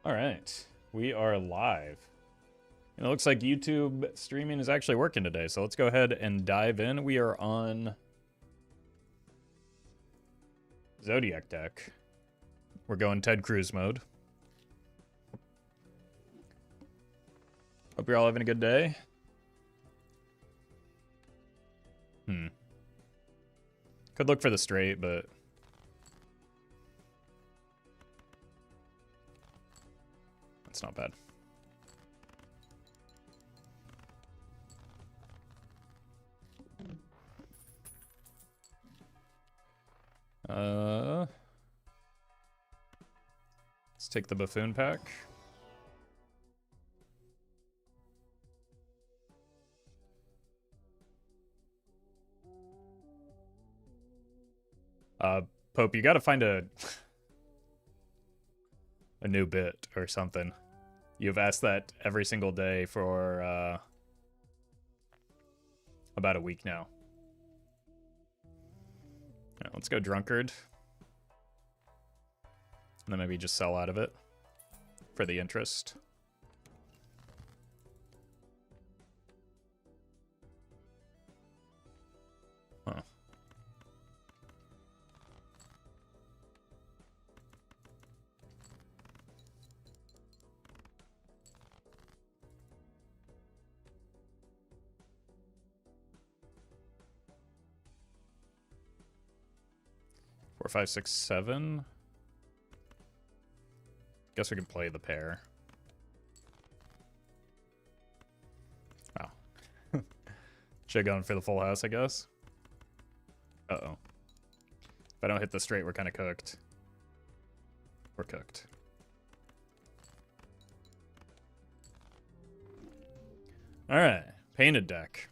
All right, we are live. And it looks like YouTube streaming is actually working today, so let's go ahead and dive in. We are on Zodiac deck. We're going Ted Cruz mode. Hope you're all having a good day. Could look for the straight, but that's not bad. Let's take the buffoon pack. Pope, you gotta find a new bit or something. You've asked that every single day for about a week now. Right, let's go drunkard. And then maybe just sell out of it for the interest. Huh. Four, five, six, seven. Guess we can play the pair. Oh. Should've gone for the full house, I guess. Uh-oh. If I don't hit the straight, we're kind of cooked. We're cooked. Alright. Painted deck.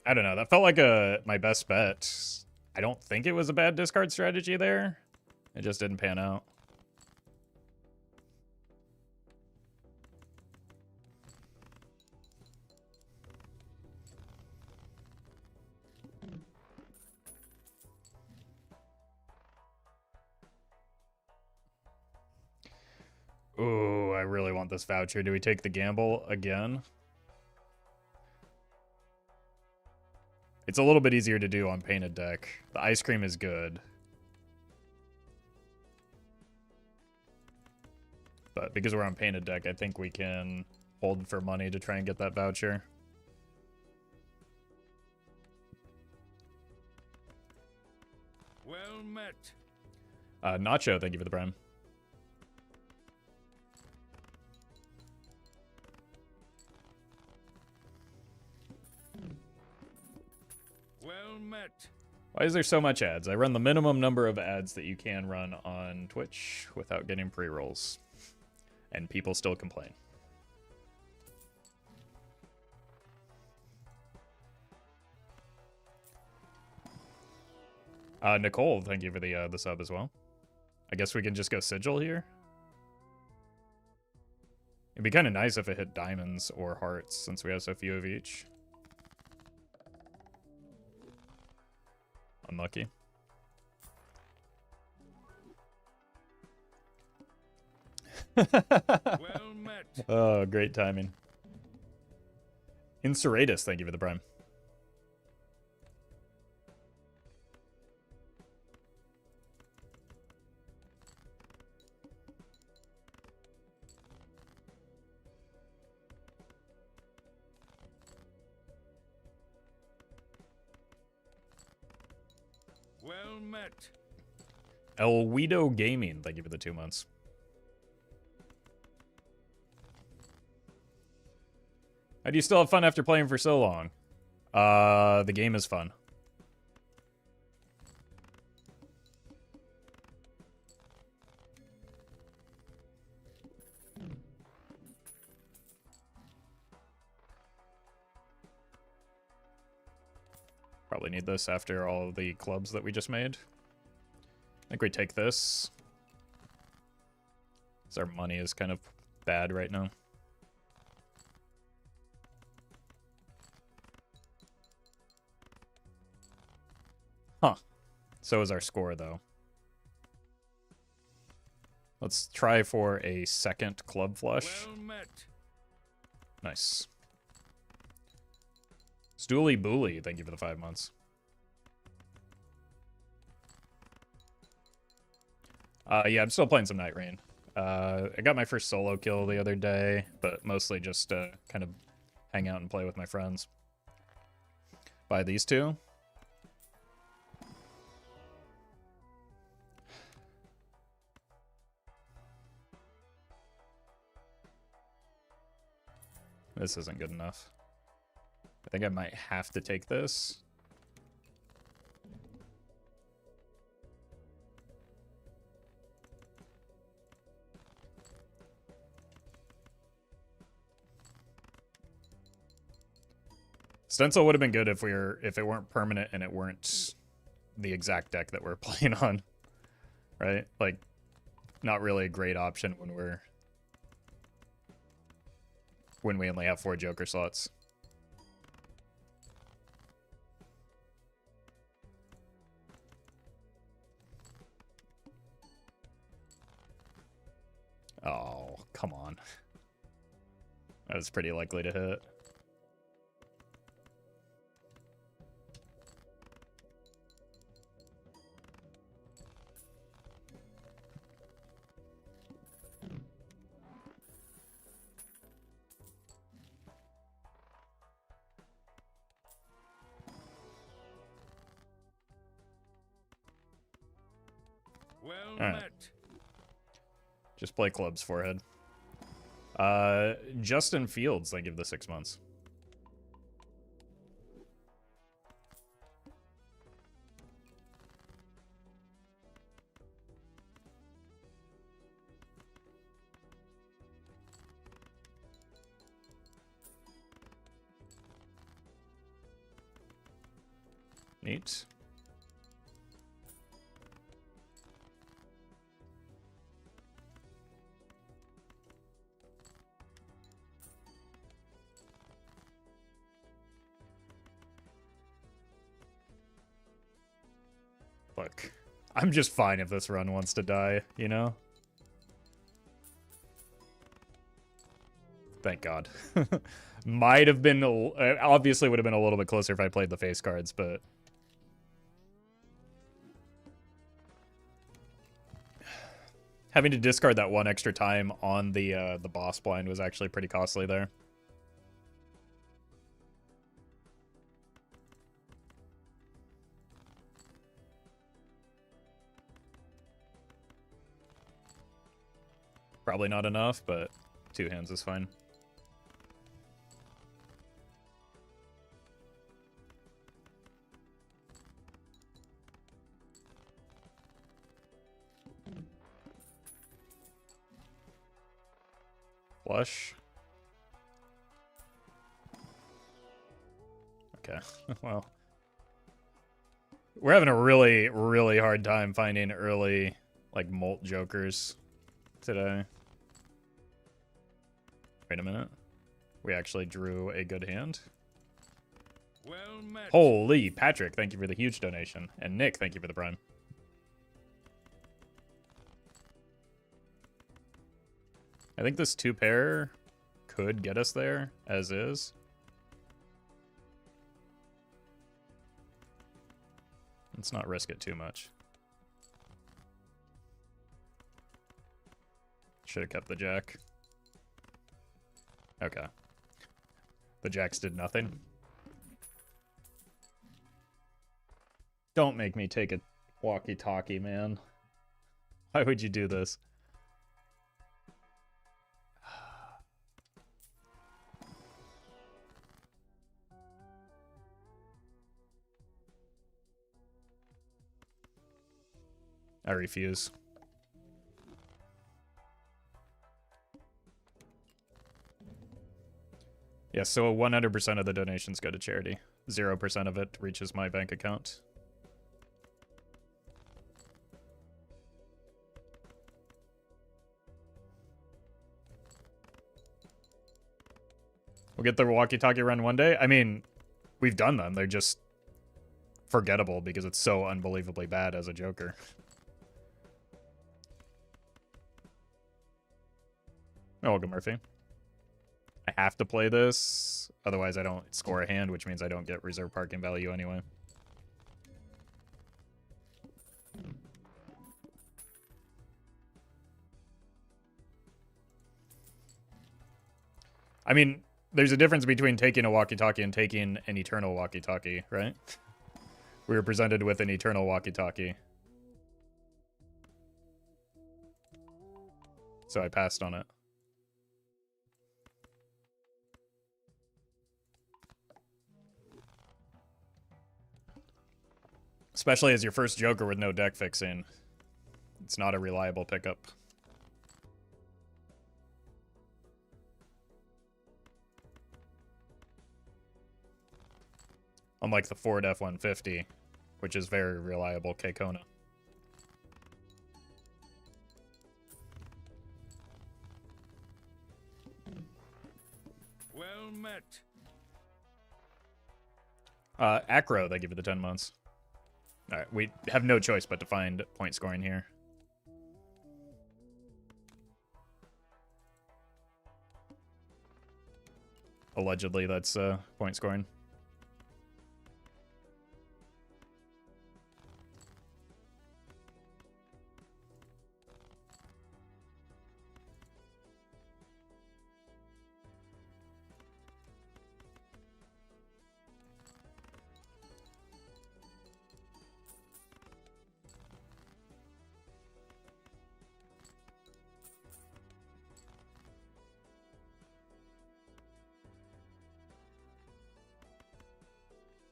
I don't know. That felt like my best bet. I don't think it was a bad discard strategy there. It just didn't pan out. Ooh, I really want this voucher. Do we take the gamble again? It's a little bit easier to do on painted deck. The ice cream is good. But because we're on painted deck, I think we can hold for money to try and get that voucher. Well met. Nacho, thank you for the prime. Well met. Why is there so much ads? I run the minimum number of ads that you can run on Twitch without getting pre-rolls. And people still complain. Nicole, thank you for the sub as well. I guess we can just go sigil here. It'd be kind of nice if it hit diamonds or hearts, since we have so few of each. Unlucky. Well met. Oh, great timing. Inseratus, thank you for the prime. Well met. El Guido Gaming, thank you for the 2 months. How do you still have fun after playing for so long? The game is fun. Probably need this after all the clubs that we just made. I think we take this. Because our money is kind of bad right now. Huh. So is our score, though. Let's try for a second club flush. Well met. Nice. Stooly Booley, thank you for the 5 months. Yeah, I'm still playing some Night Rain. I got my first solo kill the other day, but mostly just kind of hang out and play with my friends. Buy these two. This isn't good enough. I think I might have to take this. Stencil would have been good if it weren't permanent and it weren't the exact deck that we're playing on. Right? Like, not really a great option when we only have 4 Joker slots. Oh, come on. That was pretty likely to hit. Well All right. met. Just play clubs, forehead. Justin Fields, they give the 6 months. Neat. Look, I'm just fine if this run wants to die, you know? Thank God. Might have been, obviously would have been a little bit closer if I played the face cards, but... Having to discard that one extra time on the boss blind was actually pretty costly there. Probably not enough, but 2 hands is fine. Flush. Okay, well. We're having a really, really hard time finding early, like, Molt Jokers today. Wait a minute. We actually drew a good hand. Well met. Holy, Patrick, thank you for the huge donation. And Nick, thank you for the prime. I think this 2-pair could get us there, as is. Let's not risk it too much. Should have kept the jack. Okay. The jacks did nothing. Don't make me take a walkie-talkie, man. Why would you do this? I refuse. Yeah, so 100% of the donations go to charity. 0% of it reaches my bank account. We'll get the walkie-talkie run one day. I mean, we've done them. They're just forgettable because it's so unbelievably bad as a Joker. Oh, welcome, Murphy. I have to play this, otherwise I don't score a hand, which means I don't get reserve parking value anyway. I mean, there's a difference between taking a walkie-talkie and taking an eternal walkie-talkie, right? We were presented with an eternal walkie-talkie. So I passed on it. Especially as your first Joker with no deck fixing. It's not a reliable pickup. Unlike the Ford F-150, which is very reliable K-Kona. Well met. Acro, they give you the 10 months. Alright, we have no choice but to find point scoring here. Allegedly, that's point scoring.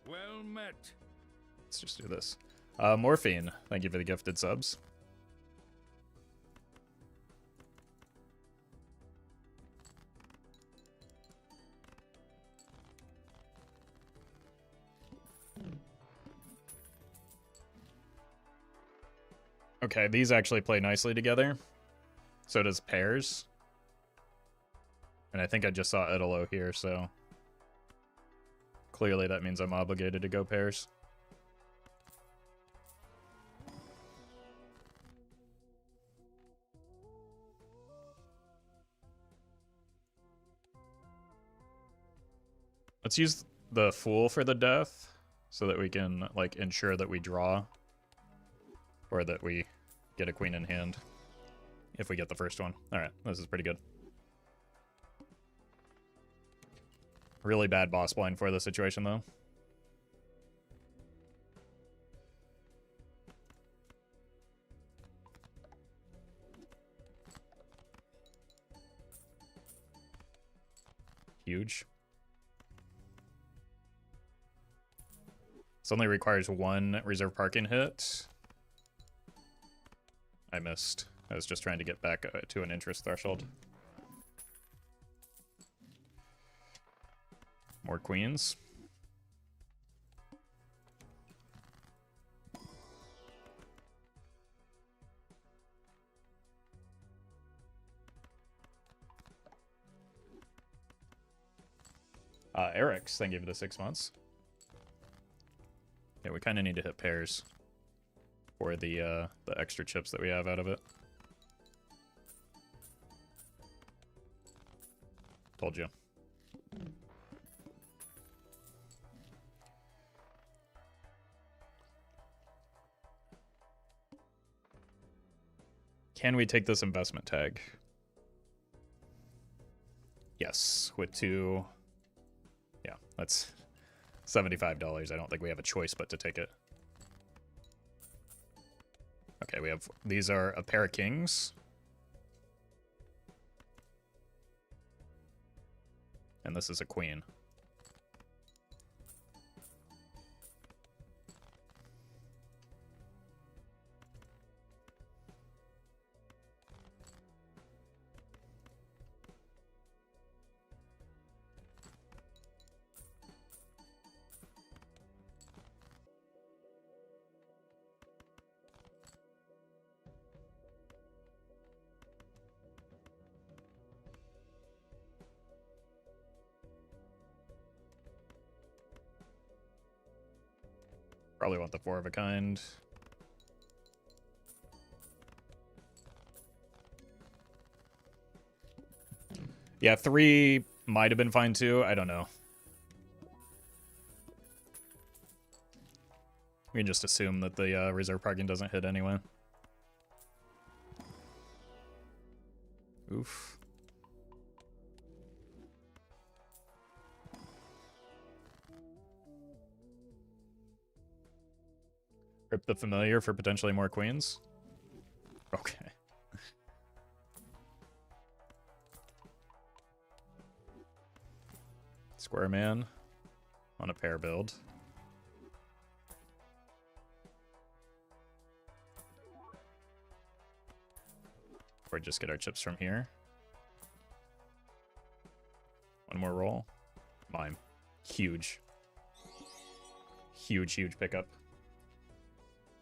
Well met. Let's just do this. Morphine, thank you for the gifted subs. Okay, these actually play nicely together. So does pairs. And I think I just saw Idolo here, so... Clearly that means I'm obligated to go pairs. Let's use the Fool for the death, so that we can, like, ensure that we draw. Or that we get a queen in hand. If we get the first one. Alright, this is pretty good. Really bad boss blind for the situation, though. Huge. This only requires one reserve parking hit. I missed. I was just trying to get back to an interest threshold. More queens. Eric's, thank you for the 6 months. Yeah, we kind of need to hit pairs for the extra chips that we have out of it. Told you. Can we take this investment tag? Yes, with two... Yeah, that's $75. I don't think we have a choice but to take it. Okay, we have... These are a pair of kings. And this is a queen. Probably want the 4 of a kind. Yeah, 3 might have been fine too. I don't know. We can just assume that the reserve parking doesn't hit anyway. Oof. Rip the familiar for potentially more queens. Okay. Square man on a pair build. Or just get our chips from here. One more roll. Mime. Huge. Huge, huge pickup.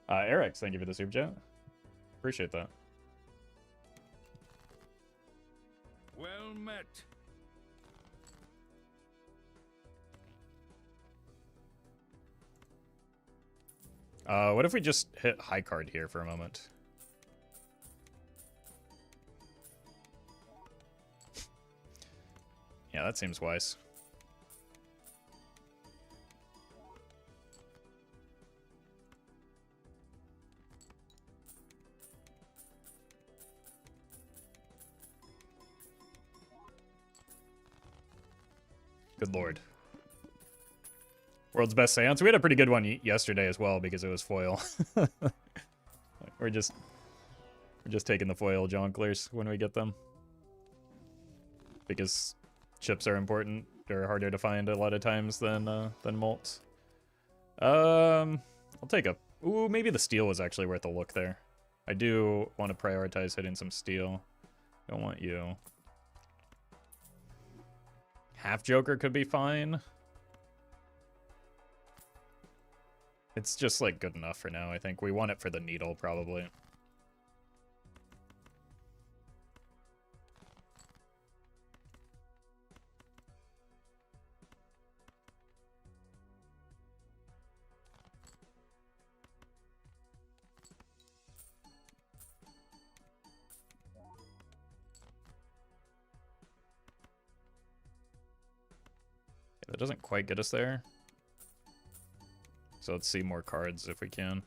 Eric, thank you for the super chat. Appreciate that. Well met. What if we just hit high card here for a moment? Yeah, that seems wise. Good lord. World's best seance. We had a pretty good one yesterday as well because it was foil. we're just taking the foil jonglers when we get them. Because chips are important. They're harder to find a lot of times than malts. I'll take a... Ooh, maybe the steel was actually worth a look there. I do want to prioritize hitting some steel. Don't want you. Half Joker could be fine. It's just, like, good enough for now, I think. We want it for the needle, probably. That doesn't quite get us there. So let's see more cards if we can.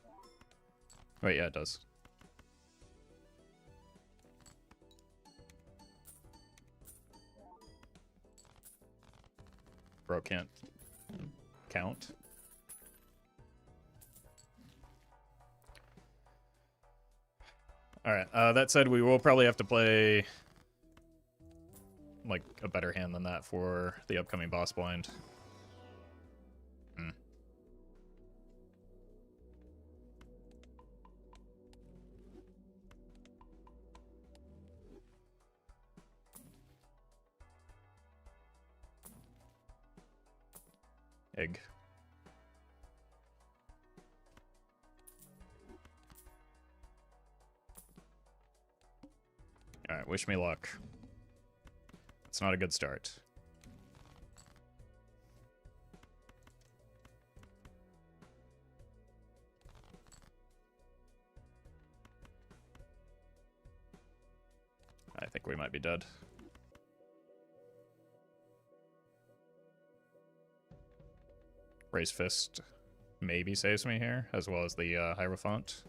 Wait, yeah, it does. Bro can't count. Alright, that said, we will probably have to play like a better hand than that for the upcoming boss blind. Egg. Alright, wish me luck. It's not a good start. I think we might be dead. Raise Fist maybe saves me here, as well as the Hierophant.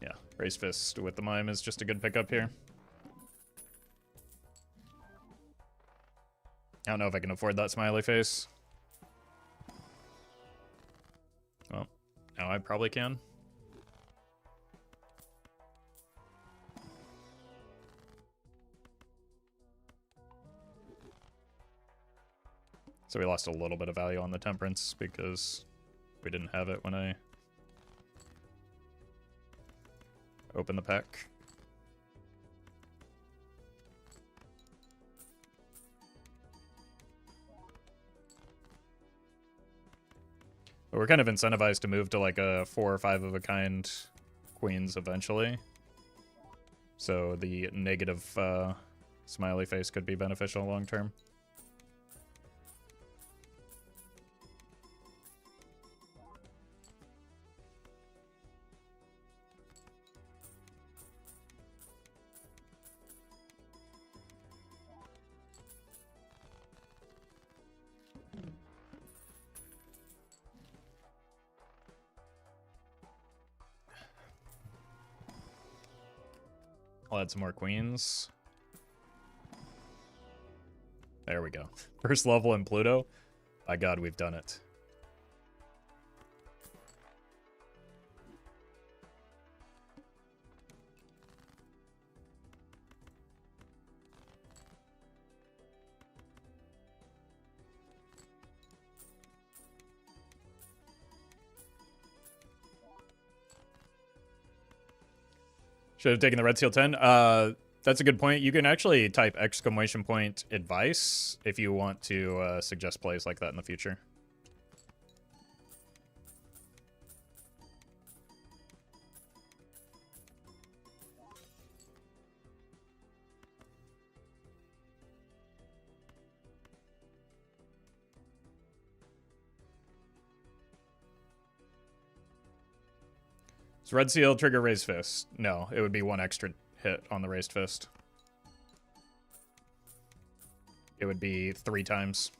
Yeah, Raise Fist with the Mime is just a good pickup here. I don't know if I can afford that smiley face. Well, now I probably can. So we lost a little bit of value on the Temperance because we didn't have it when I opened the pack. But we're kind of incentivized to move to like a 4 or 5 of a kind queens eventually. So the negative smiley face could be beneficial long term. I'll add some more queens. There we go. First level in Pluto. By God, we've done it. Should have taken the Red Seal 10. That's a good point. You can actually type exclamation point advice if you want to suggest plays like that in the future. Does Red Seal trigger Raised Fist? No, it would be one extra hit on the Raised Fist. It would be 3 times.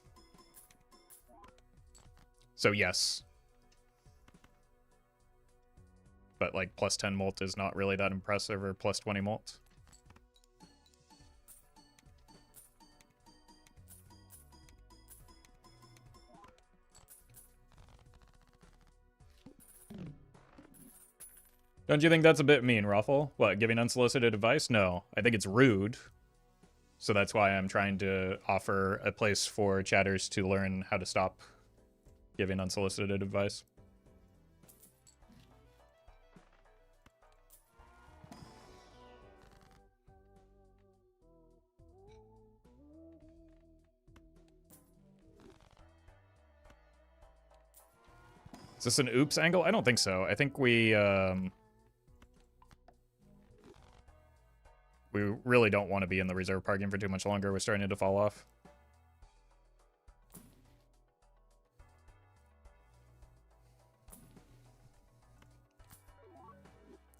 So yes. But like plus 10 molt is not really that impressive, or plus 20 molt. Don't you think that's a bit mean, Roffle? What, giving unsolicited advice? No, I think it's rude. So that's why I'm trying to offer a place for chatters to learn how to stop giving unsolicited advice. Is this an oops angle? I don't think so. I think we really don't want to be in the reserve parking for too much longer. We're starting to fall off.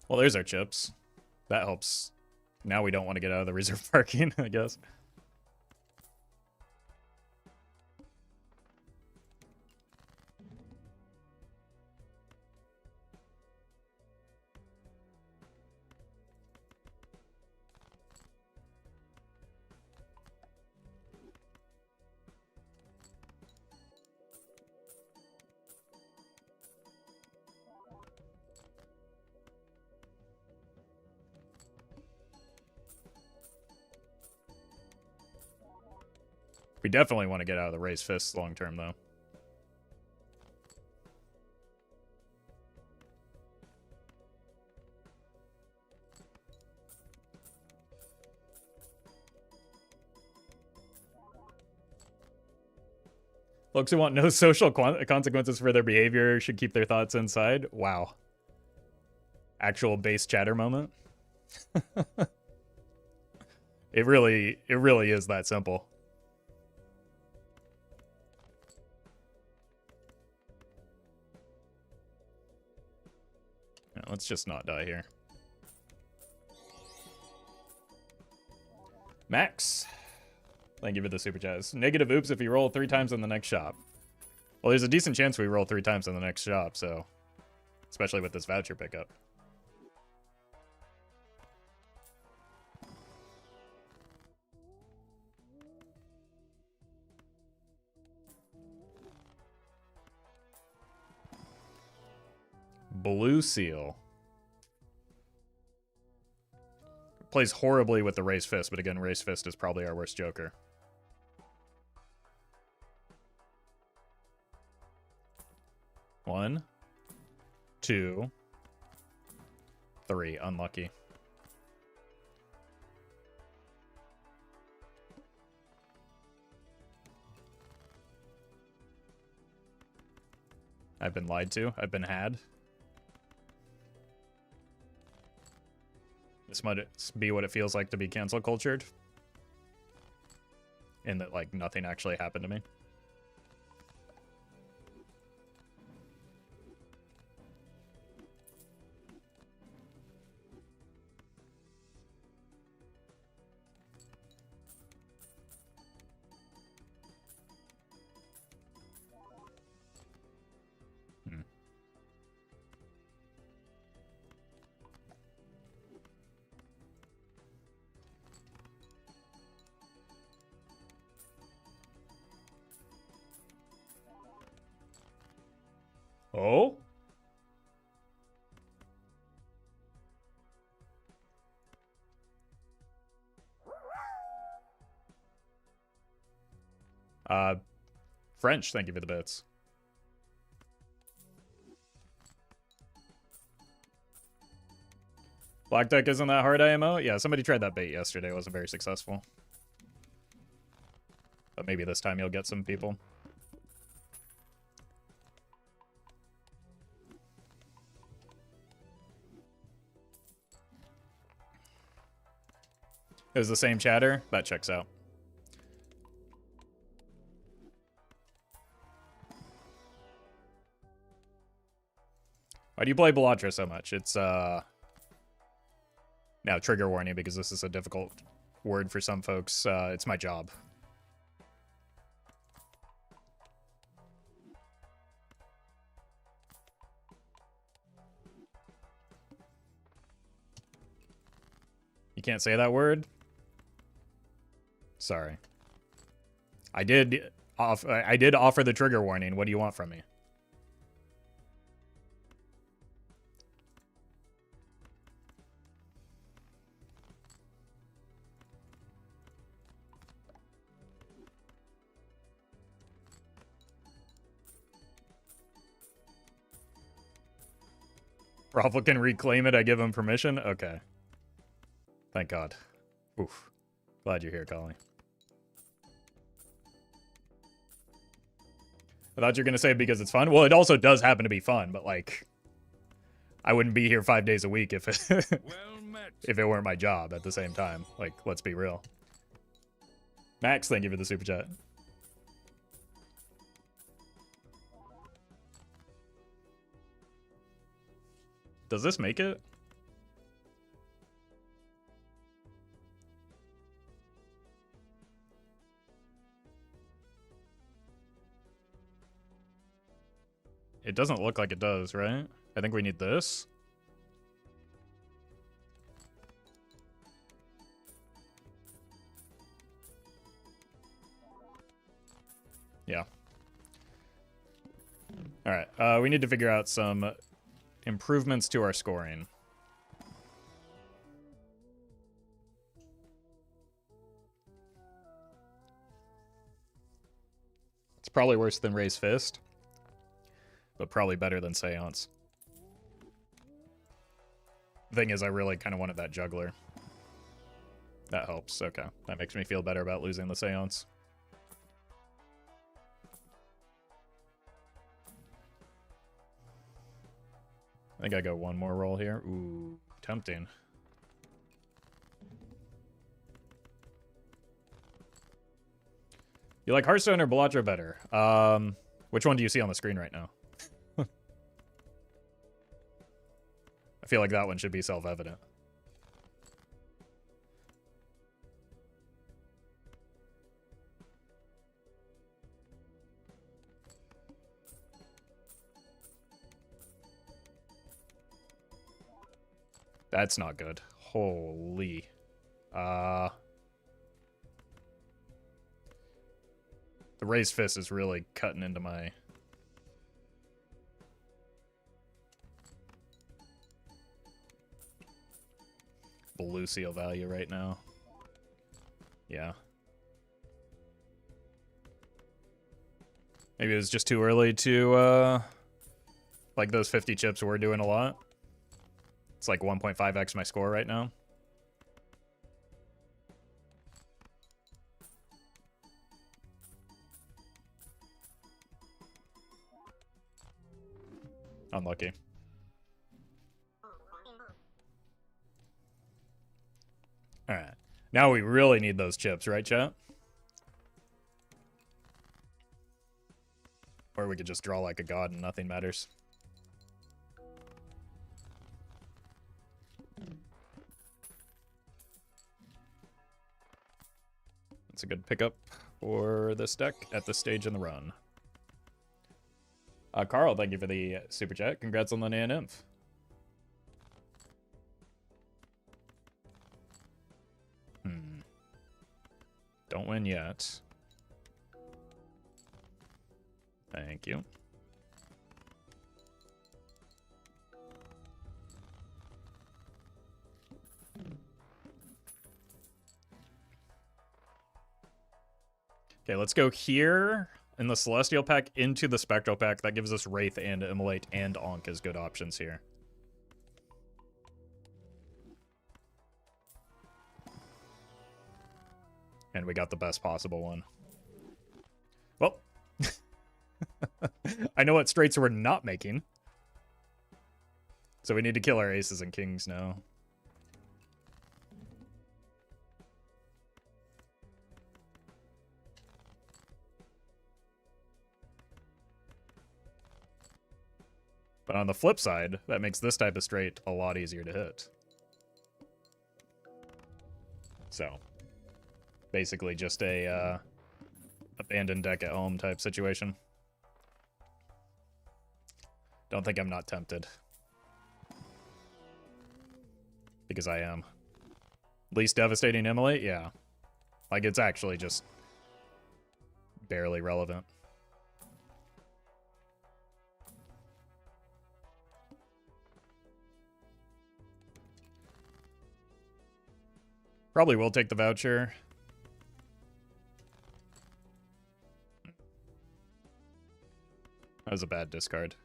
Well, there's our chips. That helps. Now we don't want to get out of the reserve parking, I guess. We definitely want to get out of the Raised Fists long term, though. Folks who want no social consequences for their behavior should keep their thoughts inside. Wow. Actual base chatter moment. It really is that simple. Yeah, let's just not die here. Max, thank you for the super chats. Negative oops if you roll 3 times in the next shop. Well, there's a decent chance we roll 3 times in the next shop, so especially with this voucher pickup. Blue Seal. Plays horribly with the Raised Fist, but again, Raised Fist is probably our worst joker. One, 2, 3. Unlucky. I've been lied to. I've been had. This might be what it feels like to be cancel cultured. In that, like, nothing actually happened to me. Oh? French, thank you for the bits. Black deck isn't that hard IMO? Yeah, somebody tried that bait yesterday. It wasn't very successful. But maybe this time you'll get some people. It was the same chatter? That checks out. Why do you play Belatra so much? It's, now, trigger warning, because this is a difficult word for some folks. It's my job. You can't say that word? Sorry. I did offer the trigger warning. What do you want from me? Roffle can reclaim it. I give him permission? Okay. Thank God. Oof. Glad you're here, Collie. I thought you were going to say because it's fun. Well, it also does happen to be fun, but, like, I wouldn't be here 5 days a week if it, if it weren't my job at the same time. Like, let's be real. Max, thank you for the super chat. Does this make it? It doesn't look like it does, right? I think we need this. Yeah. Alright, we need to figure out some improvements to our scoring. It's probably worse than Raise Fist, but probably better than Seance. Thing is, I really kind of wanted that juggler. That helps, okay. That makes me feel better about losing the Seance. I think I go one more roll here. Ooh, tempting. You like Hearthstone or Belatra better? Which one do you see on the screen right now? I feel like that one should be self-evident. That's not good. Holy. The Raised Fist is really cutting into my... Lucio value right now. Yeah. Maybe it was just too early to, like those 50 chips were doing a lot. It's like 1.5x my score right now. Unlucky. Alright. Now we really need those chips, right, chat? Or we could just draw like a god and nothing matters. That's a good pickup for this deck at this stage in the run. Carl, thank you for the super chat. Congrats on the Naya Nymph. Don't win yet. Thank you. Okay, let's go here in the Celestial pack into the Spectral pack. That gives us Wraith and Immolate and Ankh as good options here. And we got the best possible one. Well, I know what straights we're not making. So we need to kill our aces and kings now. But on the flip side, that makes this type of straight a lot easier to hit. So, basically just a abandoned deck at home type situation. Don't think I'm not tempted. Because I am. Least devastating Immolate? Yeah. Like, it's actually just barely relevant. Probably will take the voucher. That was a bad discard.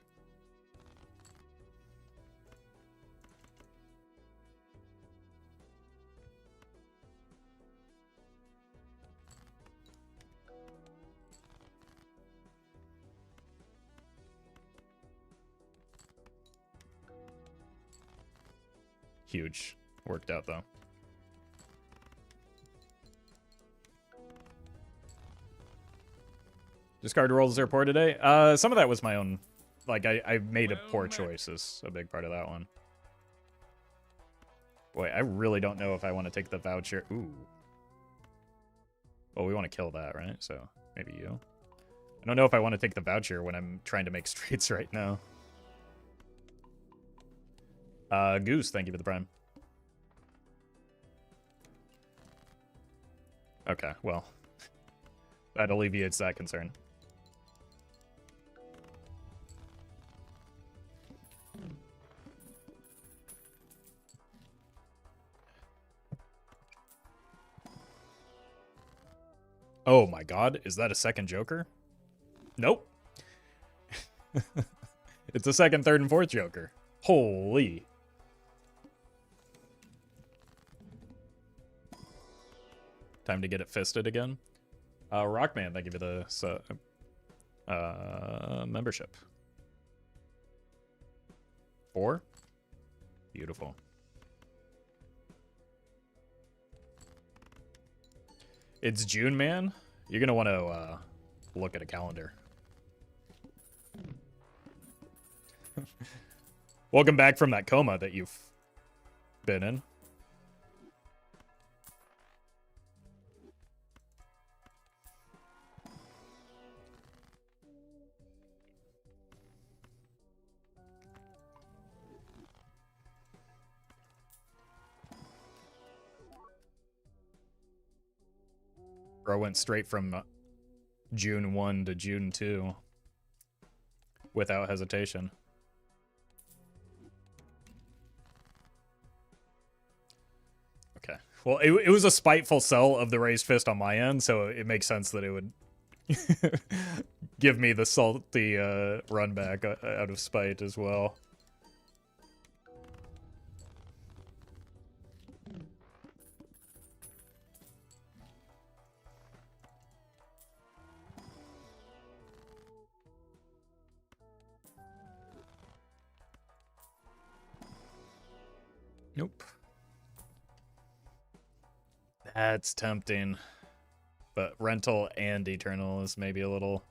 Huge. Worked out, though. Discard rolls are poor today. Some of that was my own. Like, I made a poor choice is a big part of that one. Boy, I really don't know if I want to take the voucher. Ooh. Well, we want to kill that, right? So, maybe you. I don't know if I want to take the voucher when I'm trying to make straights right now. Goose, thank you for the prime. Okay, well. That alleviates that concern. Oh my god, is that a second Joker? Nope. It's a second, third, and fourth Joker. Holy. Time to get it fisted again. Rockman, thank you for the membership. 4? Beautiful. It's June, man. You're gonna want to look at a calendar. Welcome back from that coma that you've been in. Bro went straight from June 1 to June 2 without hesitation. Okay. Well, it was a spiteful sell of the raised fist on my end, so it makes sense that it would give me the salty run back out of spite as well. Nope. That's tempting. But rental and eternal is maybe a little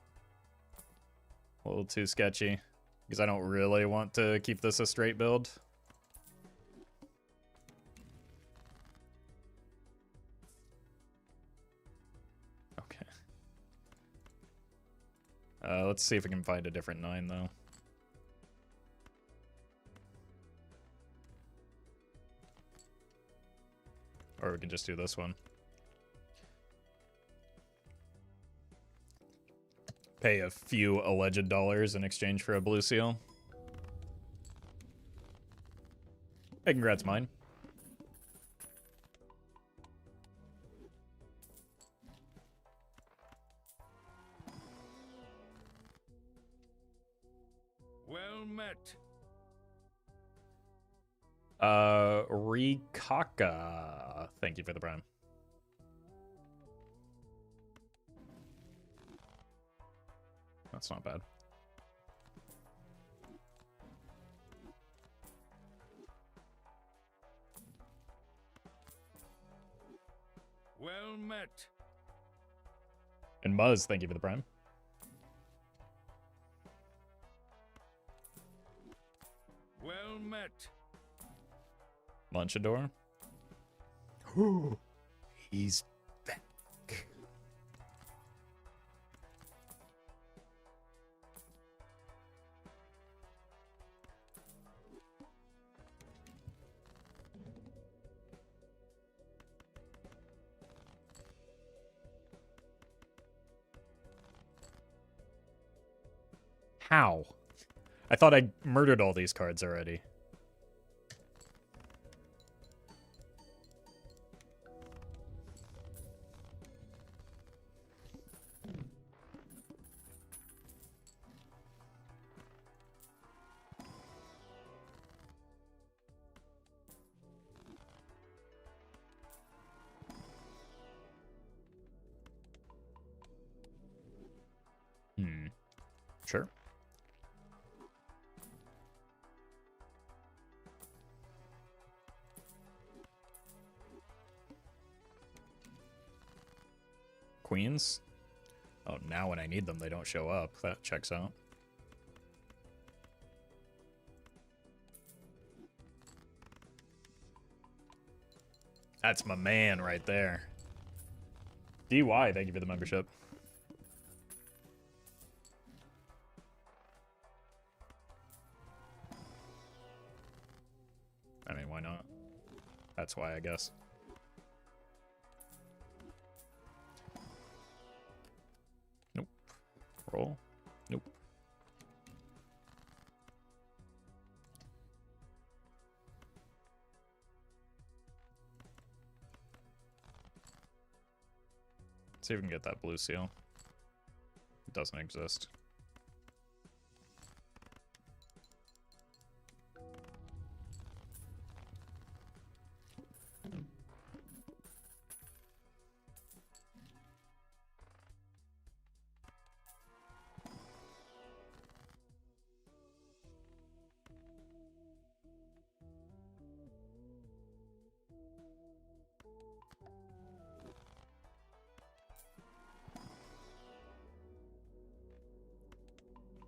too sketchy. Because I don't really want to keep this a straight build. Okay. Let's see if we can find a different 9 though. Or we can just do this one. Pay a few alleged dollars in exchange for a blue seal. Hey, congrats, mine. Well met. Rikaka. Thank you for the prime. That's not bad. Well met. And Muzz, thank you for the prime. Well met. Lunchador. He's back. How? I thought I murdered all these cards already. Sure. Queens? Oh, now when I need them, they don't show up. That checks out. That's my man right there. DY, thank you for the membership. I mean, why not? That's why, I guess. Nope. Roll. Nope. See if we can get that blue seal. It doesn't exist.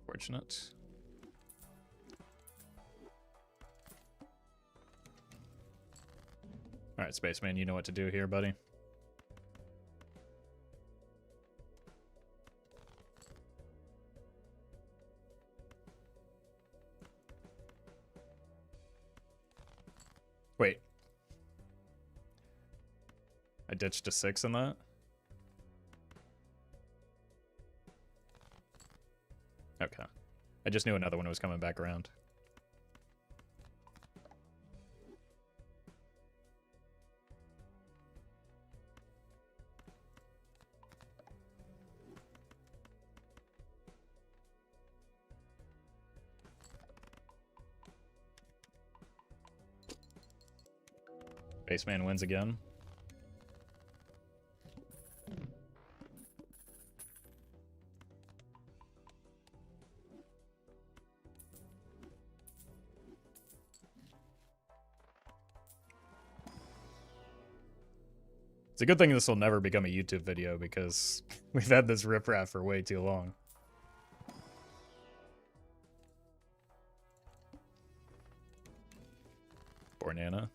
Fortunate. Alright, Spaceman, you know what to do here, buddy. Wait. I ditched a 6 in that? Okay. I just knew another one was coming back around. Baseman wins again. It's a good thing this will never become a YouTube video because we've had this riffraff for way too long. Poor Nana.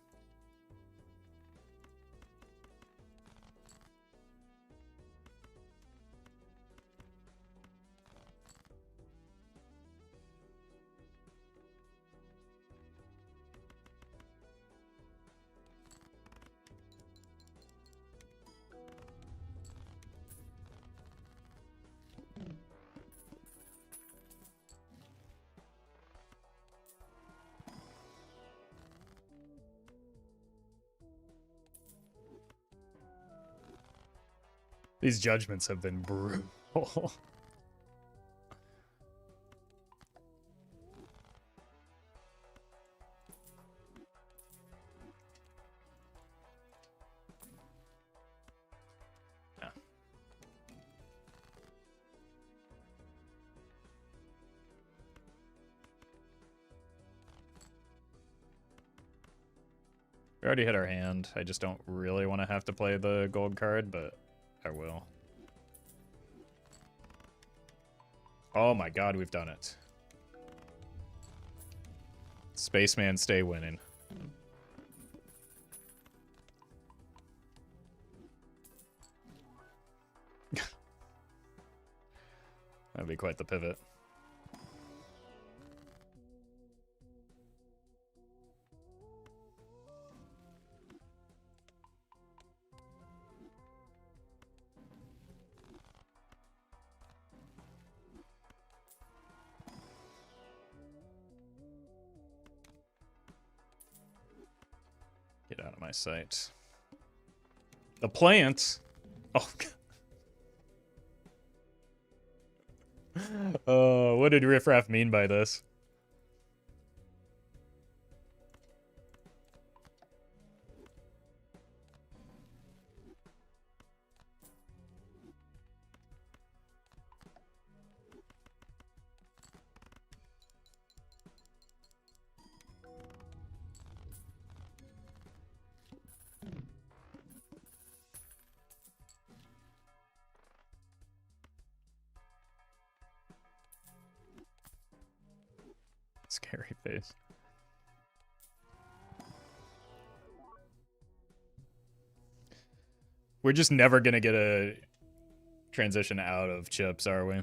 These judgments have been brutal. We already hit our hand. I just don't really want to have to play the gold card, but I will. Oh my god, we've done it. Spaceman, stay winning. That'd be quite the pivot. Get out of my sight. The plant. Oh. What did Riff Raff mean by this? Scary face. We're just never gonna get a transition out of chips, are we?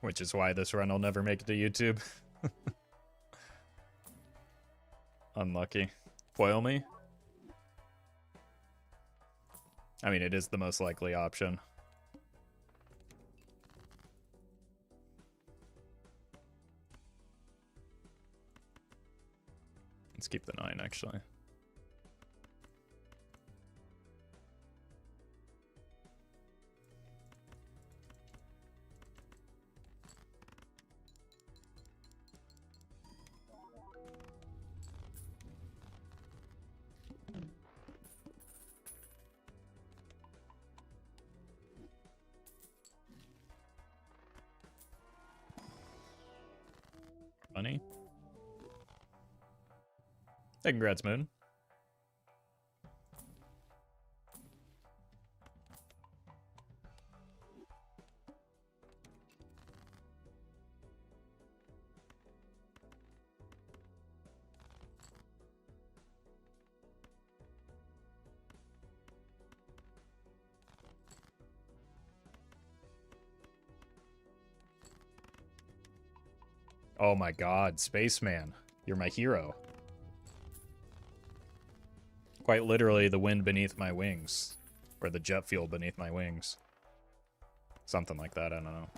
Which is why this run will never make it to YouTube. Unlucky. Foil me? I mean, it is the most likely option. Let's keep the 9, actually. Funny. Hey, congrats, Moon. Oh my god, Spaceman. You're my hero. Quite literally the wind beneath my wings. Or the jet fuel beneath my wings. Something like that, I don't know.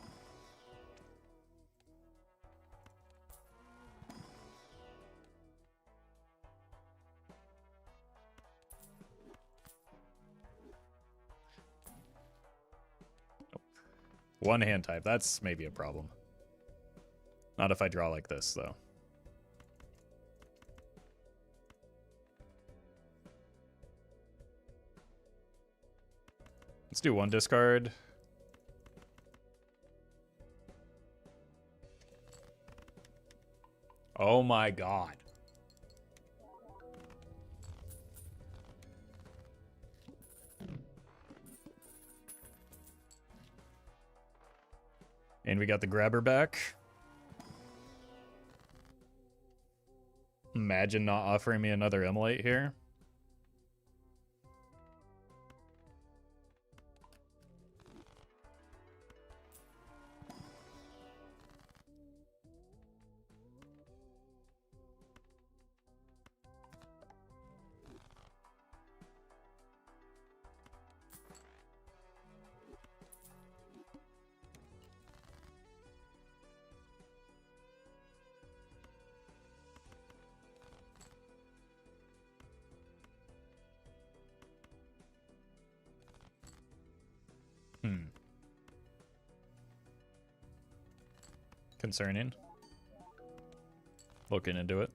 One hand type, that's maybe a problem. Not if I draw like this, though. Let's do one discard. Oh my god. And we got the grabber back. Imagine not offering me another immolate here. Concerning. Looking into it.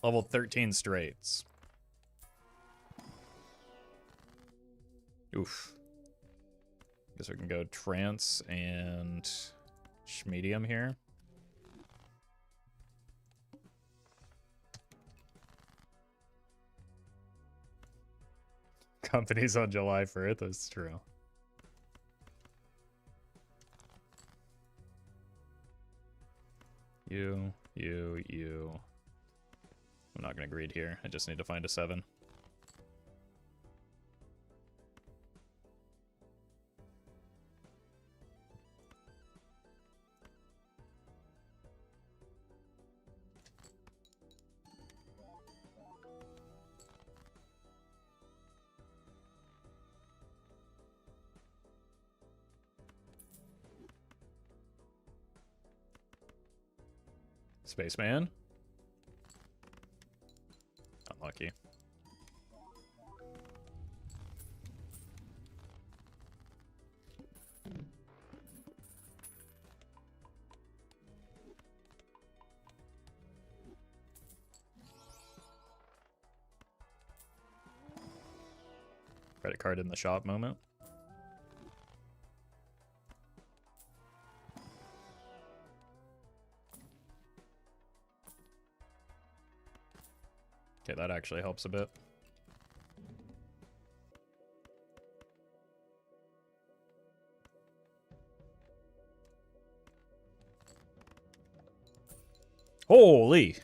Level 13 straights. Oof. Guess we can go trance and medium here. Companies on July 4th, that's true. You. I'm not gonna greed here. I just need to find a 7. Spaceman. Unlucky. Credit card in the shop moment. Okay, that actually helps a bit. Holy!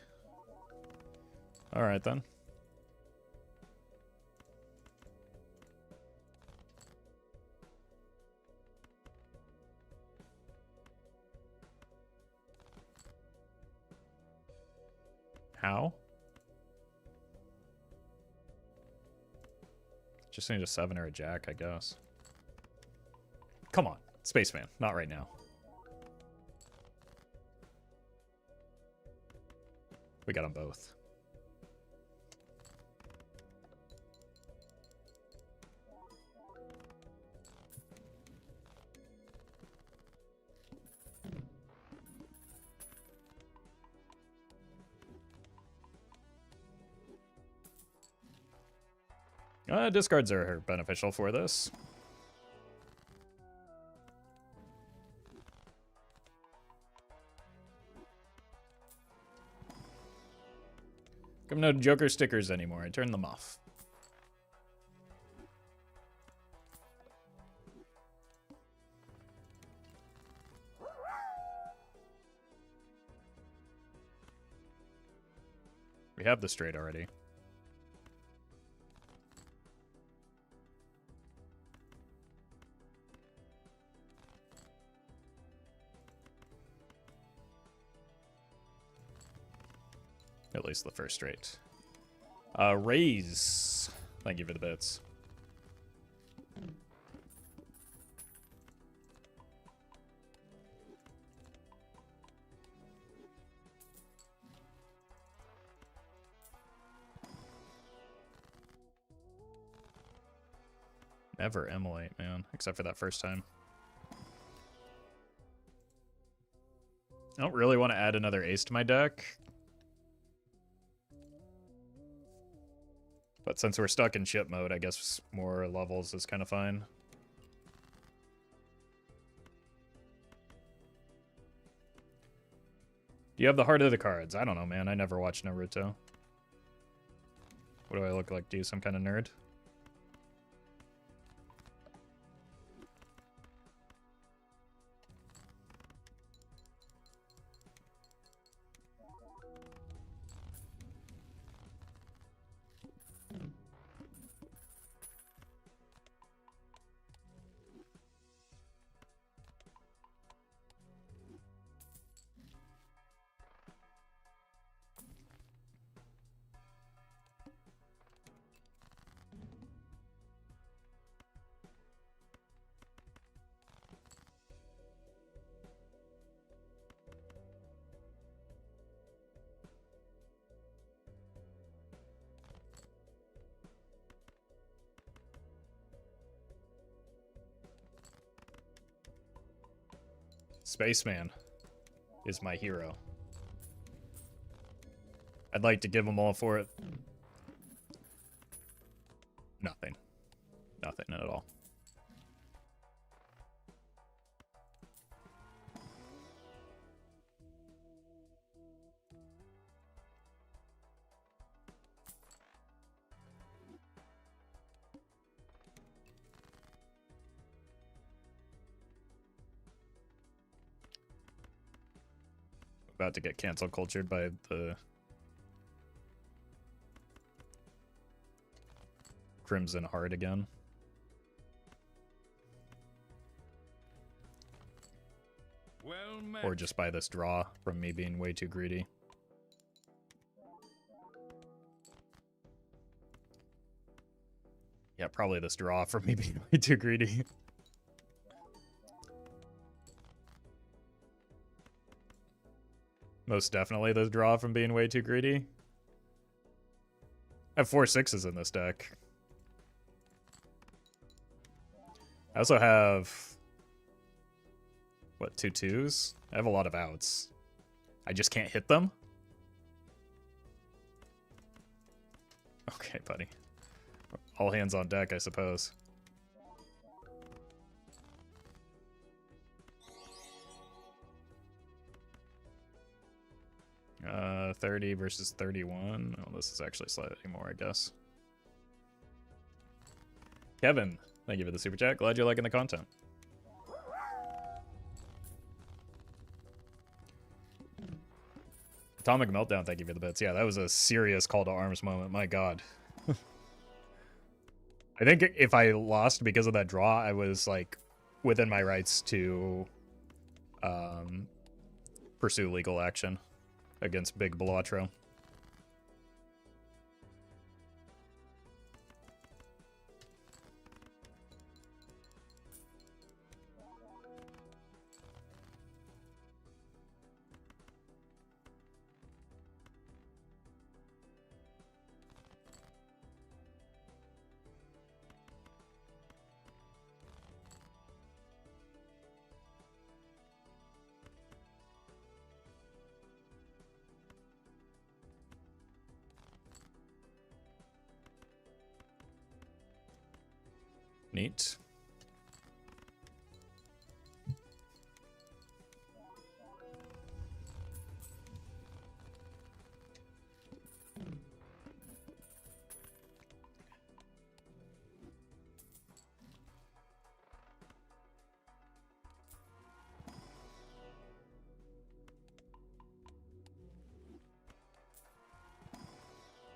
Alright then. How? Just need a 7 or a jack, I guess. Come on, Spaceman, not right now. We got them both. Discards are beneficial for this. Come no Joker stickers anymore. I turned them off. We have the straight already. At least the first straight. Raise. Thank you for the bits. Never emulate, man. Except for that first time. I don't really want to add another ace to my deck. But since we're stuck in ship mode, I guess more levels is kind of fine. Do you have the heart of the cards? I don't know, man. I never watched Naruto. What do I look like? Do you some kind of nerd? Spaceman is my hero. I'd like to give them all for it. Nothing. Nothing at all. About to get cancel cultured by the Crimson Heart again. Well met. Or just by this draw from me being way too greedy. Yeah, probably this draw from me being way too greedy. Most definitely the draw from being way too greedy. I have 4 6s in this deck. I also have, what, 2 2s? I have a lot of outs. I just can't hit them? Okay, buddy. All hands on deck, I suppose. 30 versus 31. Oh, this is actually slightly more, I guess. Kevin, thank you for the super chat. Glad you're liking the content. Atomic Meltdown, thank you for the bits. Yeah, that was a serious call to arms moment. My God. I think if I lost because of that draw, I was like within my rights to pursue legal action against Big Belatro. Neat.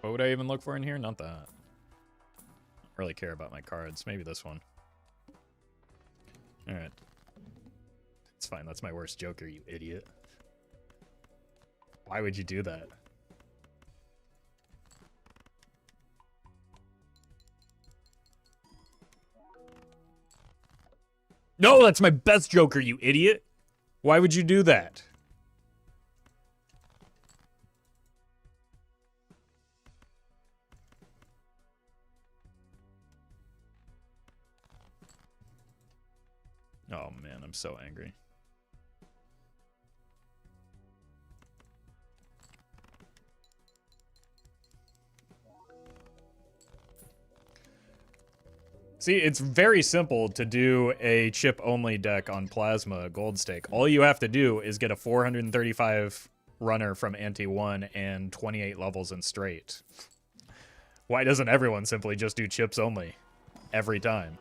What would I even look for in here? Not that. I don't really care about my cards. Maybe this one. Alright. It's fine. That's my worst Joker, you idiot. Why would you do that? No, that's my best Joker, you idiot. Why would you do that? Oh man, I'm so angry. See, it's very simple to do a chip-only deck on Plasma Gold Stake. All you have to do is get a 435 runner from Ante 1 and 28 levels in straight. Why doesn't everyone simply just do chips only every time?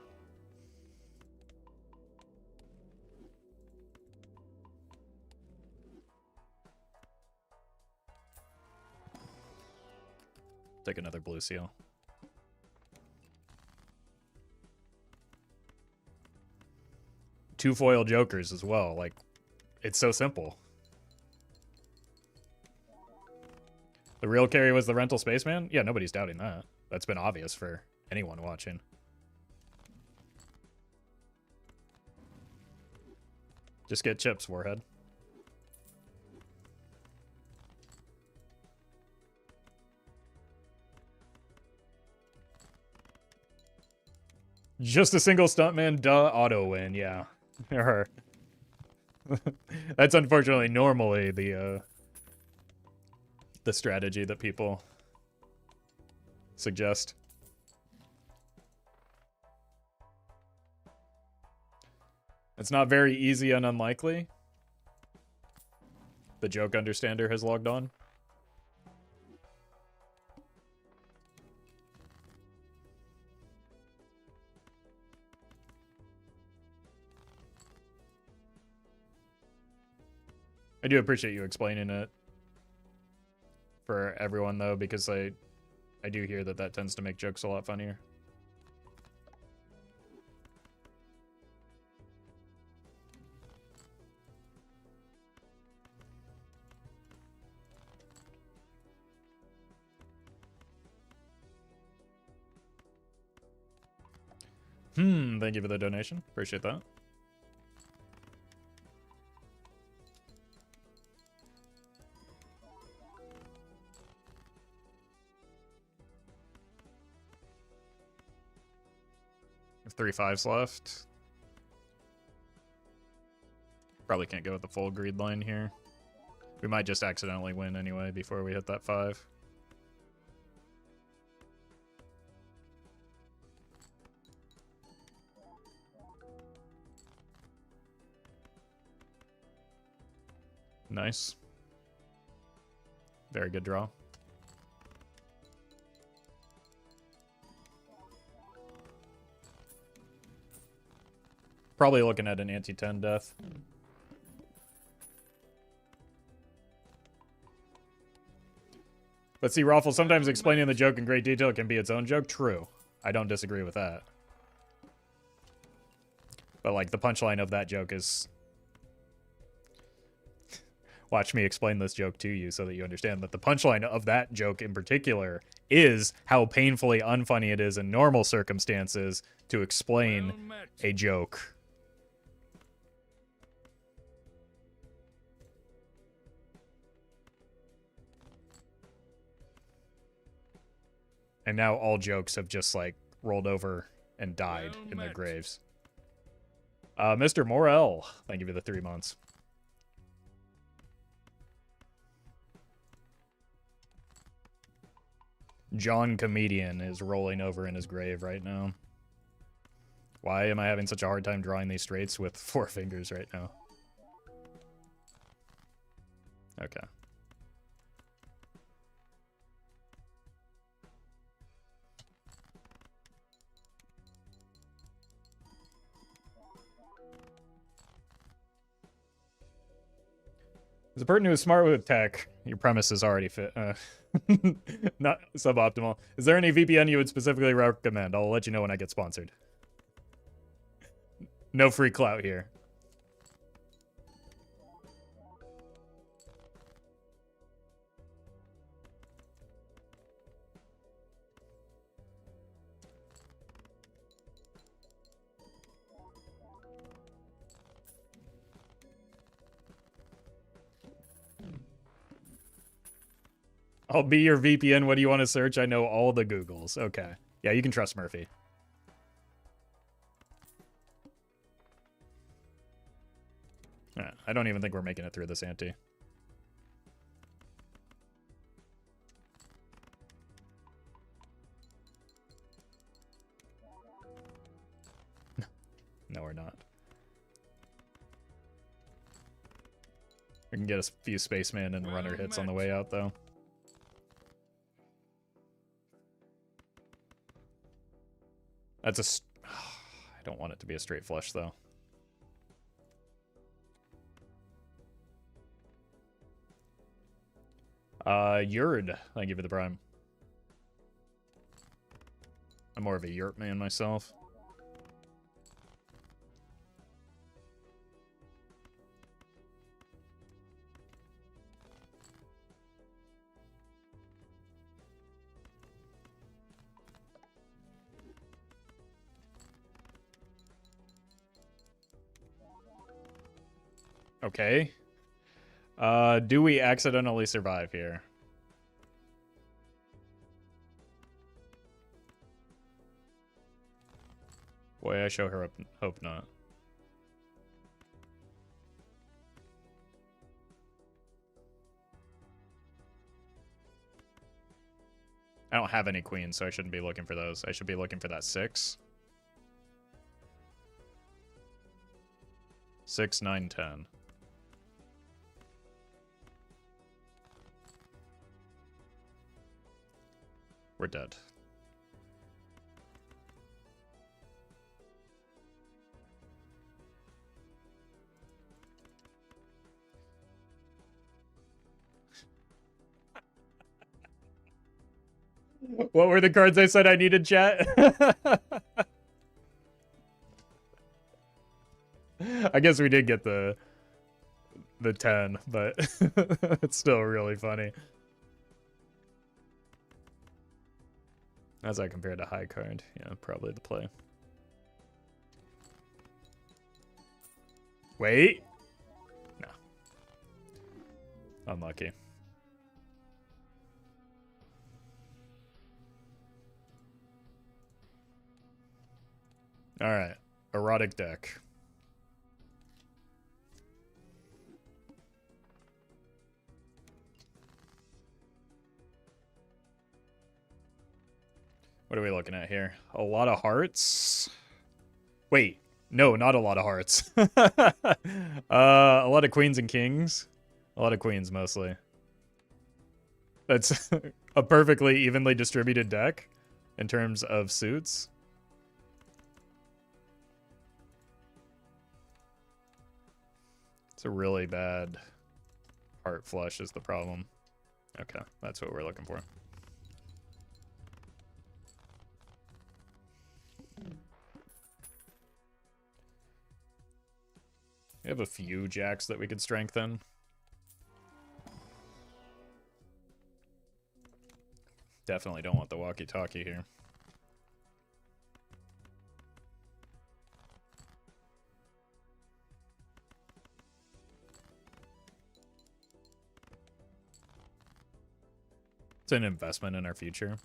Take another blue seal. Two foil jokers as well. Like, it's so simple. The real carry was the rental spaceman? Yeah, nobody's doubting that. That's been obvious for anyone watching. Just get chips, Warhead. Just a single stuntman, duh, auto win, yeah. That's unfortunately normally the the strategy that people suggest. It's not very easy and unlikely. The joke understander has logged on. I do appreciate you explaining it for everyone, though, because I do hear that that tends to make jokes a lot funnier. Thank you for the donation. Appreciate that. Have 3 5s left. Probably can't go with the full greed line here. We might just accidentally win anyway before we hit that 5. Nice. Very good draw. Probably looking at an anti-10 death. But see, Roffle, sometimes explaining the joke in great detail can be its own joke. True. I don't disagree with that. But, like, the punchline of that joke is... Watch me explain this joke to you so that you understand that the punchline of that joke in particular is how painfully unfunny it is in normal circumstances to explain a joke. And now all jokes have just, like, rolled over and died in their graves. Mr. Morel, thank you for the 3 months. John Comedian is rolling over in his grave right now. Why am I having such a hard time drawing these straights with 4 fingers right now? Okay. As a person who is smart with tech, your premise is already fit. Not suboptimal. Is there any VPN you would specifically recommend? I'll let you know when I get sponsored. No free clout here. I'll be your VPN. What do you want to search? I know all the Googles. Okay. Yeah, you can trust Murphy. Yeah, I don't even think we're making it through this ante. No, we're not. We can get a few spaceman and runner hits on the way out, though. That's a... I don't want it to be a straight flush, though. Yurd. Thank you for the prime. I'm more of a yurt man myself. Okay. Do we accidentally survive here? Boy, I show her up. Hope not. I don't have any queens, so I shouldn't be looking for those. I should be looking for that 6. 6, 9, 10. We're dead. What were the cards I said I needed, chat? I guess we did get the 10, but it's still really funny. As I compare to high card, yeah, probably the play. Wait. No. Unlucky. All right. Erotic deck. What are we looking at here? A lot of hearts? Wait. No, not a lot of hearts. A lot of queens and kings. A lot of queens, mostly. That's a perfectly evenly distributed deck in terms of suits. It's a really bad heart flush is the problem. Okay, that's what we're looking for. We have a few jacks that we could strengthen. Definitely don't want the walkie-talkie here. It's an investment in our future.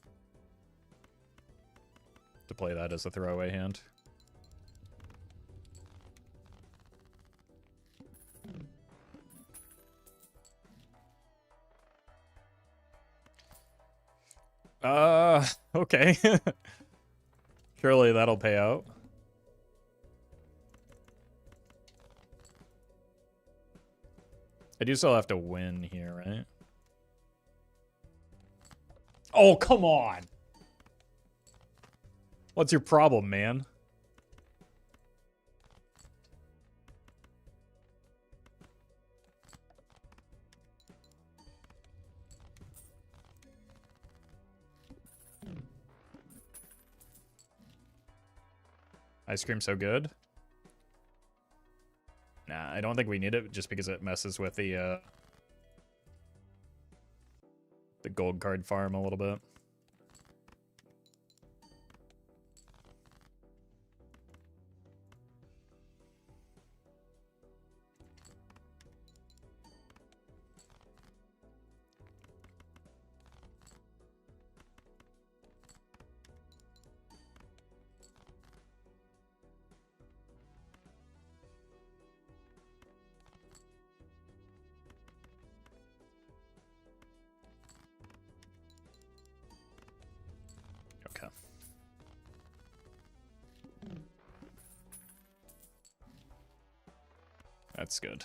To play that as a throwaway hand. Okay. Surely that'll pay out. I do still have to win here, right? Oh, come on! What's your problem, man? Ice cream so good? Nah, I don't think we need it just because it messes with the gold card farm a little bit. Okay. That's good.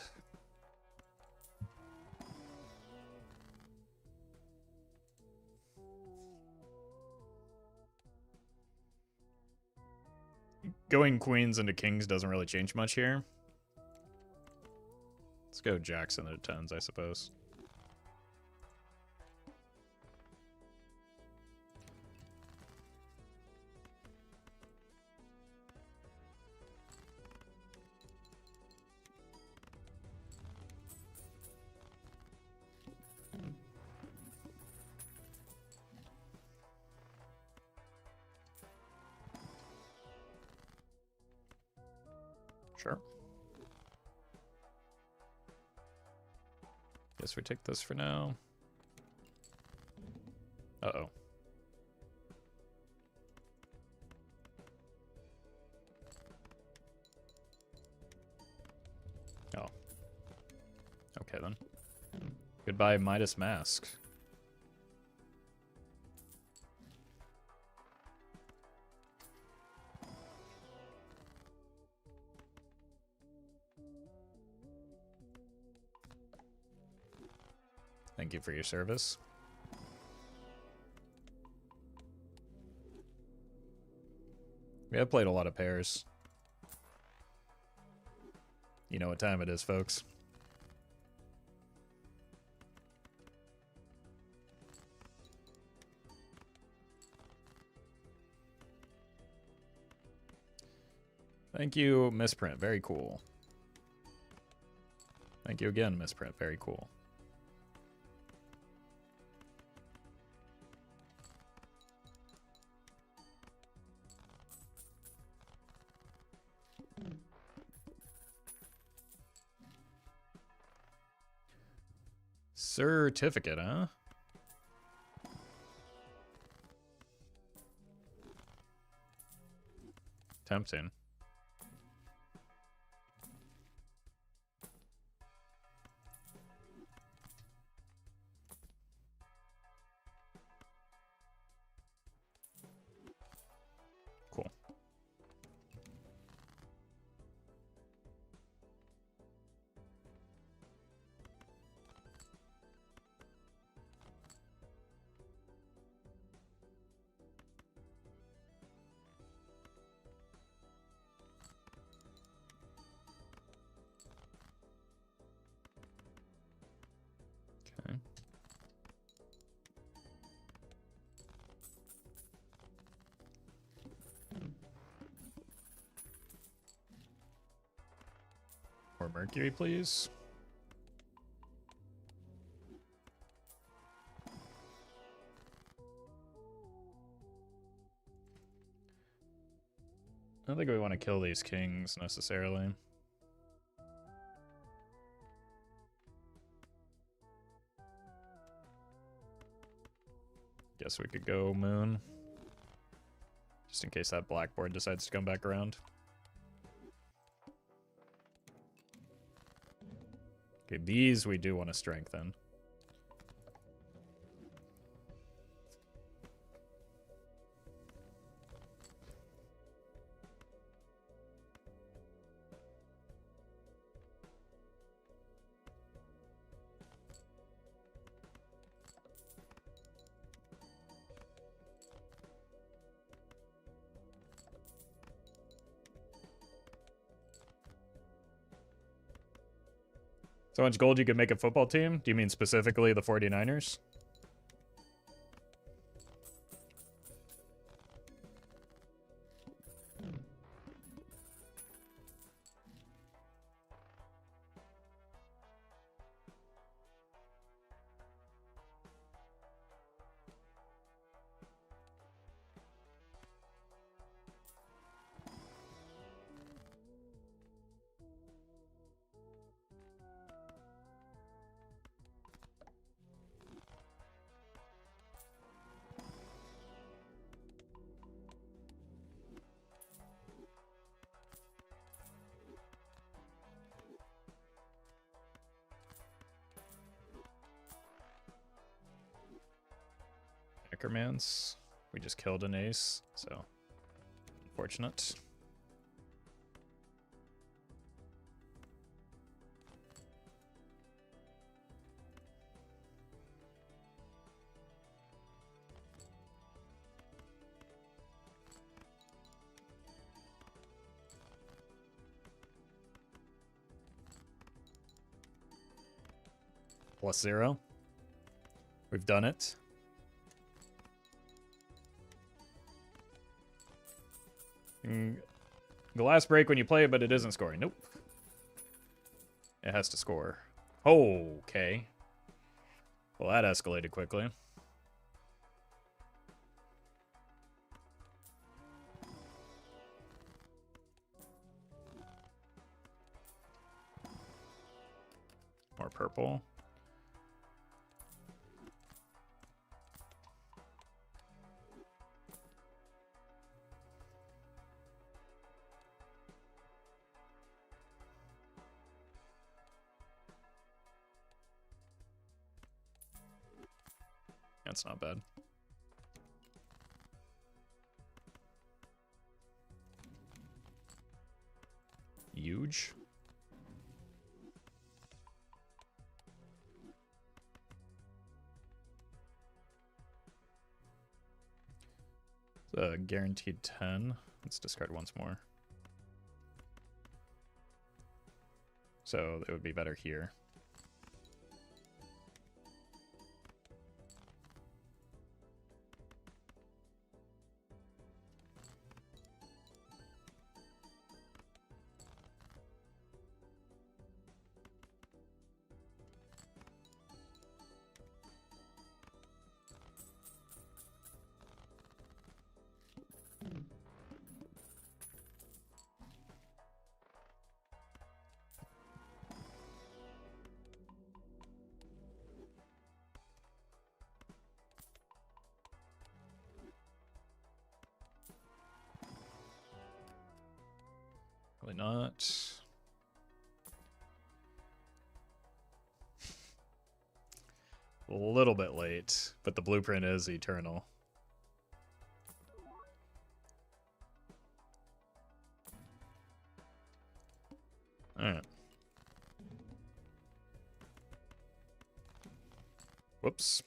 Going queens into kings doesn't really change much here. Let's go jacks into tens, I suppose. Sure. Guess we take this for now. Uh-oh. Oh. Okay, then. Goodbye, Midas Mask. Thank you for your service. We have played a lot of pairs. You know what time it is, folks. Thank you, Misprint. Very cool. Thank you again, Misprint. Very cool. Certificate, huh? Tempting. Cool. Okay. More mercury, please. I don't think we want to kill these kings necessarily. Guess we could go moon. Just in case that blackboard decides to come back around. Okay, these we do want to strengthen. So much gold you could make a football team? Do you mean specifically the 49ers? Necromance. We just killed an ace, so unfortunate. +0. We've done it. Glass break when you play it, but it isn't scoring. Nope. It has to score. Okay. Well, that escalated quickly. More purple. That's not bad. Huge. Guaranteed 10. Let's discard once more. So it would be better here. Probably not. A little bit late, but the blueprint is eternal. Alright. Whoops.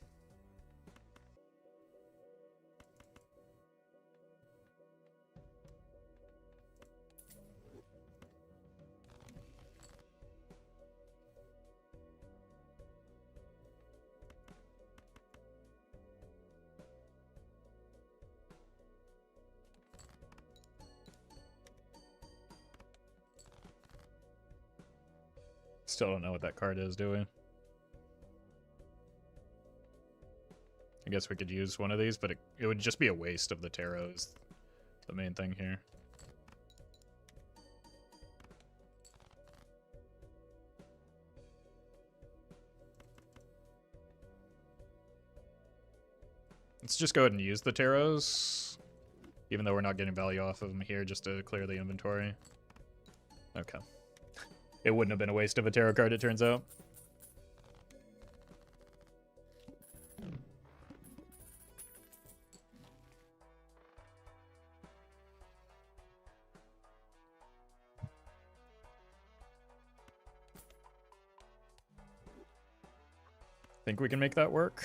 Still don't know what that card is, do we? I guess we could use one of these, but it would just be a waste of the tarot is the main thing here. Let's just go ahead and use the tarots, even though we're not getting value off of them here, just to clear the inventory. Okay. It wouldn't have been a waste of a tarot card, it turns out. Think we can make that work?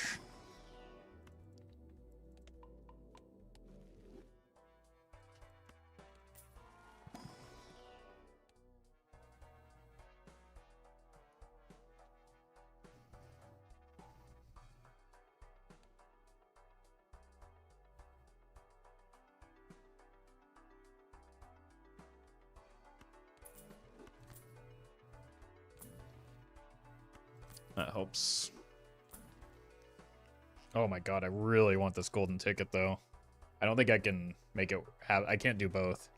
That helps. Oh my god, I really want this golden ticket though. I don't think I can make it have. I can't do both.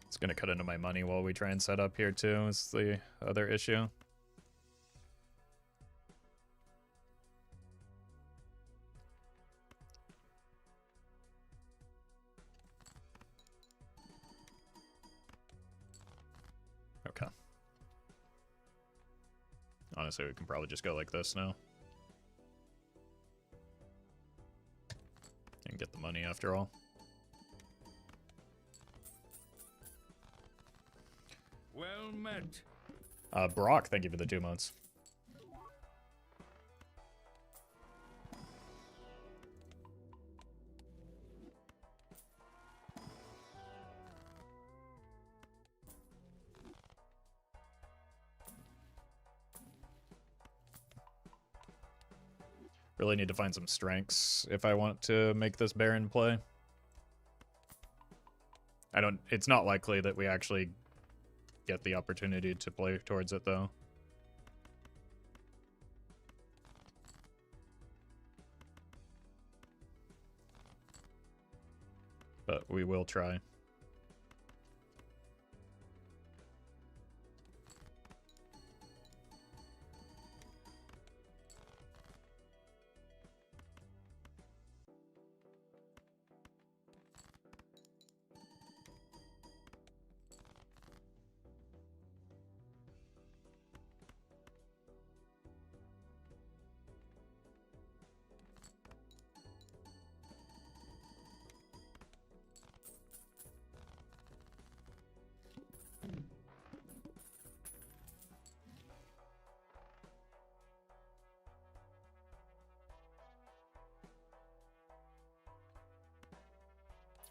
It's gonna cut into my money while we try and set up here too, is the other issue. Okay. Honestly, we can probably just go like this now. And get the money after all. Well met. Brock, thank you for the 2 months. Really need to find some strengths if I want to make this Baron play. It's not likely that we actually get the opportunity to play towards it though. but we will try.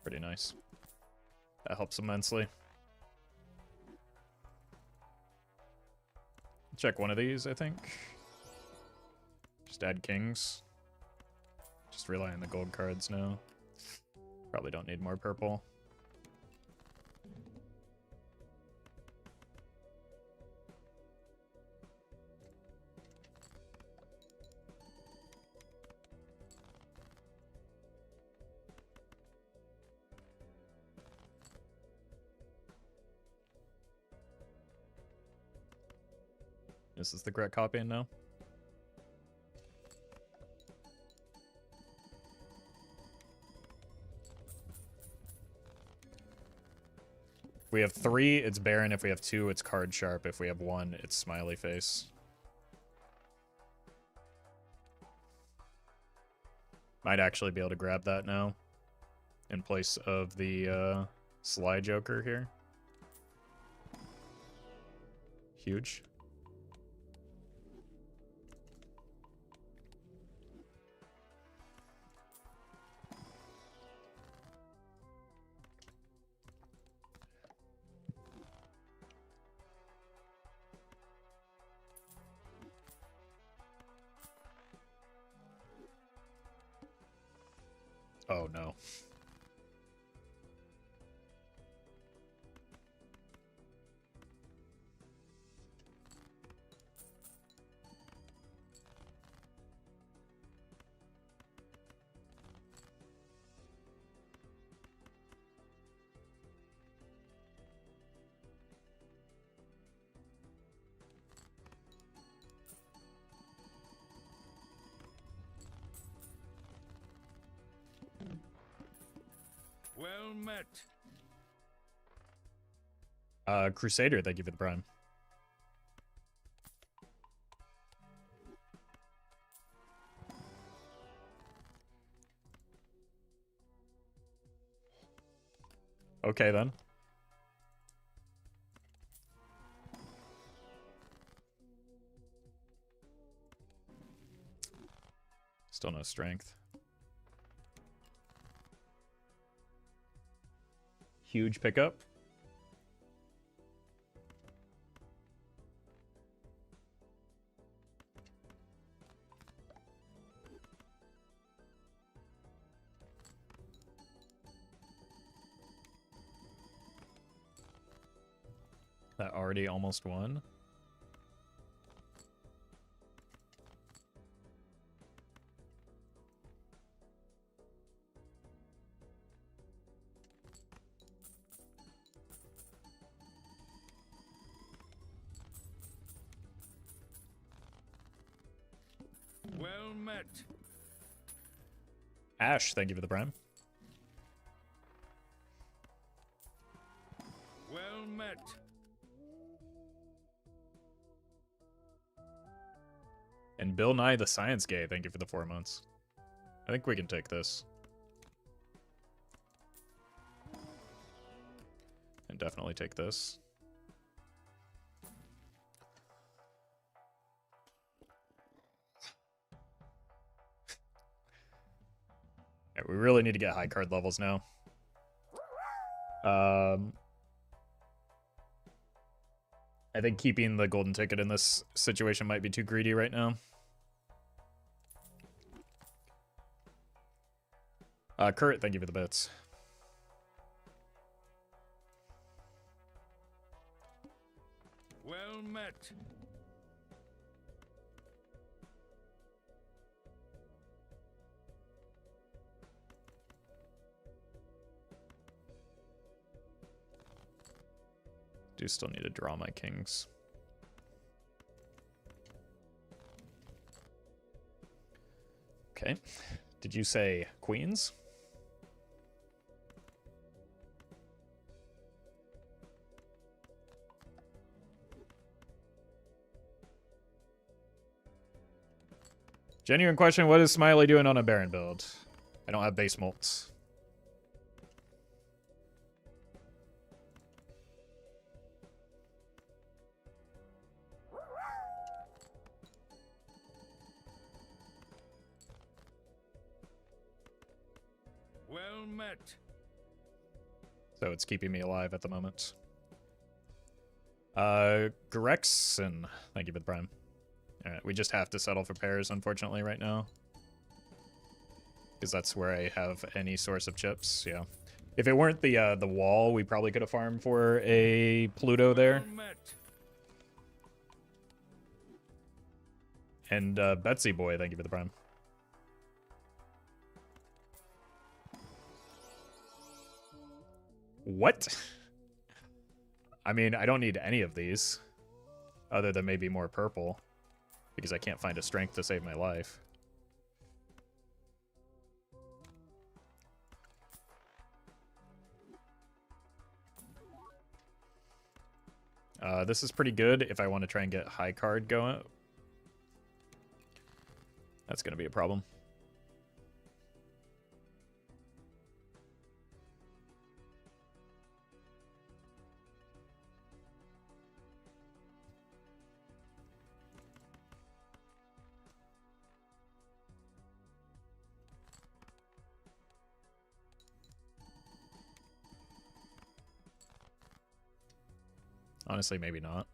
Pretty nice. That helps immensely. Check one of these, I think. Just add kings. Just rely on the gold cards now. Probably don't need more purple. This is the correct copying now. If we have 3, it's Baron. If we have 2, it's Card Sharp. If we have 1, it's Smiley Face. Might actually be able to grab that now in place of the Sly Joker here. Huge. Oh no. Well met. Crusader, thank you for the prime. Okay then. Still no strength. Huge pickup. That already almost won. Well met. Ash, thank you for the prime. Well met. And Bill Nye the Science Gay, thank you for the 4 months. I think we can take this. And definitely take this. Yeah, we really need to get high card levels now. I think keeping the golden ticket in this situation might be too greedy right now. Kurt, thank you for the bits. Well met. Do still need to draw my kings. Okay. Did you say queens? Genuine question, what is Smiley doing on a Baron build? I don't have base molts. Well met. So it's keeping me alive at the moment. Grexon, thank you for the prime. Alright, we just have to settle for pairs, unfortunately, right now. Because that's where I have any source of chips, yeah. If it weren't the wall, we probably could have farmed for a Pluto there. Well met. And Betsy Boy, thank you for the prime. What? I mean, I don't need any of these. Other than maybe more purple. Because I can't find a strength to save my life. This is pretty good if I want to try and get high card going. That's going to be a problem. Honestly, maybe not.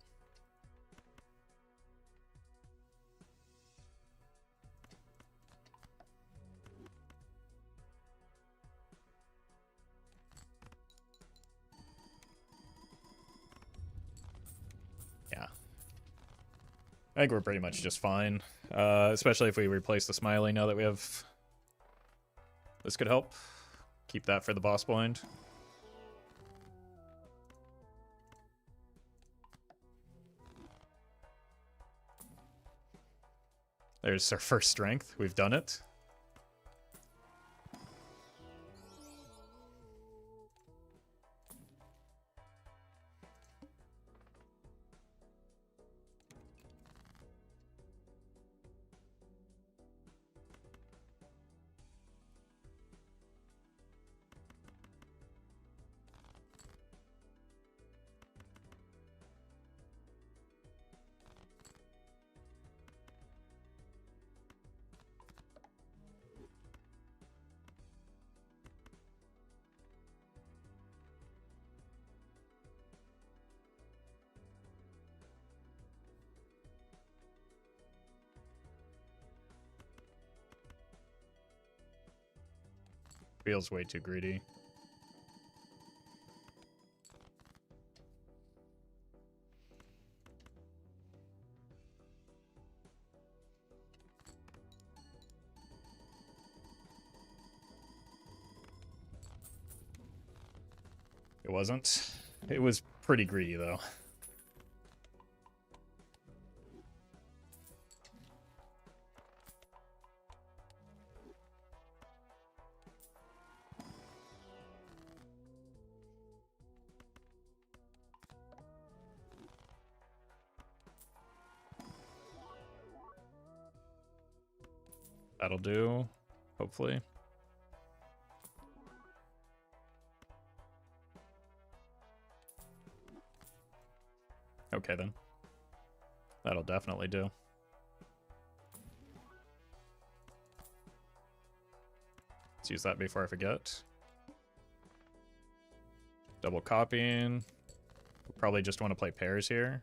Yeah. I think we're pretty much just fine. Especially if we replace the Smiley now that we have... This could help. Keep that for the boss blind. There's our first strength. We've done it. Feels way too greedy. It wasn't. It was pretty greedy, though. That'll do, hopefully. Okay, then. That'll definitely do. Let's use that before I forget. Double copying. We'll probably just want to play pairs here.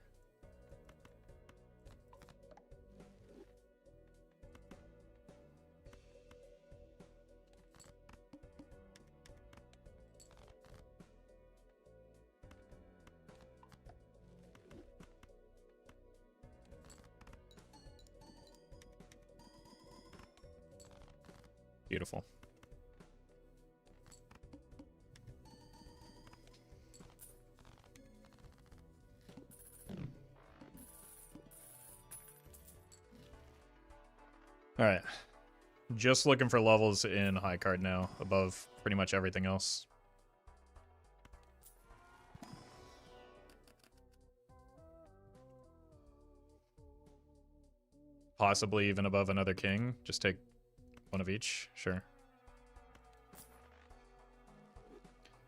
Beautiful. Alright. Just looking for levels in high card now, above pretty much everything else. Possibly even above another king. Just take one of each. Sure.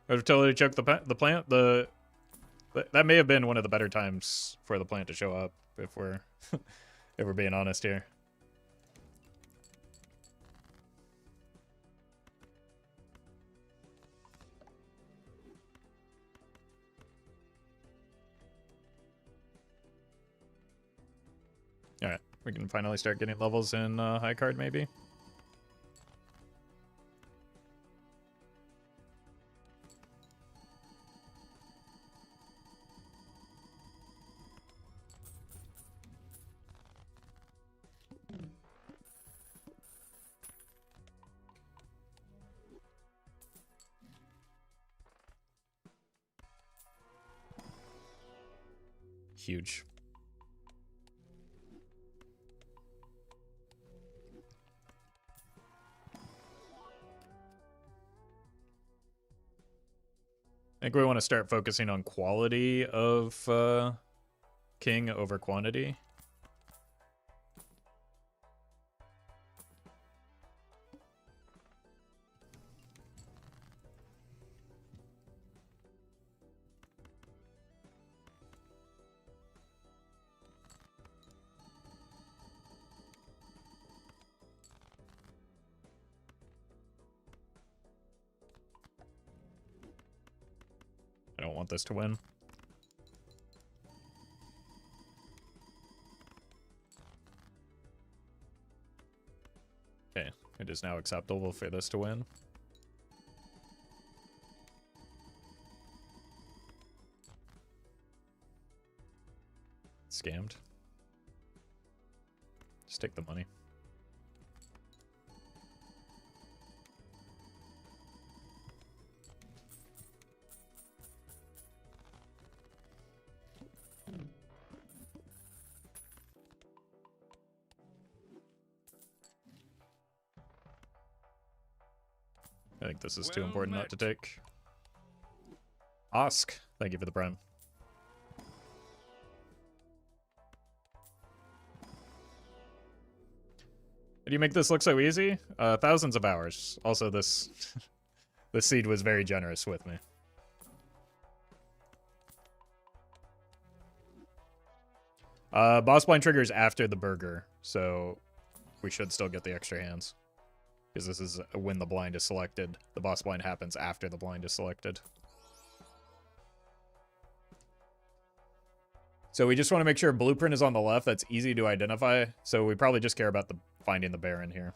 I've totally choked the plant. That may have been one of the better times for the plant to show up, if we're if we're being honest here. Alright, we can finally start getting levels in high card, maybe. Huge. I think we want to start focusing on quality of king over quantity. I don't want this to win. Okay, it is now acceptable for this to win. Scammed. Just take the money. I think this is too important not to take. Ask. Thank you for the prime. How do you make this look so easy? Thousands of hours. Also, this this seed was very generous with me. Boss blind triggers after the burger, so we should still get the extra hands. Because this is when the blind is selected. The boss blind happens after the blind is selected. So we just want to make sure blueprint is on the left. That's easy to identify. So we probably just care about the finding the Baron here.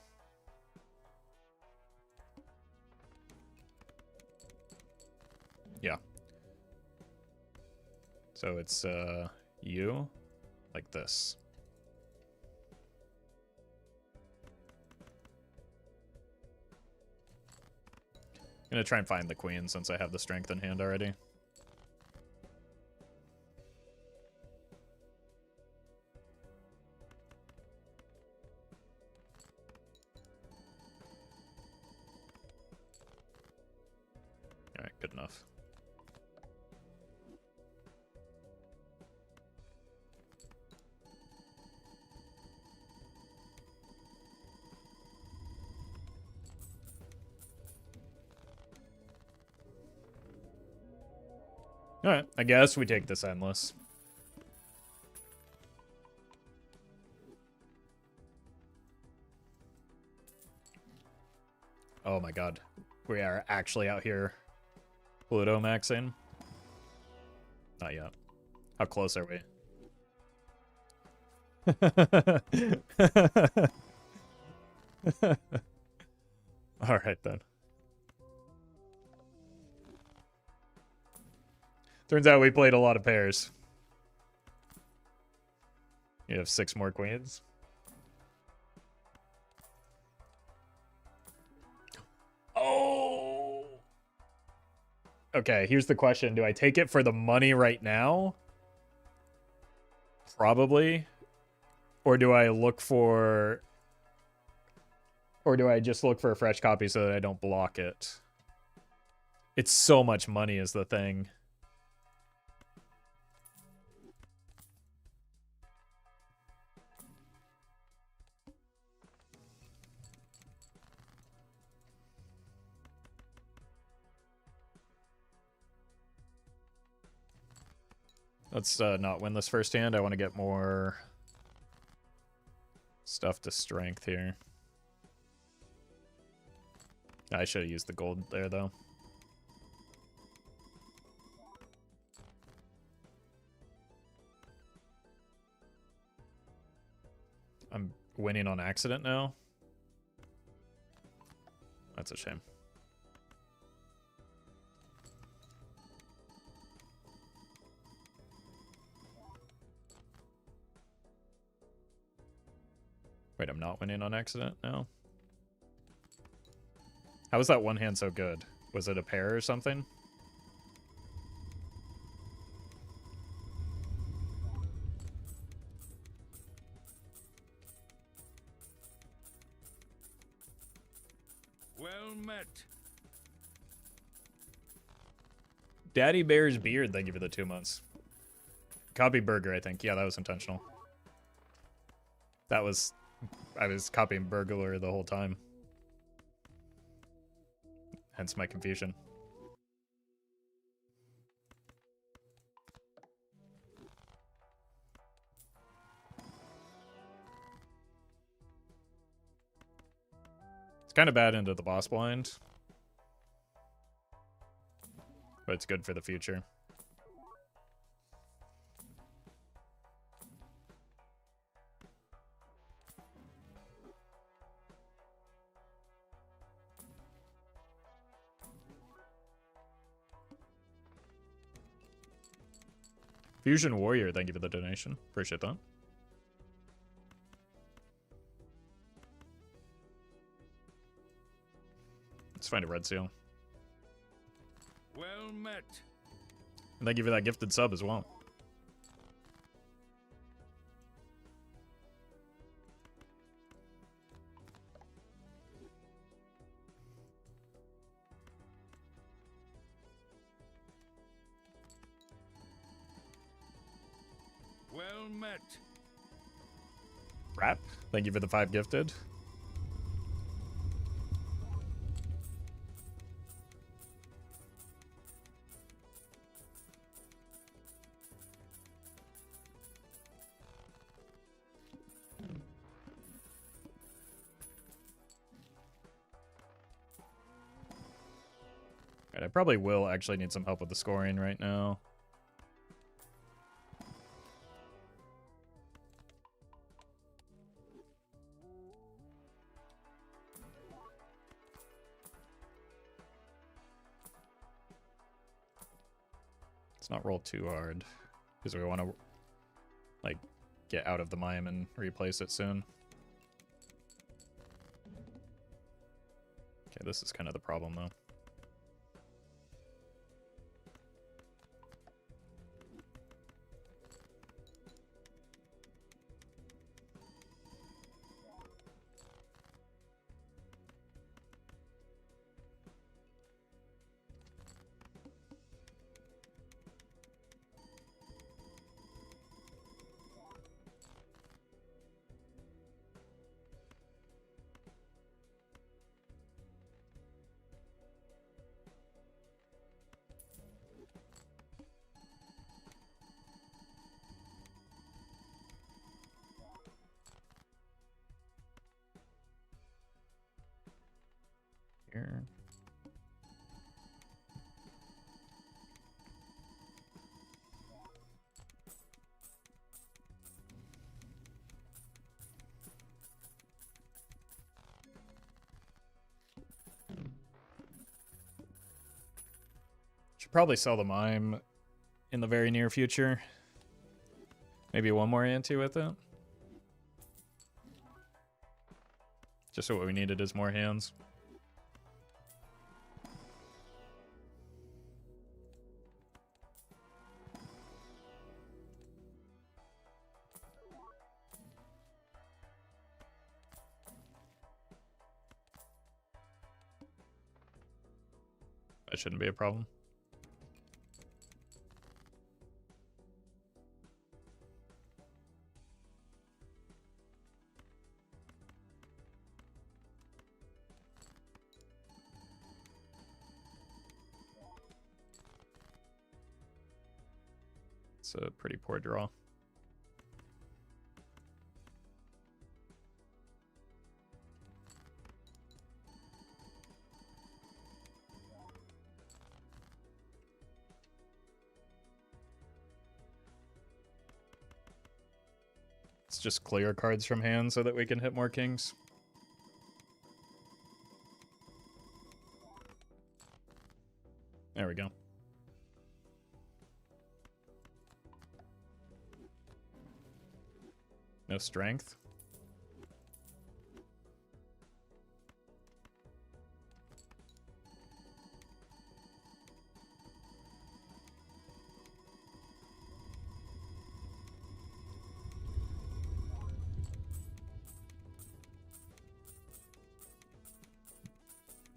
Yeah. So it's you, like this. I'm gonna try and find the queen since I have the strength in hand already. Alright, good enough. Alright, I guess we take this endless. Oh my god. We are actually out here Pluto maxing. Not yet. How close are we? Alright then. Turns out we played a lot of pairs. You have 6 more queens. Oh! Okay, here's the question. Do I take it for the money right now? Probably. Or do I look for Or do I just look for a fresh copy so that I don't block it? It's so much money is the thing. Let's not win this first hand. I want to get more stuff to strength here. I should have used the gold there, though. I'm winning on accident now. That's a shame. Wait, I'm not winning on accident now? How was that one hand so good? Was it a pair or something? Well met. Daddy Bear's Beard, thank you for the 2 months. Copy burger, I think. Yeah, that was intentional. That was... I was copying burglar the whole time. Hence my confusion. It's kind of bad into the boss blind. But it's good for the future. Fusion Warrior, thank you for the donation. Appreciate that. Let's find a red seal. Well met. And thank you for that gifted sub as well. Well met. Rap, thank you for the 5 gifted. Right, I probably will actually need some help with the scoring right now. Let's not roll too hard because we want to like get out of the mime and replace it soon. Okay, this is kind of the problem though. Here. Should probably sell the mime in the very near future. Maybe one more ante with it. Just what we needed is more hands. That shouldn't be a problem. It's a pretty poor draw. Let's just clear cards from hand so that we can hit more kings. There we go. No strength.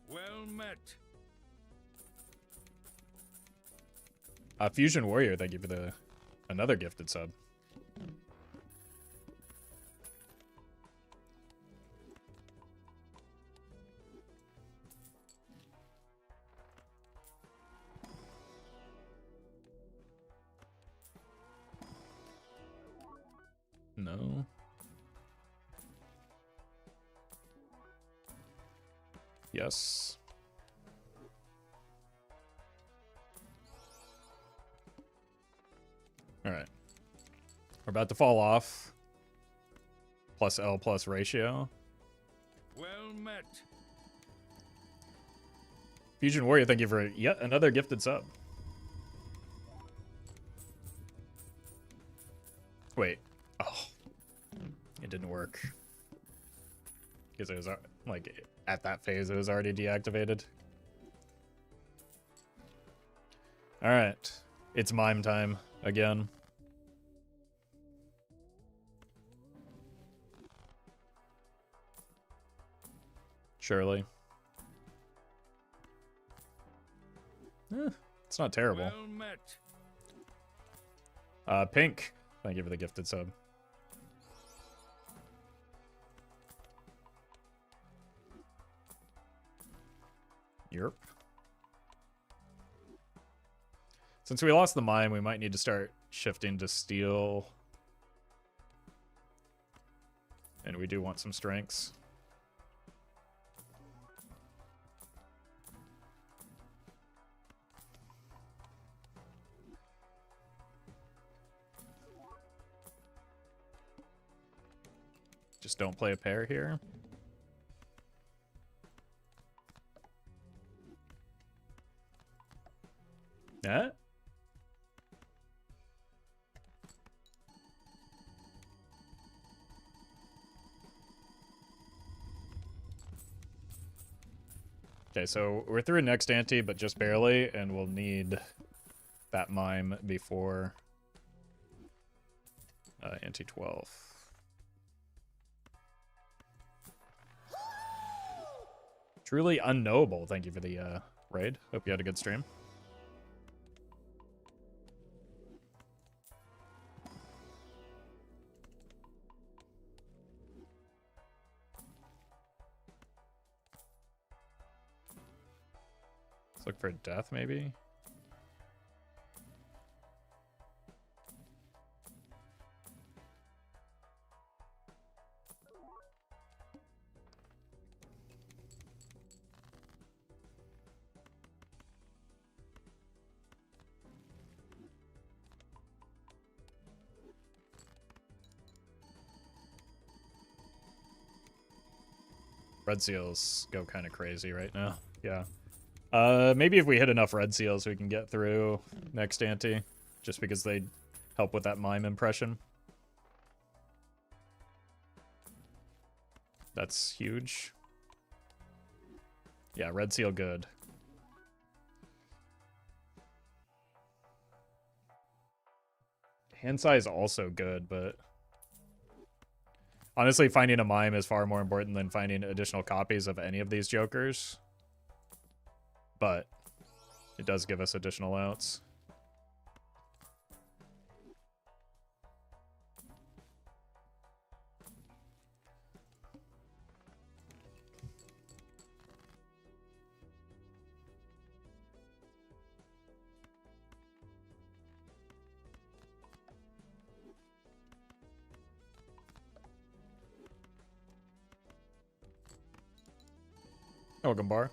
Well met. Fusion Warrior, thank you for the another gifted sub. No. Yes. All right. We're about to fall off. Plus L plus ratio. Well met. Fusion Warrior, thank you for yet another gifted sub. Wait. Oh. It didn't work. Because it was, like, at that phase, it was already deactivated. Alright. It's mime time again. Surely. It's not terrible. Well met. Pink. Thank you for the gifted sub. Yerp. Since we lost the mine, we might need to start shifting to steel. And we do want some strengths. Just don't play a pair here. Yeah. Okay, so we're through next ante, but just barely, and we'll need that mime before ante 12. Truly unknowable. Thank you for the raid. Hope you had a good stream. Let's look for death, maybe. Red seals go kind of crazy right now. Yeah. Maybe if we hit enough red seals, we can get through next ante, just because they help with that mime impression. That's huge. Yeah, red seal good. Hand size also good, but honestly, finding a mime is far more important than finding additional copies of any of these jokers. But It does give us additional outs. Welcome, Bar.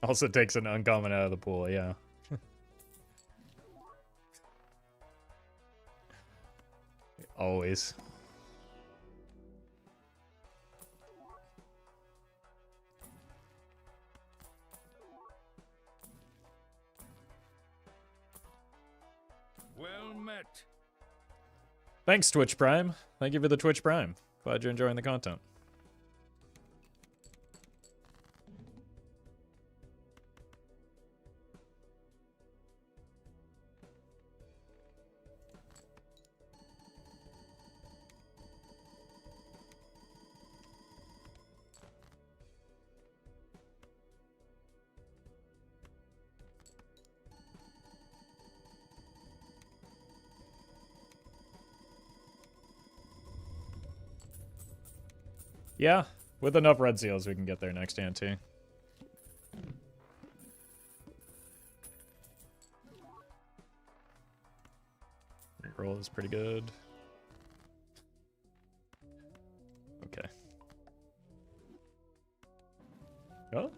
Also takes an uncommon out of the pool, yeah. Always. Well met. Thanks, Twitch Prime. Thank you for the Twitch Prime. Glad you're enjoying the content. Yeah, with enough red seals, we can get there next hand too. Reroll is pretty good. Okay. Oh.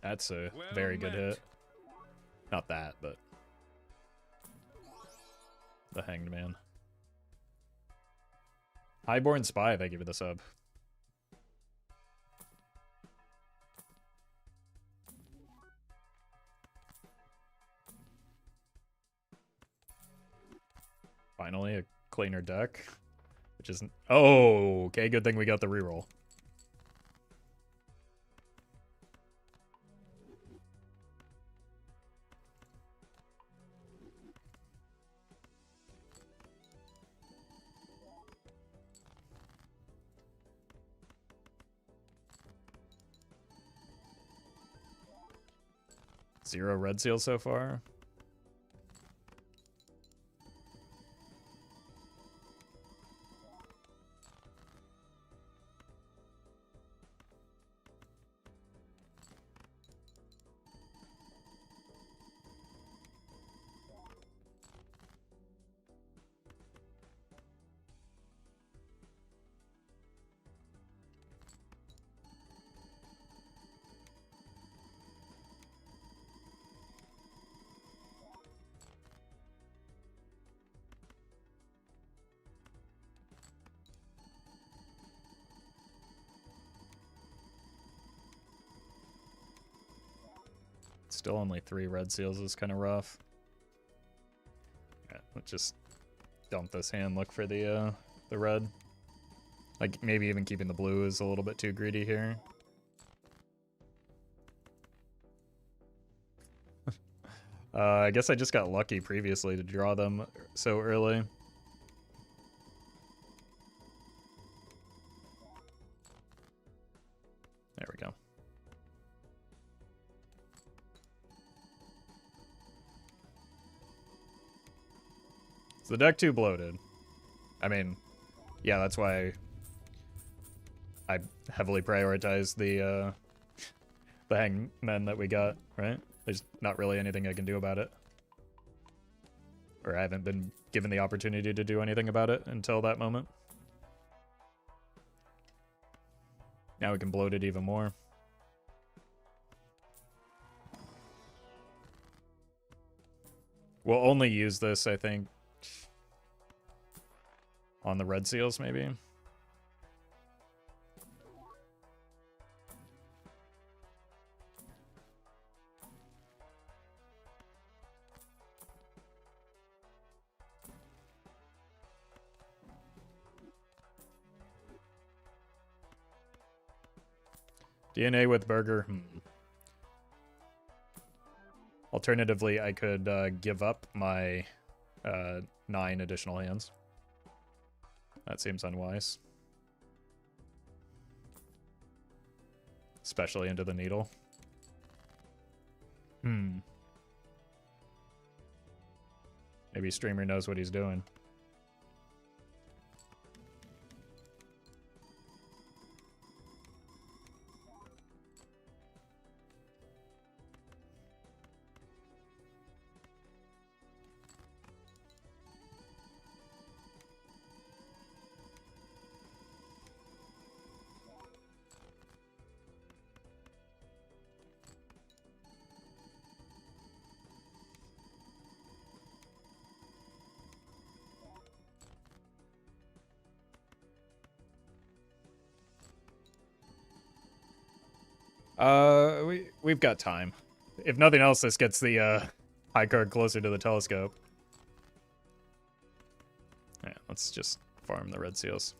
That's a very good hit. Not that, but the Hanged Man. Highborn Spy, thank you for the sub. Finally, a cleaner deck. Which isn't... Oh, okay, good thing we got the reroll. Zero red seals so far. Still only 3 red seals is kind of rough. Yeah, let's just dump this hand, look for the red. Like, maybe even keeping the blue is a little bit too greedy here. I guess I just got lucky previously to draw them so early. There we go. Is the deck too bloated? I mean, yeah, that's why I heavily prioritize the hangmen that we got, right? There's not really anything I can do about it. Or I haven't been given the opportunity to do anything about it until that moment. Now we can bloat it even more. We'll only use this, I think, on the red seals, maybe. DNA with burger. Alternatively, I could give up my 9 additional hands. That seems unwise. Especially into the needle. Maybe streamer knows what he's doing. We've got time. If nothing else, this gets the high card closer to the telescope. Yeah, let's just farm the red seals.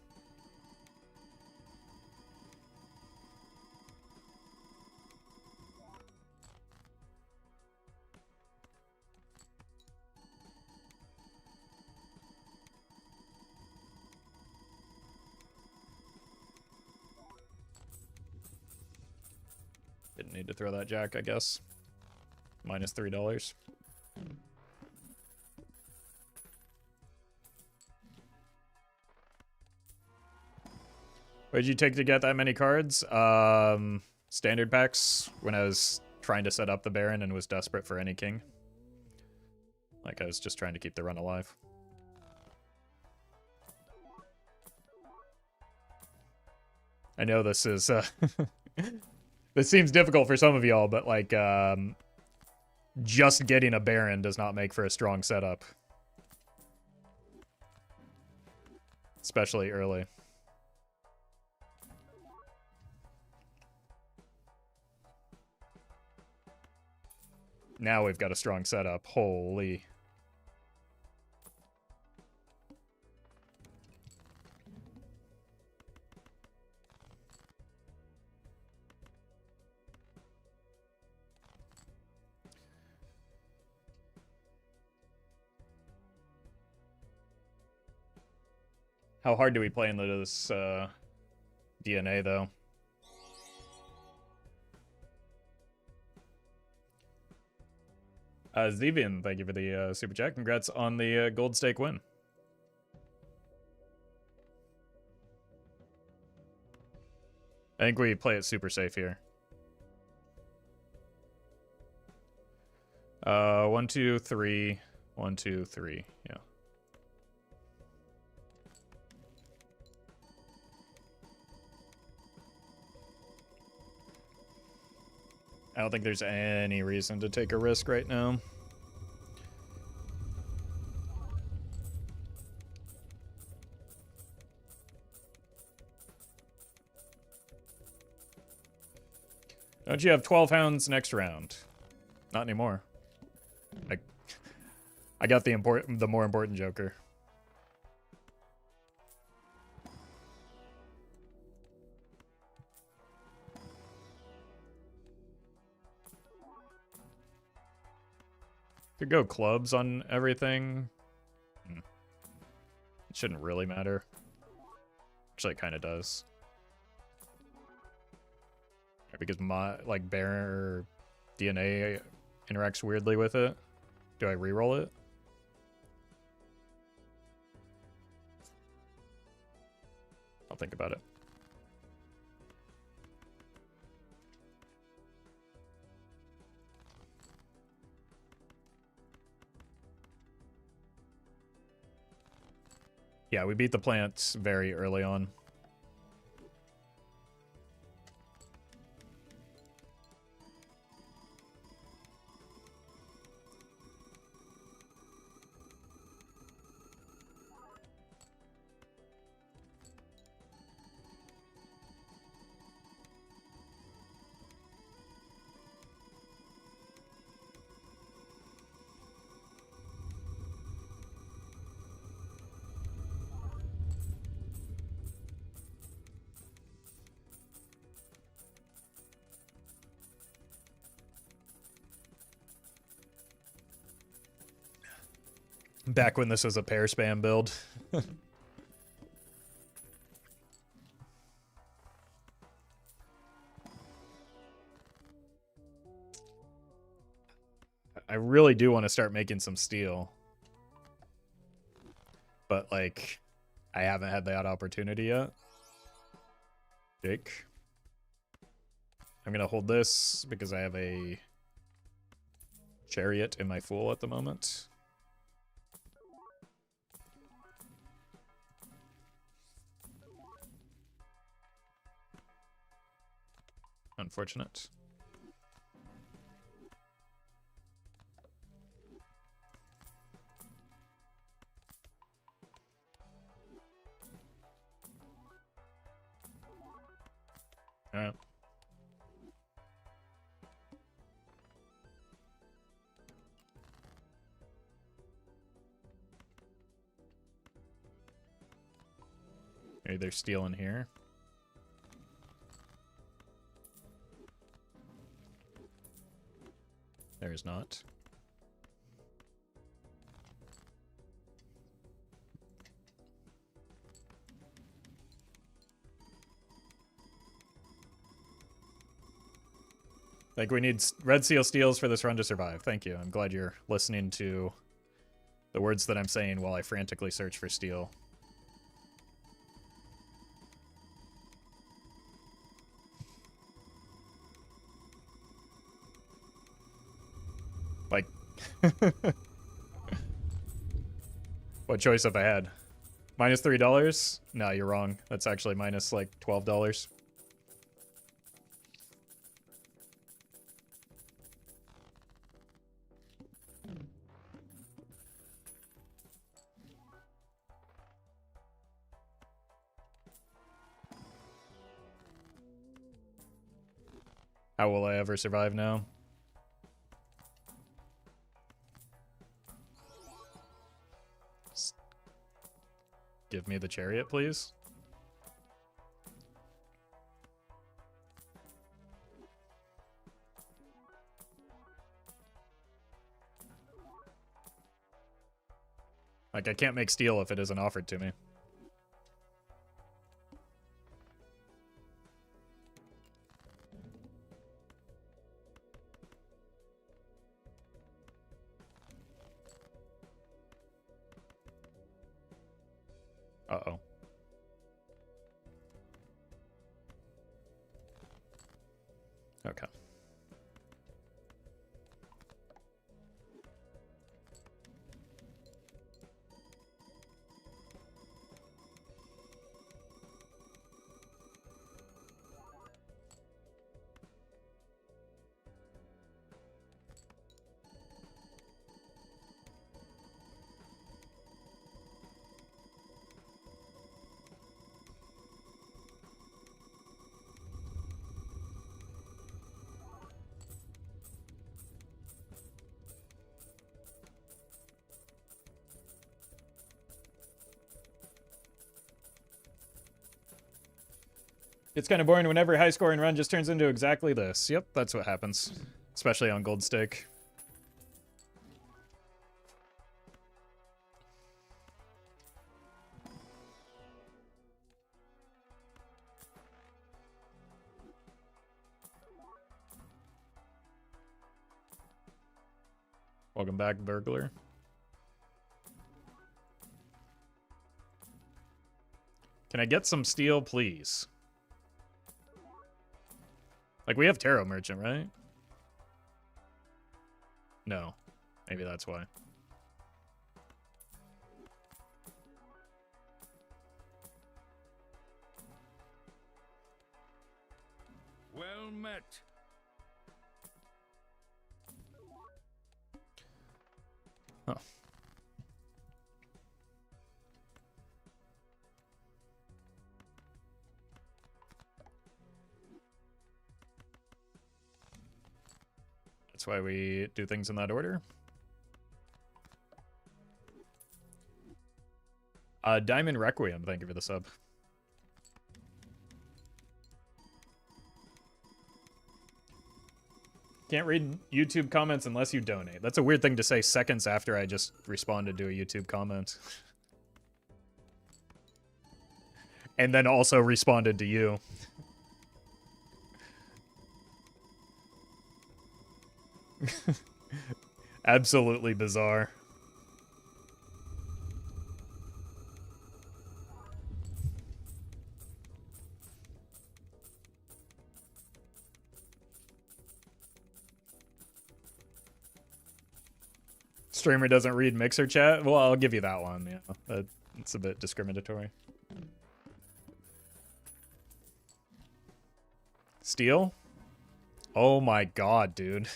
Didn't need to throw that jack, I guess. Minus $3. What did you take to get that many cards? Standard packs when I was trying to set up the Baron and was desperate for any king. Like I was just trying to keep the run alive. I know this is this seems difficult for some of y'all, but like just getting a Baron does not make for a strong setup. Especially early. Now we've got a strong setup. Holy. How hard do we play into this DNA, though? Zevian, thank you for the super chat. Congrats on the gold stake win. I think we play it super safe here. 1, 2, 3. 1, 2, 3. Yeah. I don't think there's any reason to take a risk right now. Don't you have 12 hounds next round? Not anymore. I got the more important Joker. Could go clubs on everything. It shouldn't really matter. Actually, it kind of does. Because my, like, Bear DNA interacts weirdly with it. Do I reroll it? I'll think about it. Yeah, we beat the plants very early on. Back when this was a pair spam build. I really do want to start making some steel. But, like, I haven't had that opportunity yet. Jake. I'm going to hold this because I have a chariot in my fool at the moment. Unfortunate. All right. Maybe there's steel in here. There is not. Like, we need red seal steels for this run to survive. Thank you. I'm glad you're listening to the words that I'm saying while I frantically search for steel. Like, what choice have I had? Minus $3? No, you're wrong. That's actually minus, like, $12. How will I ever survive now? Just give me the chariot, please. Like, I can't make steel if it isn't offered to me. Uh-oh. Okay. It's kind of boring when every high-scoring run just turns into exactly this. Yep, that's what happens. Especially on Gold Stake. Welcome back, burglar. Can I get some steel, please? Like, we have Tarot Merchant, right? No. Maybe that's why. Well met. Huh. That's why we do things in that order. Diamond Requiem, thank you for the sub. Can't read YouTube comments unless you donate. That's a weird thing to say seconds after I just responded to a YouTube comment. And then also responded to you. Absolutely bizarre. Streamer doesn't read Mixer chat? Well, I'll give you that one, yeah. It's a bit discriminatory. Steel? Oh my god, dude.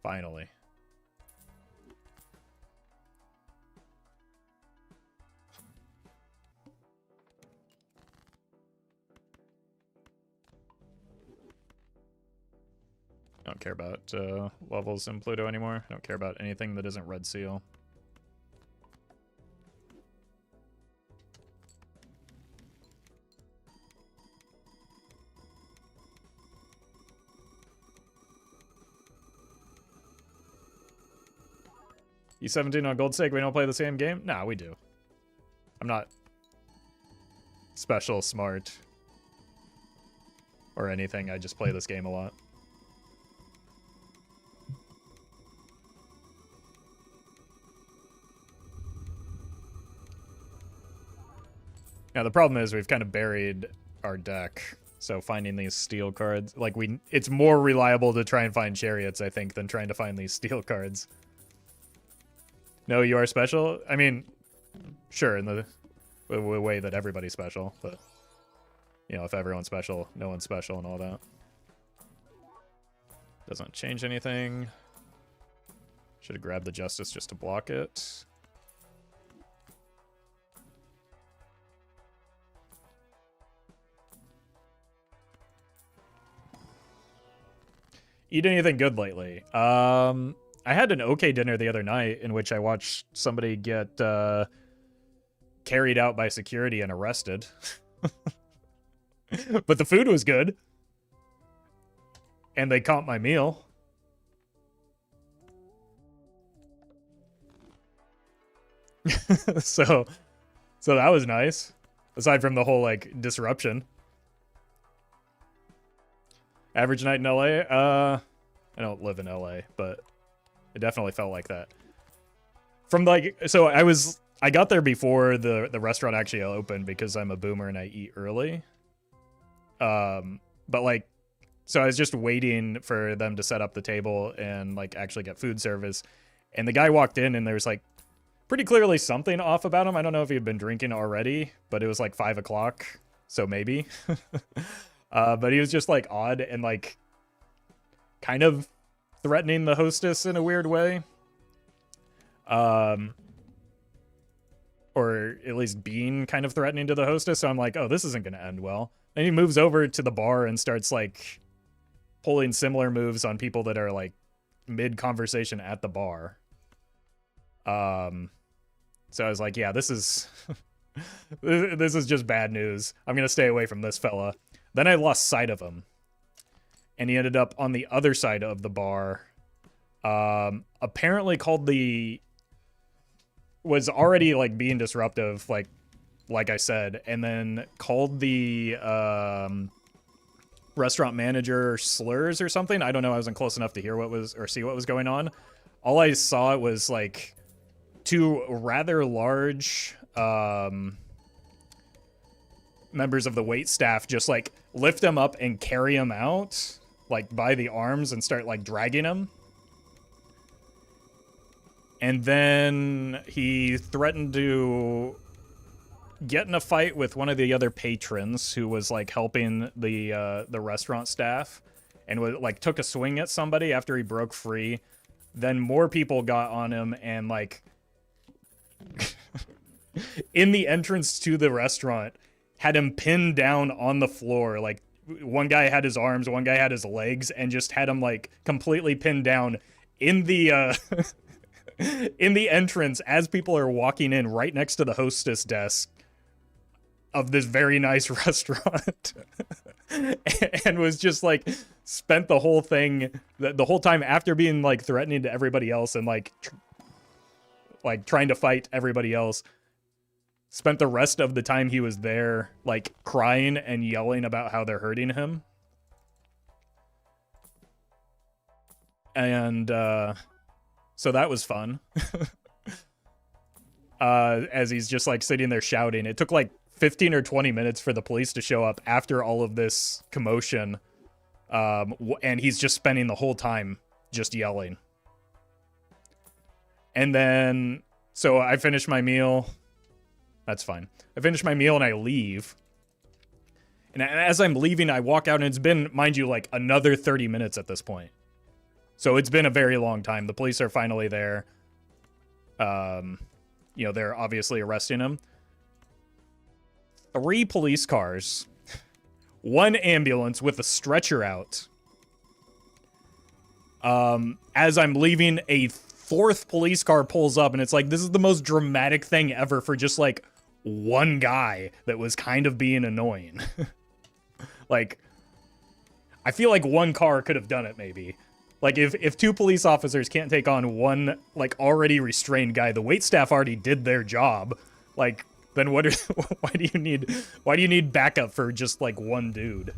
Finally. I don't care about levels in Pluto anymore. I don't care about anything that isn't Red Seal. E17 on Gold's sake, we don't play the same game? Nah, we do. I'm not special, smart, or anything. I just play this game a lot. Now the problem is we've kind of buried our deck, so finding these steel cards, like it's more reliable to try and find chariots, I think, than trying to find these steel cards. No, you are special? I mean, sure, in the way that everybody's special, but, you know, if everyone's special, no one's special and all that. Doesn't change anything. Should have grabbed the Justice just to block it. Eat anything good lately? I had an okay dinner the other night in which I watched somebody get carried out by security and arrested. But the food was good. And they caught my meal. So that was nice. Aside from the whole, like, disruption. Average night in LA? I don't live in LA, but it definitely felt like that. From, like, so I got there before the restaurant actually opened because I'm a boomer and I eat early. But, like, so I was just waiting for them to set up the table and, like, actually get food service. And the guy walked in and there was, like, pretty clearly something off about him. I don't know if he had been drinking already, but it was, like, 5 o'clock, so maybe. But he was just, like, odd and, like, kind of threatening the hostess in a weird way. Or at least being kind of threatening to the hostess. So I'm like, oh, this isn't going to end well. And he moves over to the bar and starts, like, pulling similar moves on people that are, like, mid-conversation at the bar. So I was like, yeah, this is... this is just bad news. I'm going to stay away from this fella. Then I lost sight of him. And he ended up on the other side of the bar. Apparently called the... Was already, like, being disruptive, like I said. And then called the restaurant manager slurs or something. I don't know. I wasn't close enough to hear what was... Or see what was going on. All I saw was, like, 2 rather large... members of the wait staff just, like, lift him up and carry him out, like, by the arms and start, like, dragging him. And then he threatened to get in a fight with one of the other patrons who was, like, helping the restaurant staff and, like, took a swing at somebody after he broke free. Then more people got on him and, like, in the entrance to the restaurant, had him pinned down on the floor. Like, one guy had his arms, one guy had his legs, and just had him, like, completely pinned down in the in the entrance as people are walking in right next to the hostess desk of this very nice restaurant. And was just like spent the whole thing the whole time after being like threatening to everybody else and like trying to fight everybody else, spent the rest of the time he was there like crying and yelling about how they're hurting him. And so that was fun. As he's just like sitting there shouting. It took like 15 or 20 minutes for the police to show up after all of this commotion. And he's just spending the whole time just yelling. And then, so I finish my meal. That's fine. I finish my meal and I leave. And as I'm leaving, I walk out and it's been, mind you, like another 30 minutes at this point. So it's been a very long time. The police are finally there. You know, they're obviously arresting him. 3 police cars, 1 ambulance with a stretcher out. As I'm leaving, a 4th police car pulls up, and it's like, this is the most dramatic thing ever for just like one guy that was kind of being annoying. Like, I feel like 1 car could have done it, maybe. Like, if 2 police officers can't take on 1, like, already restrained guy, the waitstaff already did their job. Like, then what are, why do you need backup for just, like, 1 dude?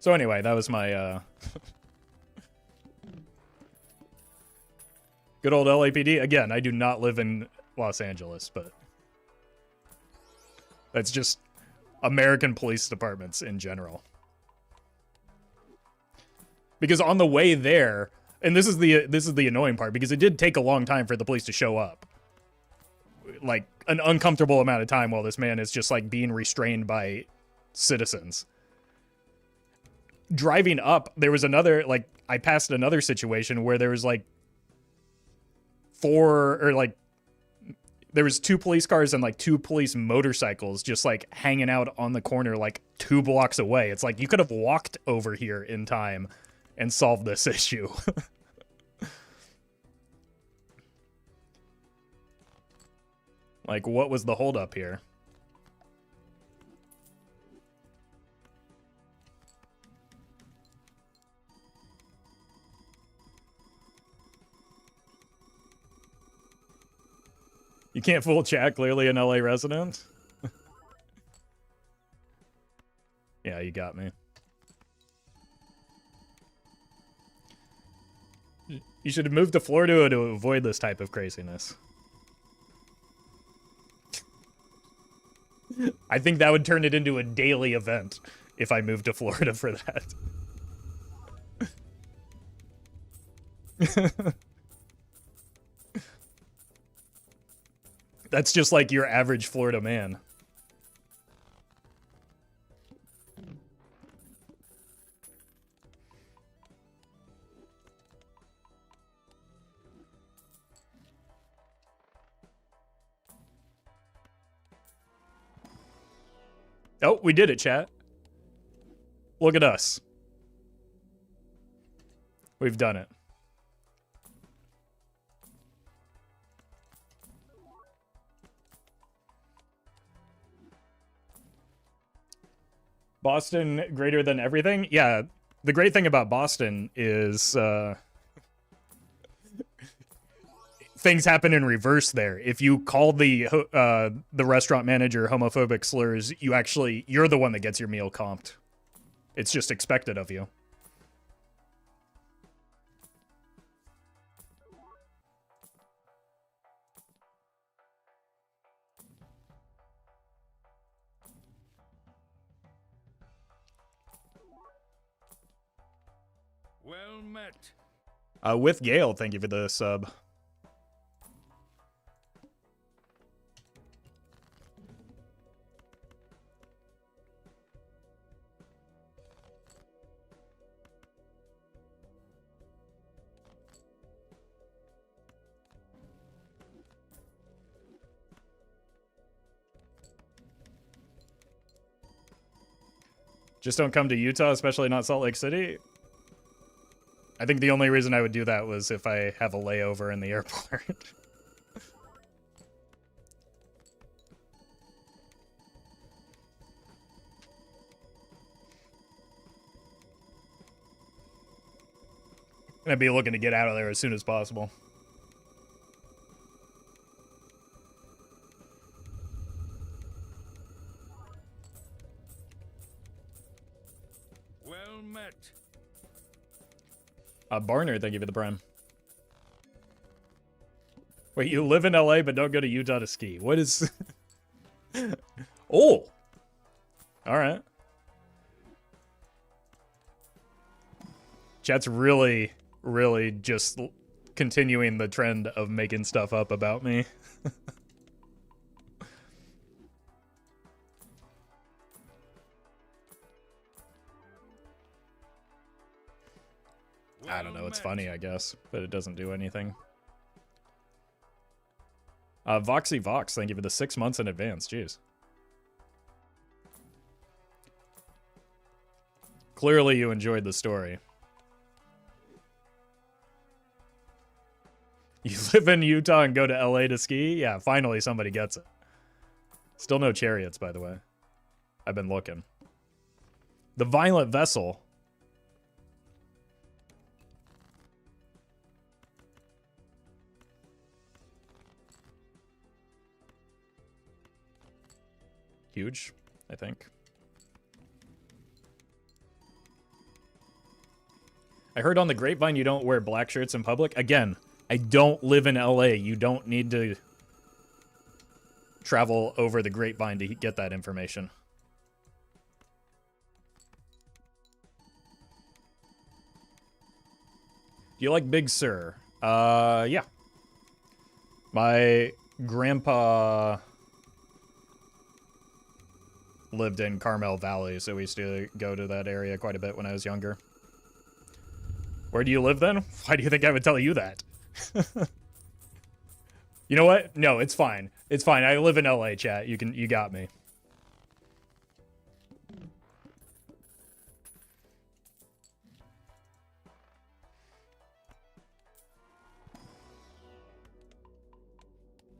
So anyway, that was my, good old LAPD. Again, I do not live in Los Angeles, but that's just American police departments in general. Because on the way there, and this is the annoying part, because it did take a long time for the police to show up. Like, an uncomfortable amount of time while this man is just, like, being restrained by citizens. Driving up, there was another, like, I passed another situation where there was, like, 4, or, like, there was 2 police cars and, like, 2 police motorcycles just, like, hanging out on the corner, like, 2 blocks away. It's like, you could have walked over here in time and solved this issue. Like, what was the holdup here? You can't fool chat, clearly an LA resident. Yeah, you got me. You should have moved to Florida to avoid this type of craziness. I think that would turn it into a daily event if I moved to Florida for that. That's just like your average Florida man. Oh, we did it, chat. Look at us. We've done it. Boston greater than everything? Yeah, the great thing about Boston is things happen in reverse there. If you call the restaurant manager homophobic slurs, you're the one that gets your meal comped. It's just expected of you. Well met. With Gale, thank you for the sub. Just don't come to Utah, especially not Salt Lake City. I think the only reason I would do that was if I have a layover in the airport. I'd be looking to get out of there as soon as possible. Well met. Barner, thank you for the prime. Wait, you live in LA but don't go to Utah to ski. What is... Oh! Alright. Chat's really just continuing the trend of making stuff up about me. I don't know, it's funny, I guess, but it doesn't do anything. Voxy Vox, thank you for the 6 months in advance, jeez. Clearly you enjoyed the story. You live in Utah and go to LA to ski? Yeah, finally somebody gets it. Still no chariots, by the way. I've been looking. The Violent Vessel. Huge, I think. I heard on the grapevine you don't wear black shirts in public. Again, I don't live in LA. You don't need to travel over the grapevine to get that information. Do you like Big Sur? Yeah. My grandpa lived in Carmel Valley, so we used to go to that area quite a bit when I was younger. Where do you live then? Why do you think I would tell you that? You know what? No, it's fine. It's fine. I live in LA, chat. You got me.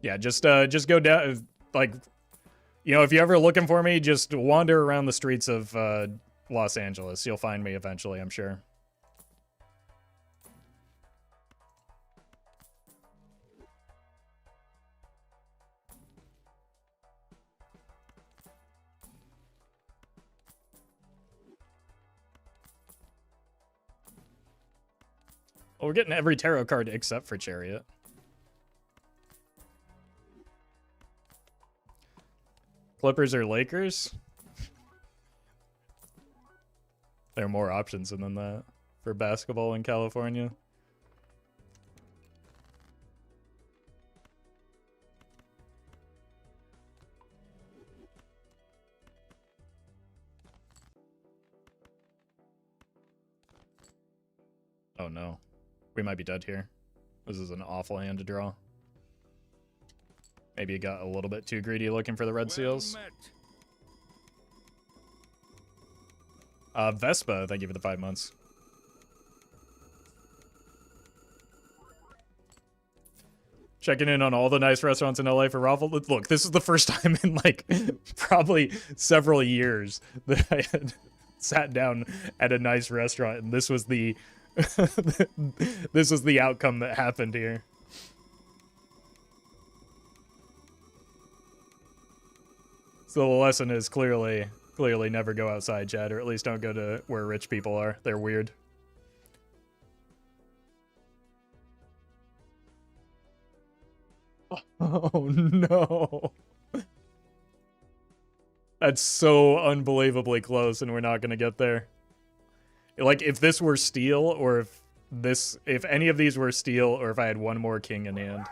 Yeah, just go down, like, you know, if you're ever looking for me, just wander around the streets of Los Angeles. You'll find me eventually, I'm sure. Well, we're getting every tarot card except for Chariot. Clippers or Lakers? There are more options than that for basketball in California. Oh no. We might be dead here. This is an awful hand to draw. Maybe you got a little bit too greedy looking for the red seals. Vespa, thank you for the 5 months. Checking in on all the nice restaurants in LA for Roffle. Look, this is the first time in like probably several years that I had sat down at a nice restaurant, and this was the this was the outcome that happened here. So the lesson is clearly never go outside, Chad, or at least don't go to where rich people are. They're weird. Oh no. That's so unbelievably close, and we're not gonna get there. Like, if this were steel, or if any of these were steel, or if I had one more king in hand.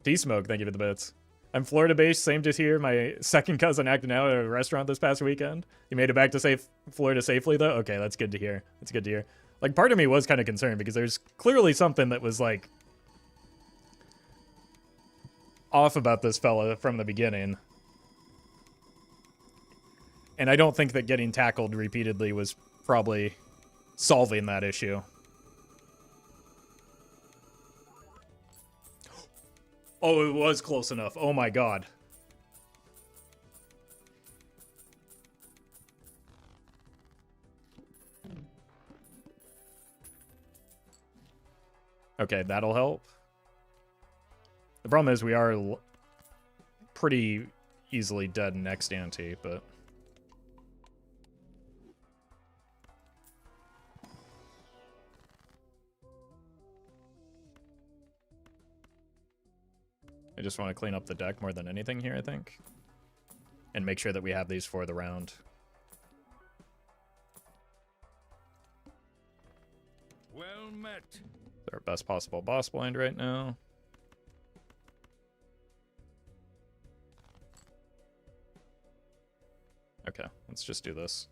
T-Smoke, thank you for the bits. I'm Florida-based, same to here. My second cousin acted out at a restaurant this past weekend. You made it back to Florida safely, though? Okay, that's good to hear. That's good to hear. Like, part of me was kind of concerned, because there's clearly something that was, like, off about this fella from the beginning. And I don't think that getting tackled repeatedly was probably solving that issue. Oh, it was close enough. Oh my god. Okay, that'll help. The problem is we are pretty easily dead next ante, but... I just want to clean up the deck more than anything here, I think. And make sure that we have these for the round. Well met. It's our best possible boss blind right now. Okay, let's just do this.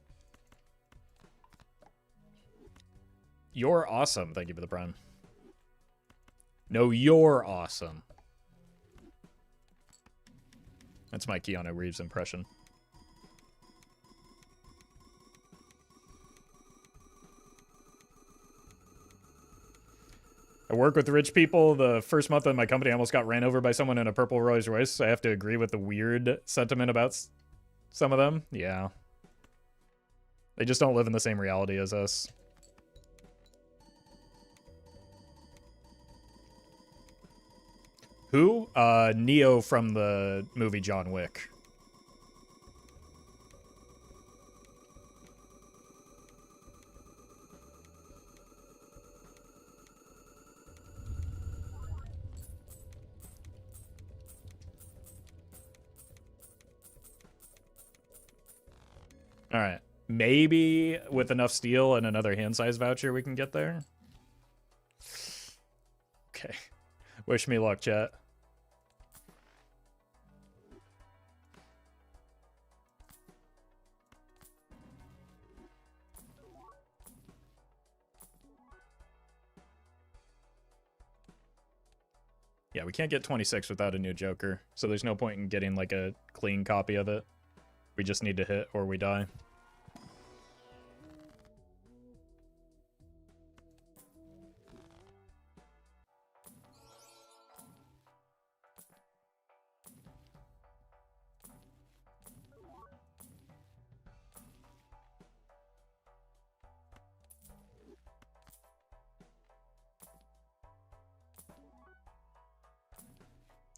You're awesome. Thank you for the prime. No, you're awesome. That's my Keanu Reeves impression. I work with rich people. The first month of my company, I almost got ran over by someone in a purple Rolls Royce. I have to agree with the weird sentiment about some of them. Yeah. They just don't live in the same reality as us. Who? Neo from the movie John Wick. All right. Maybe with enough steel and another hand size voucher we can get there. Okay. Wish me luck, chat. Yeah, we can't get 26 without a new Joker, so there's no point in getting like a clean copy of it. We just need to hit or we die.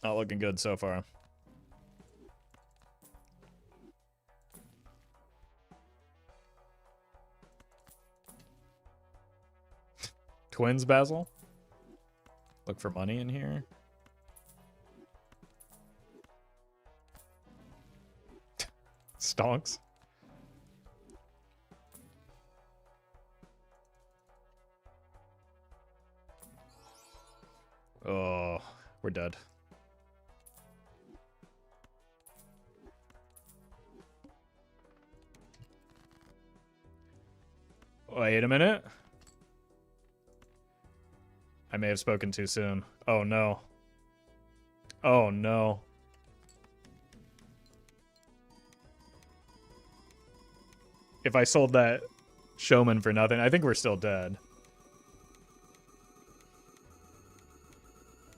Not looking good so far. Twins, Basil? Look for money in here. Stonks. Oh, we're dead. Wait a minute. I may have spoken too soon. Oh no. Oh no. If I sold that showman for nothing, I think we're still dead.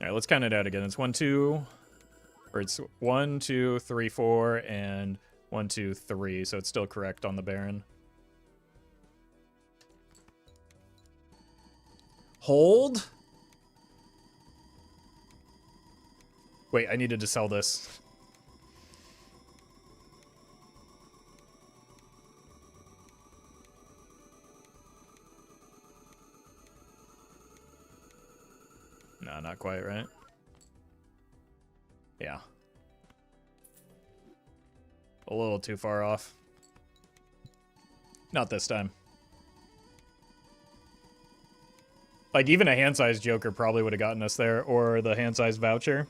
Alright, let's count it out again. It's 1, 2, or it's 1, 2, 3, 4, and 1, 2, 3, so it's still correct on the Baron. Hold? Wait, I needed to sell this. No, not quite, right? Yeah. A little too far off. Not this time. Like, even a hand-sized Joker probably would have gotten us there, or the hand-sized voucher.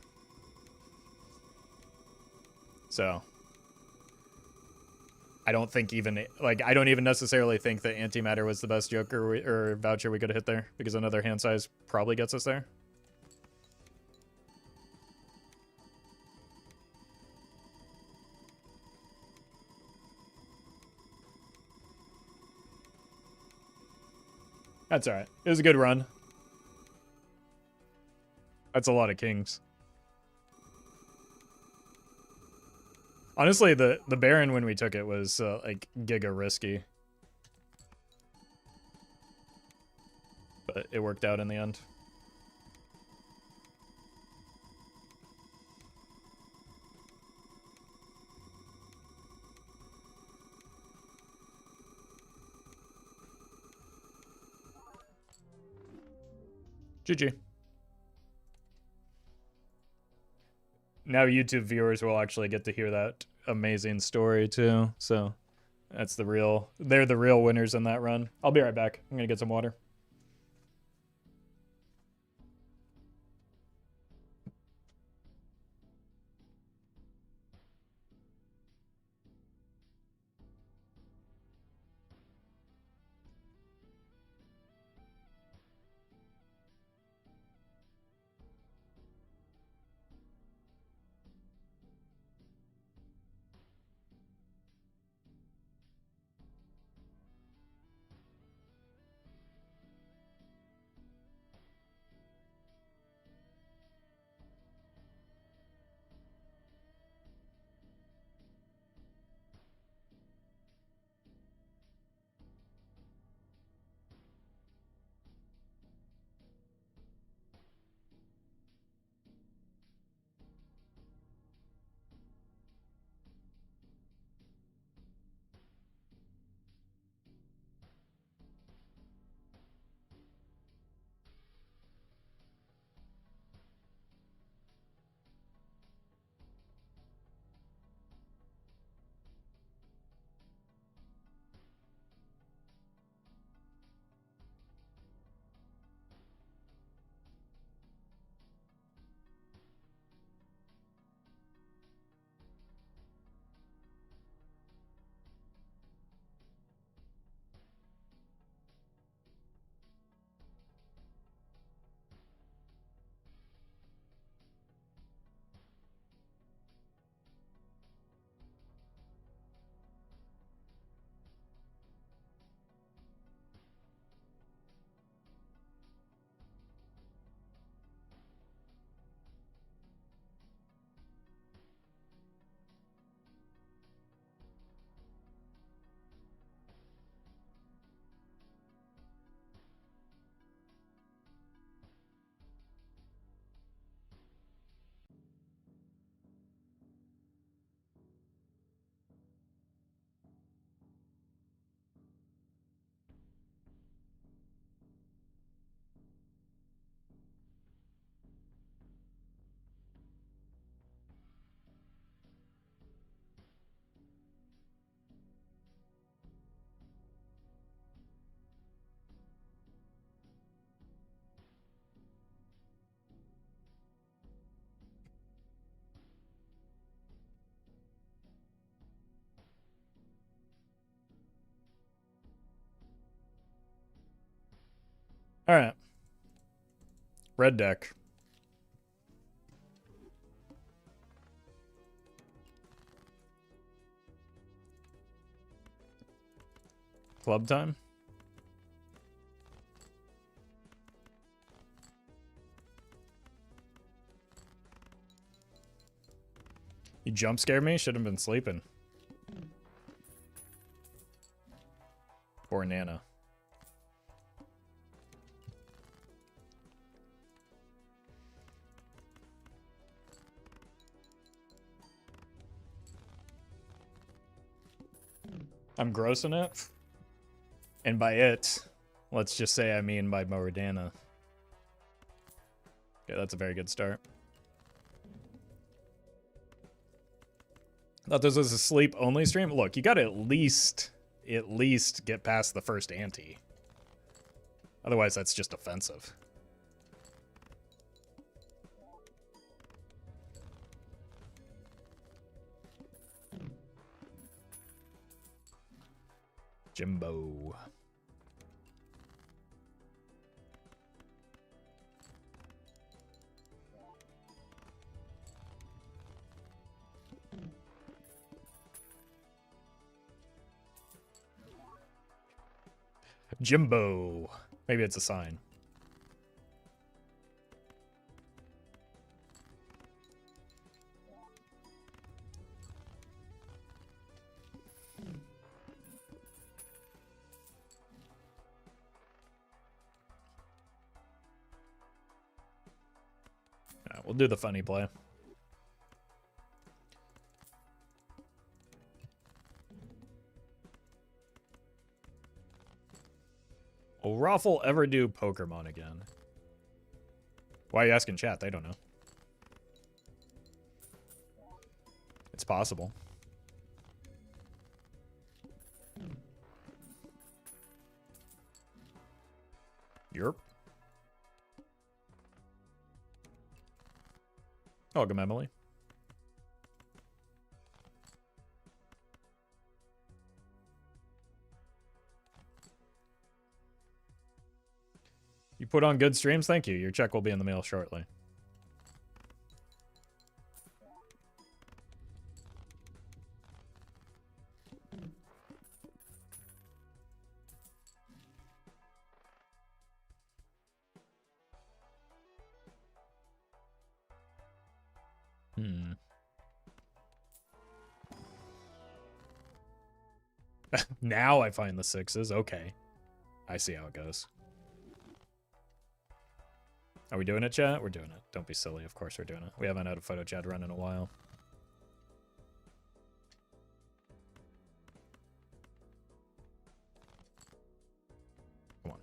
So. I don't think even, like, I don't even necessarily think that Antimatter was the best Joker or voucher we could have hit there, because another hand size probably gets us there. That's all right. It was a good run. That's a lot of kings. Honestly, the Baron when we took it was like giga risky. But it worked out in the end. GG. Now YouTube viewers will actually get to hear that amazing story too. So that's they're the real winners in that run. I'll be right back. I'm gonna get some water. All right. Red deck. Club time. You jump scared me? Should have been sleeping. Poor Nana. I'm grossing it. And by it, let's just say I mean by Moradana. Okay, that's a very good start. Thought this was a sleep-only stream. Look, you gotta at least get past the first ante. Otherwise, that's just offensive. Jimbo. Jimbo. Maybe it's a sign. Yeah, we'll do the funny play. Will Roffle ever do Pokemon again? Why are you asking chat? They don't know. It's possible. Europe. Welcome, Emily. You put on good streams? Thank you. Your check will be in the mail shortly. Now I find the sixes. Okay. I see how it goes. Are we doing it, chat? We're doing it. Don't be silly. Of course we're doing it. We haven't had a photo chat run in a while. Come on.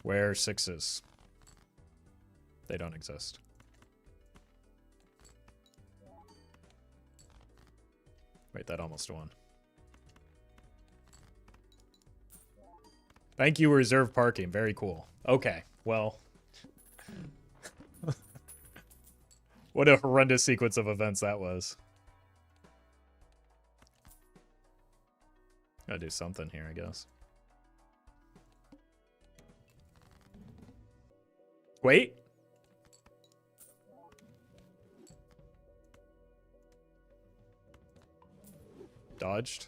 Where sixes? They don't exist. Wait, that almost won. Thank you, reserve parking. Very cool. Okay, well. What a horrendous sequence of events that was. Gotta do something here, I guess. Wait. Dodged.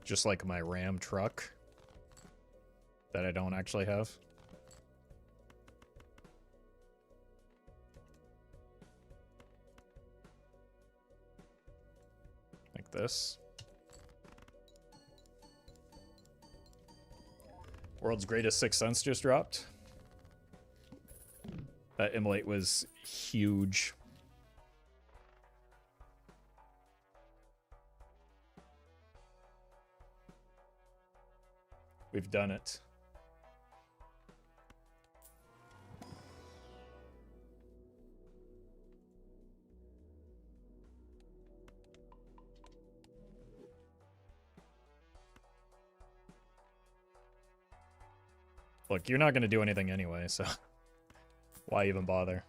Just like my Ram truck that I don't actually have. Like this. World's greatest Sixth Sense just dropped. That immolate was huge. We've done it. Look, you're not going to do anything anyway, so why even bother?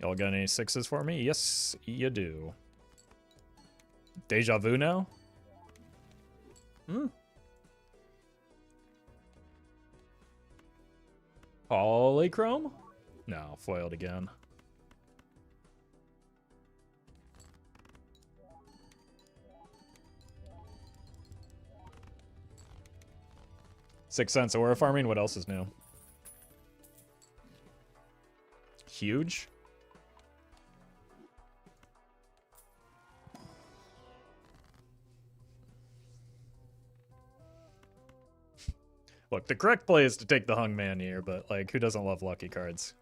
Y'all got any sixes for me? Yes, you do. Deja vu now? Polychrome? No, foiled again. Sixth Sense aura farming. What else is new? Huge. Look, the correct play is to take the Hung Man here, but like, who doesn't love lucky cards?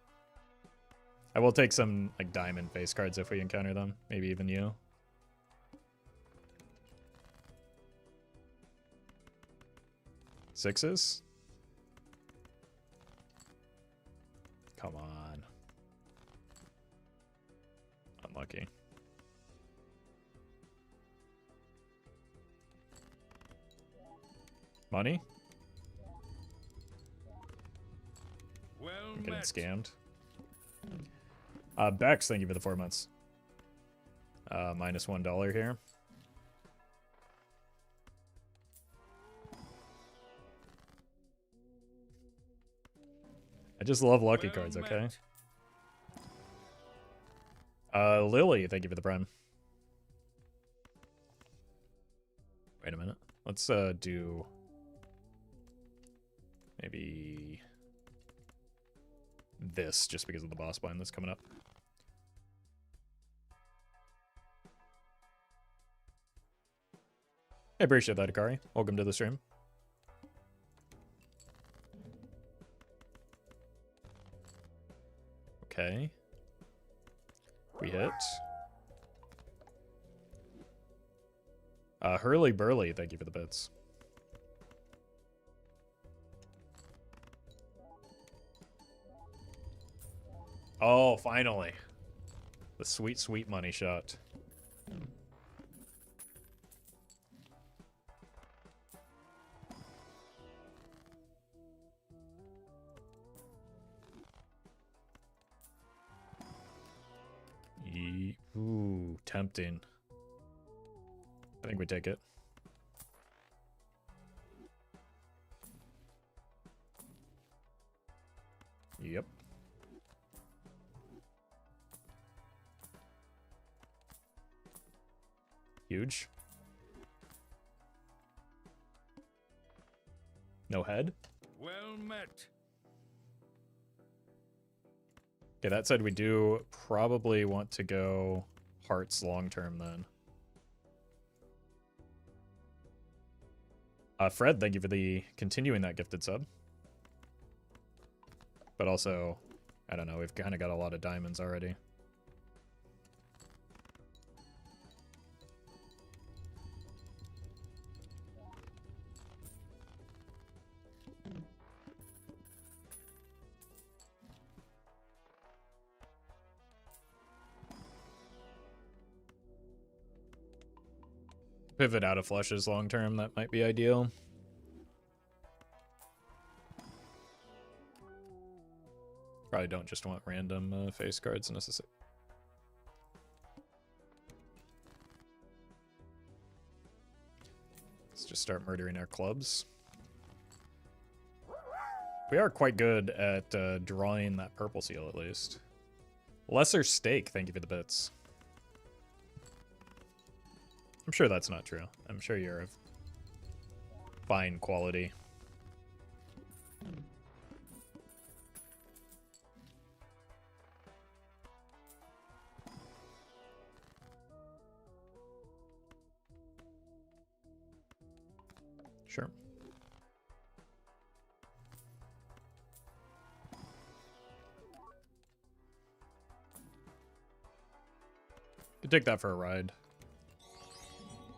I will take some like diamond face cards if we encounter them. Maybe even you. Sixes? Come on. Unlucky. Money? Well I'm getting met. scammed. Bex, thank you for the 4 months. Minus $1 here. I just love lucky Well cards, okay? met. Lily, thank you for the prime. Wait a minute. Let's do maybe this just because of the boss bind that's coming up. I appreciate that, Akari. Welcome to the stream. Okay. We hit. Hurly Burly, thank you for the bits. Oh, finally. The sweet, sweet money shot. Ooh, tempting. I think we take it. Yep. Huge. No head? Well met. Okay, that said, we do probably want to go hearts long term then. Fred, thank you for the continuing that gifted sub. But also, I don't know, we've kind of got a lot of diamonds already. Pivot out of flushes long term, that might be ideal. Probably don't just want random face cards necessarily. Let's just start murdering our clubs. We are quite good at drawing that purple seal at least. Lesser stake, thank you for the bits. I'm sure that's not true. I'm sure you're of fine quality. Sure. Could take that for a ride.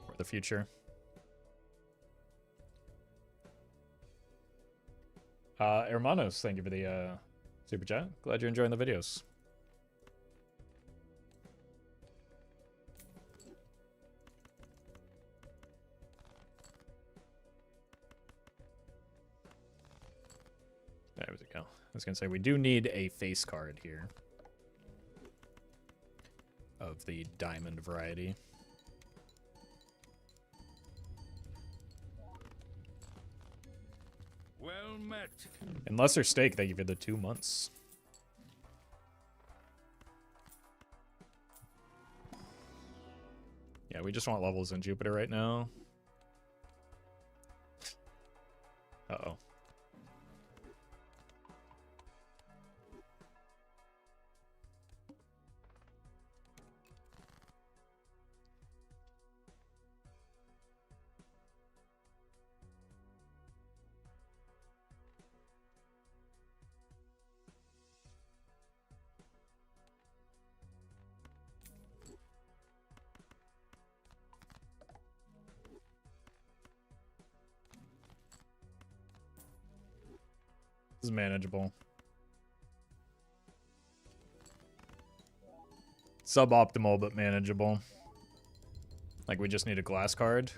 For the future. Hermanos, thank you for the super chat. Glad you're enjoying the videos. There we go. I was gonna say we do need a face card here of the diamond variety. Well met. And lesser stake, thank you for the 2 months. Yeah, we just want levels in Jupiter right now. Uh-oh. This is manageable. Suboptimal, but manageable. Like, we just need a glass card.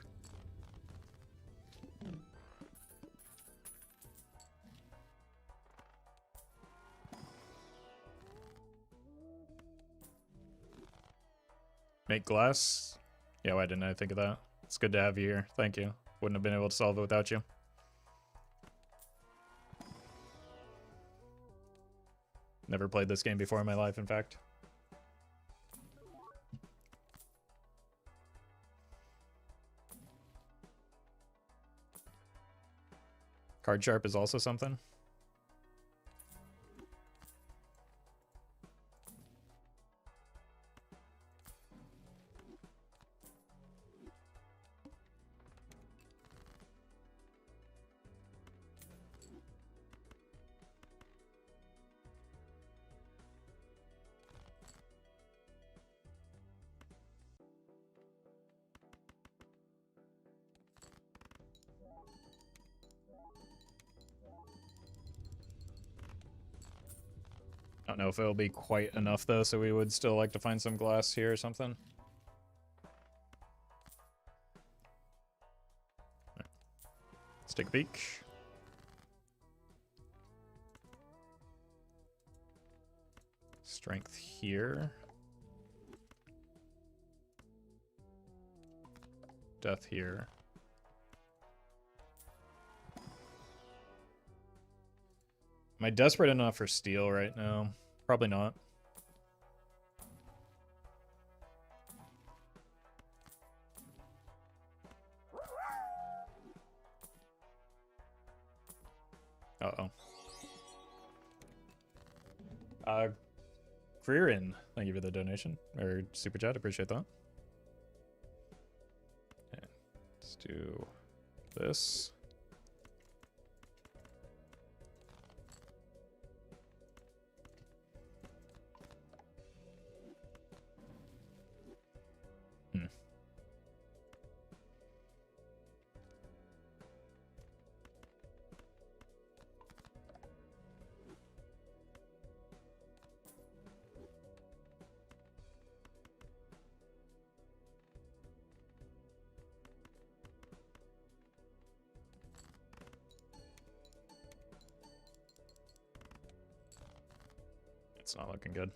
Make glass? Yeah, why didn't I think of that? It's good to have you here. Thank you. Wouldn't have been able to solve it without you. Never played this game before in my life, in fact. Card sharp is also something. I don't know if it'll be quite enough, though, so we would still like to find some glass here or something. Let's take a peek. Strength here. Death here. Am I desperate enough for steel right now? Probably not. Uh-oh. Creerin, thank you for the donation. Or super chat, appreciate that. Okay, let's do this. It's not looking good.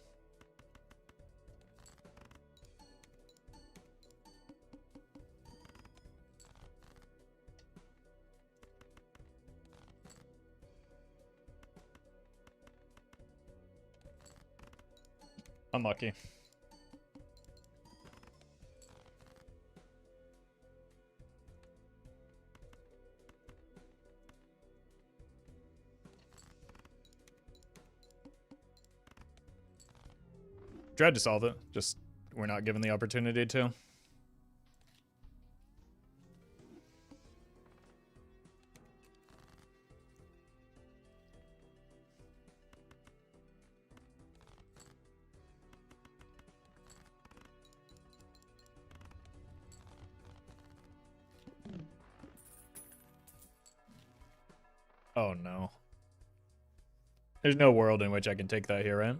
Unlucky. Tried to solve it, just we're not given the opportunity to. Oh no. There's no world in which I can take that here, right?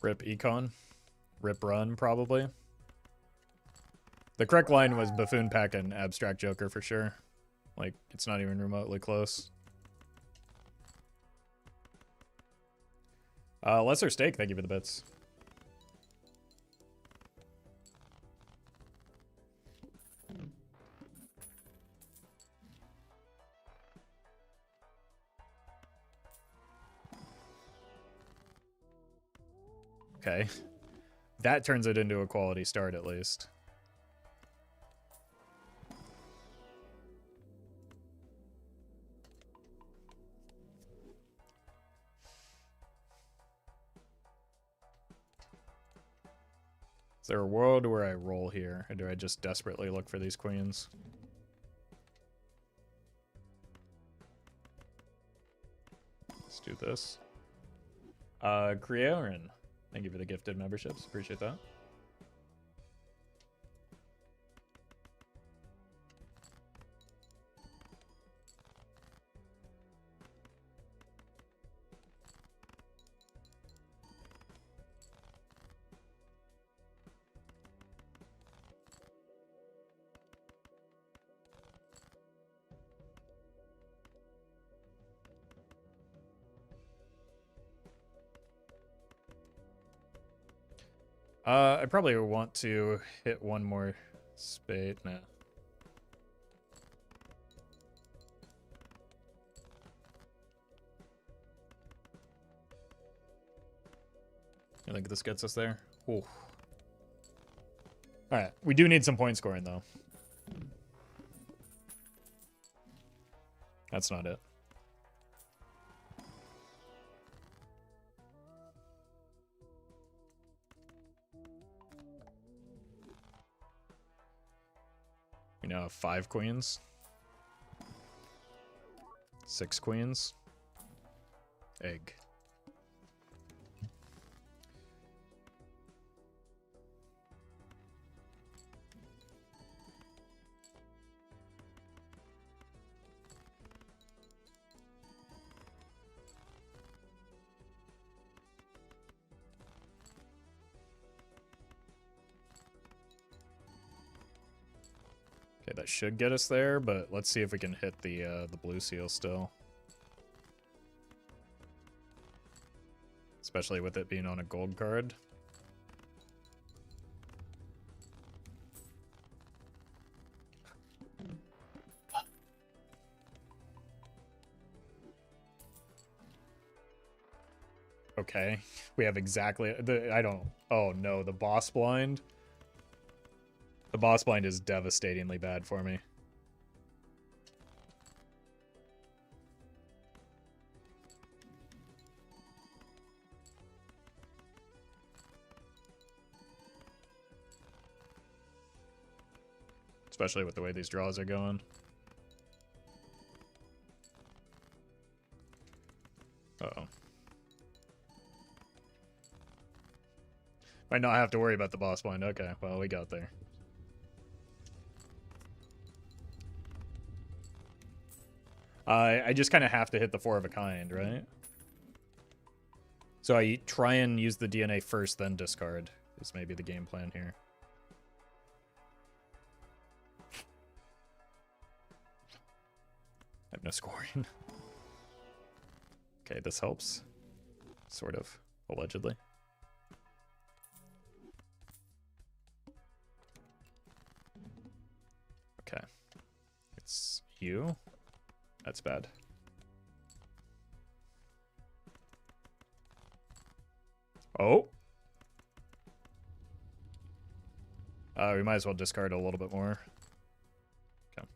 Rip econ. Rip run, probably. The correct line was buffoon pack and abstract joker for sure. Like, it's not even remotely close. Lesser Steak, thank you for the bits. Okay. That turns it into a quality start, at least. Is there a world where I roll here, or do I just desperately look for these queens? Let's do this. Crearin, thank you for the gifted memberships. Appreciate that. I probably want to hit one more spade. Nah. I think this gets us there. Ooh. All right, we do need some point scoring though. That's not it. We now have 5 queens. 6 queens. Egg. Okay, that should get us there, but let's see if we can hit the blue seal still. Especially with it being on a gold card. Okay, we have exactly I don't. Oh no, the boss blind. The boss blind is devastatingly bad for me. Especially with the way these draws are going. Uh-oh. Might not have to worry about the boss blind. Okay, well, we got there. I just kind of have to hit the 4 of a kind, right? So I try and use the DNA first, then discard, is maybe the game plan here. I have no scoring. Okay, this helps. Sort of, allegedly. Okay. It's you. That's bad. Oh. We might as well discard a little bit more. Okay.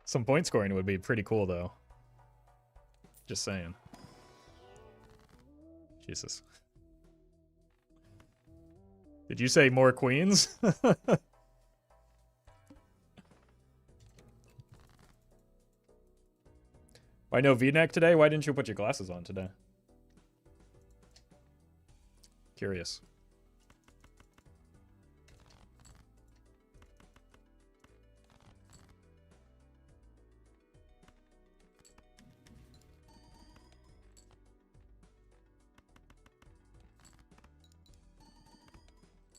Some point scoring would be pretty cool, though. Just saying. Jesus. Did you say more queens? Why no V-neck today? Why didn't you put your glasses on today? Curious.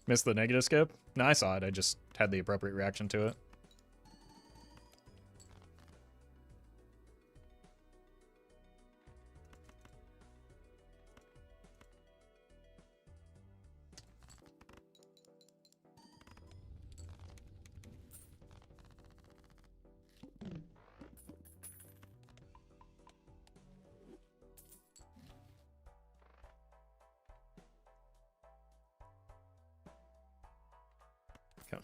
Missed the negative skip? No, I saw it. I just had the appropriate reaction to it. Okay.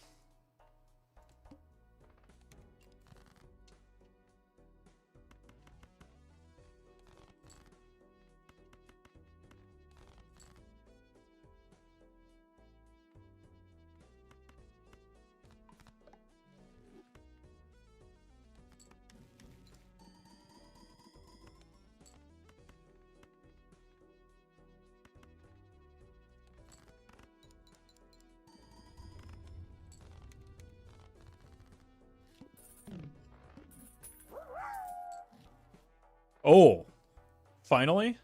Oh, finally?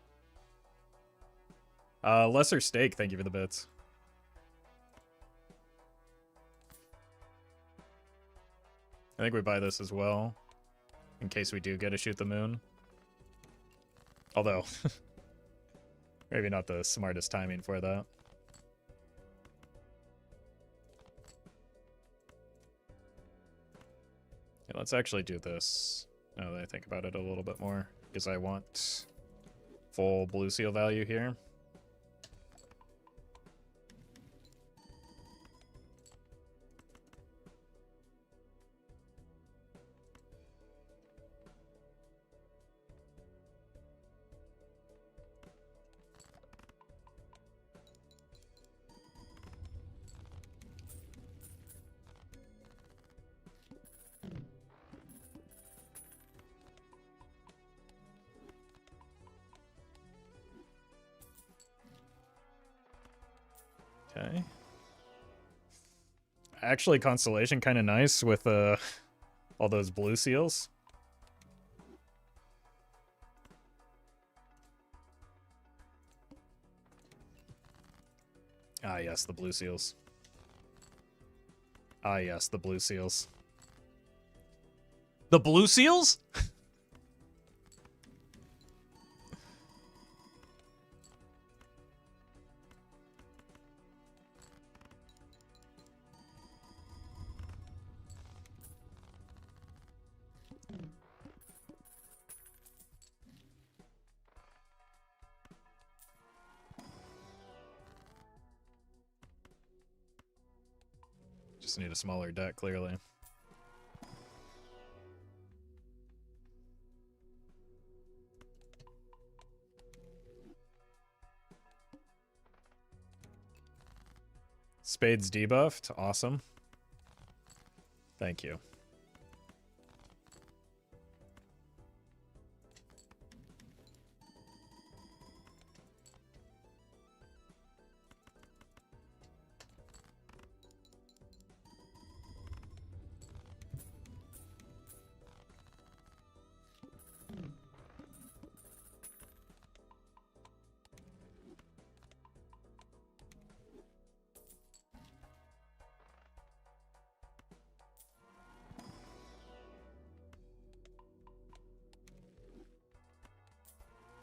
Lesser Steak, thank you for the bits. I think we buy this as well, in case we do get to shoot the moon. Although, maybe not the smartest timing for that. Yeah, let's actually do this, now that I think about it a little bit more, because I want full blue seal value here. Okay. Actually, Constellation kind of nice with all those blue seals. Ah, yes, the blue seals. Ah, yes, the blue seals. The blue seals? Just need a smaller deck, clearly. Spades debuffed. Awesome. Thank you.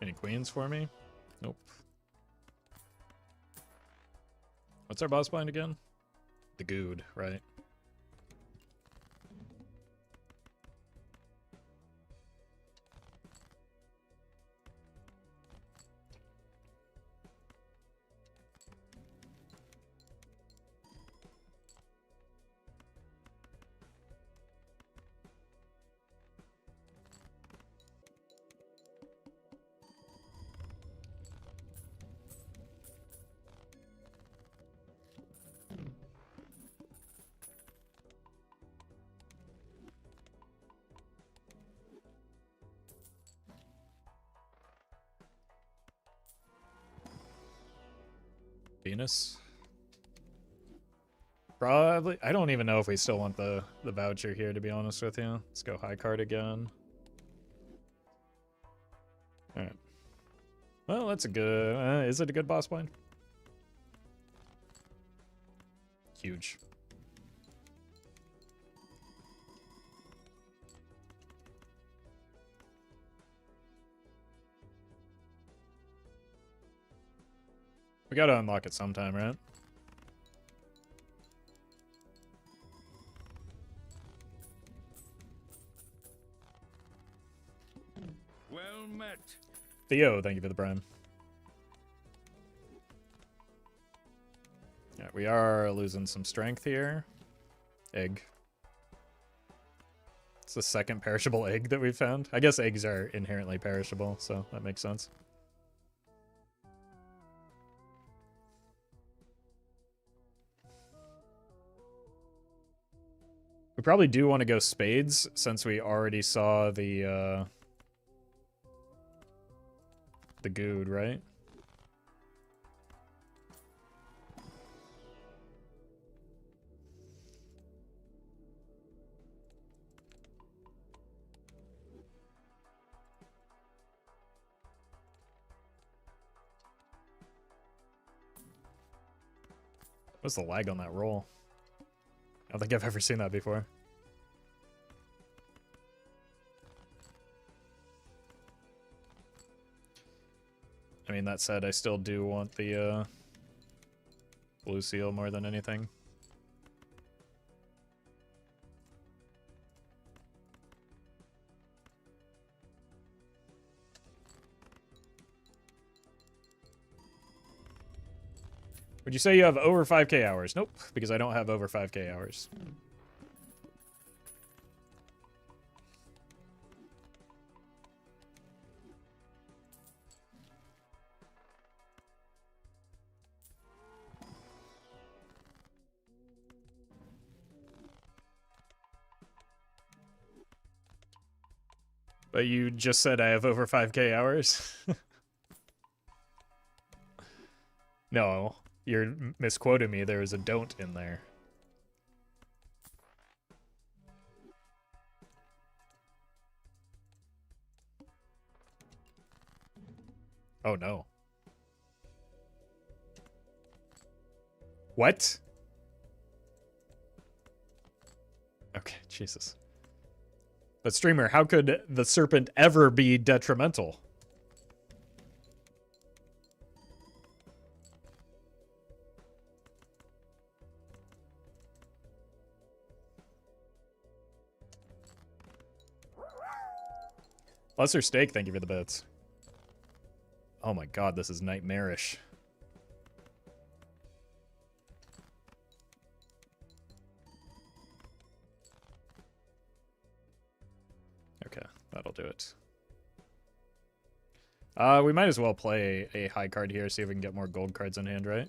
Any queens for me? Nope. What's our boss blind again? The Good, right? Venus? Probably. I don't even know if we still want the voucher here, to be honest with you. Let's go high card again. Alright. Well, that's a good... is it a good boss blind? Huge. We gotta unlock it sometime, right? Well met. Theo, thank you for the prime. Yeah, we are losing some strength here. Egg. It's the second perishable egg that we found. I guess eggs are inherently perishable, so that makes sense. We probably do want to go spades since we already saw the Good, right? What's the lag on that roll? I don't think I've ever seen that before. I mean, that said, I still do want the blue seal more than anything. Would you say you have over 5k hours? Nope, because I don't have over 5k hours. But you just said I have over 5k hours? No, you're misquoting me. There is a don't in there. Oh no. What? Okay, Jesus. But streamer, how could the serpent ever be detrimental? Lesser Steak, thank you for the bits. Oh my god, this is nightmarish. Okay, that'll do it. We might as well play a high card here, see if we can get more gold cards in hand, right?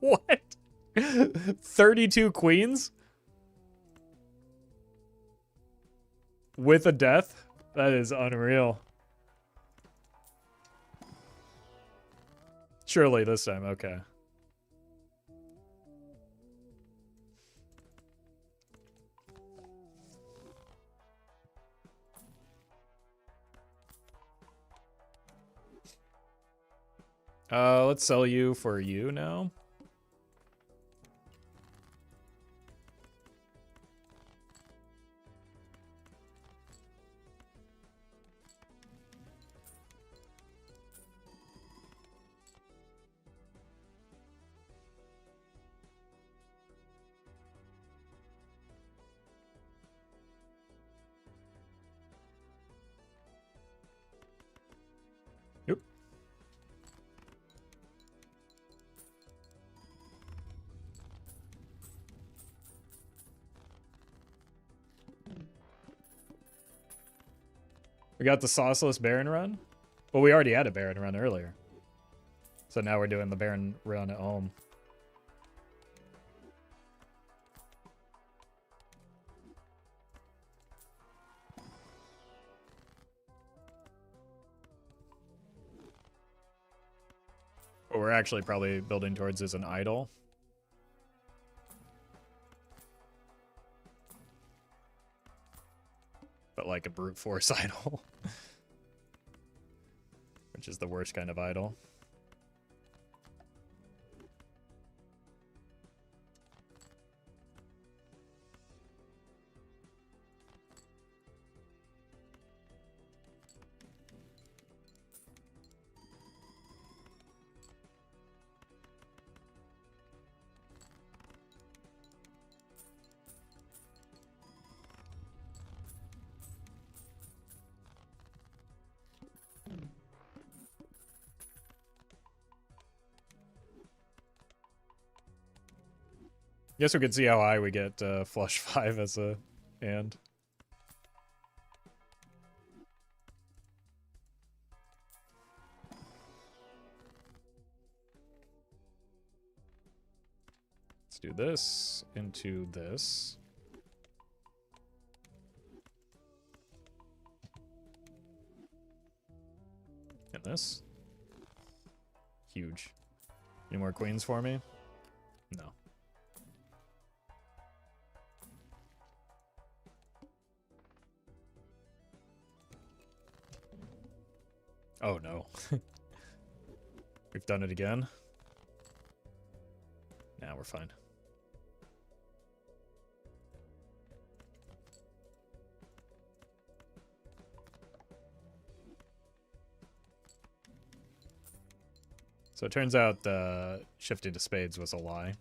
What? 32 queens? With a death? That is unreal. Surely this time, okay. Let's sell you for you now. Yep. We got the sauceless Baron run. Well, we already had a Baron run earlier. So now we're doing the Baron run at home. What we're actually probably building towards is an idol. But like a brute force idol. Which is the worst kind of idol. Guess we could see how high we get flush 5 as a hand. Let's do this into this. And this. Huge. Any more queens for me? No. Oh no. We've done it again. Nah, we're fine. So it turns out shifting to spades was a lie.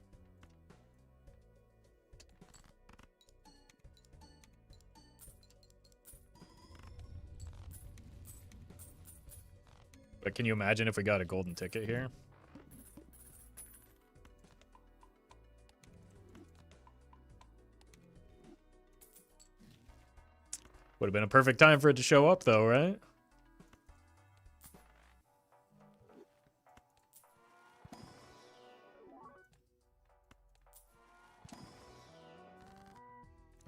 But can you imagine if we got a golden ticket here? Would have been a perfect time for it to show up though, right?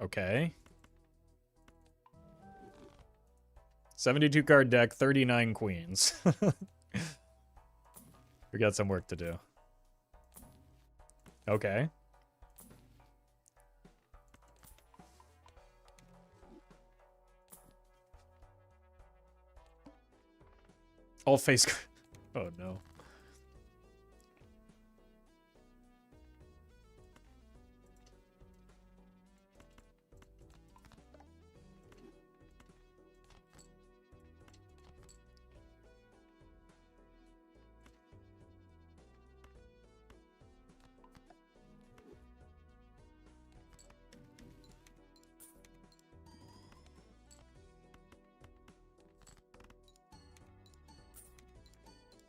Okay. 72 card deck, 39 queens. We got some work to do. Okay. All face. Oh no.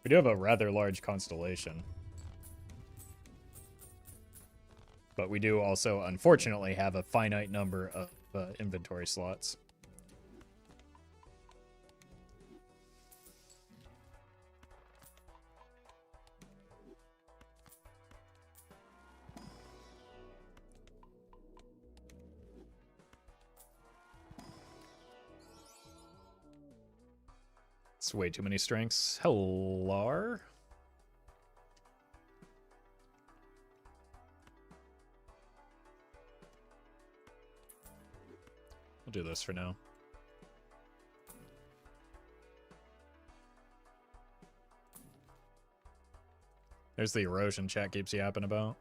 We do have a rather large constellation. But we do also, unfortunately, have a finite number of inventory slots. It's way too many strengths. Hello. We'll do this for now. There's the erosion chat keeps yapping about.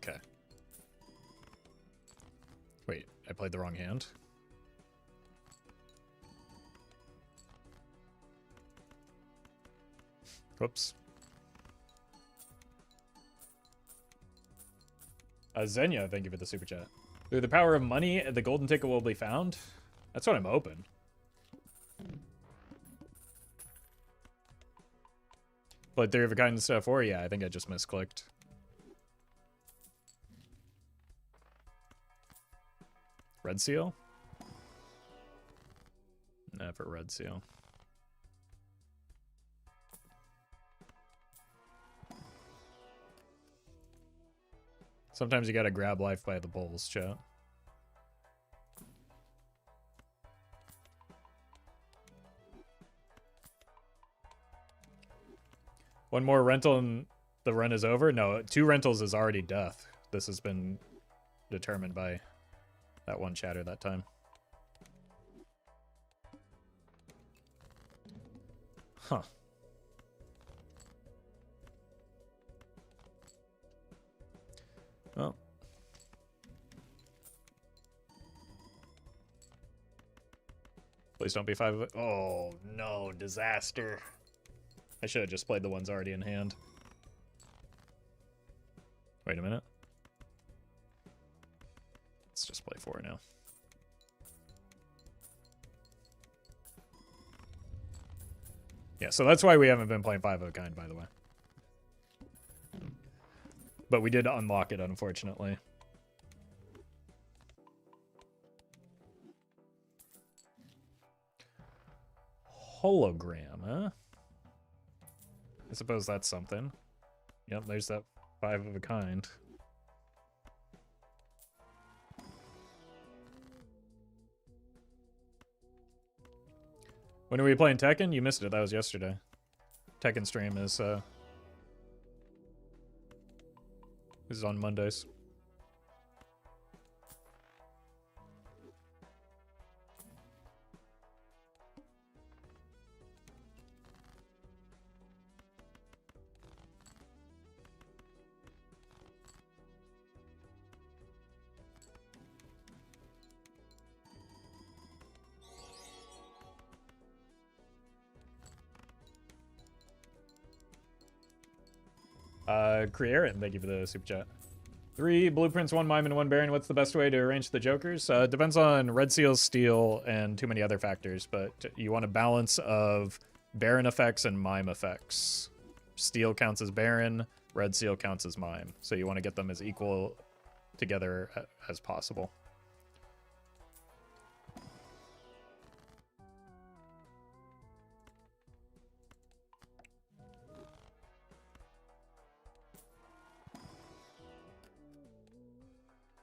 Okay. Wait, I played the wrong hand. Whoops. Xenia, thank you for the super chat. Through the power of money, the golden ticket will be found? That's what I'm hoping. Played Theory of a Kind and stuff, or yeah, I think I just misclicked. Red seal? Never red seal. Sometimes you gotta grab life by the balls, chat. One more rental and the run is over? No, 2 rentals is already death. This has been determined by that one chatter that time. Huh. Well. Please don't be 5 of it. Oh, no. Disaster. I should have just played the ones already in hand. Wait a minute. 4 now. Yeah, so that's why we haven't been playing 5 of a kind, by the way. But we did unlock it, unfortunately. Hologram, huh? I suppose that's something. Yep, there's that 5 of a kind. When are we playing Tekken? You missed it. That was yesterday. Tekken stream is on Mondays. Crearin, thank you for the super chat. 3 blueprints, 1 mime, and 1 baron. What's the best way to arrange the jokers? Depends on red seals, steel, and too many other factors, but you want a balance of baron effects and mime effects. Steel counts as baron, red seal counts as mime. So you want to get them as equal together as possible.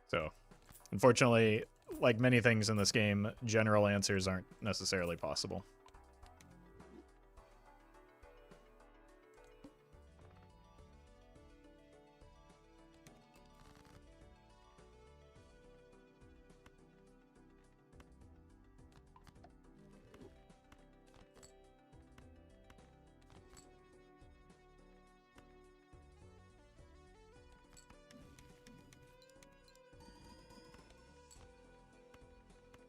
So, unfortunately, like many things in this game, general answers aren't necessarily possible.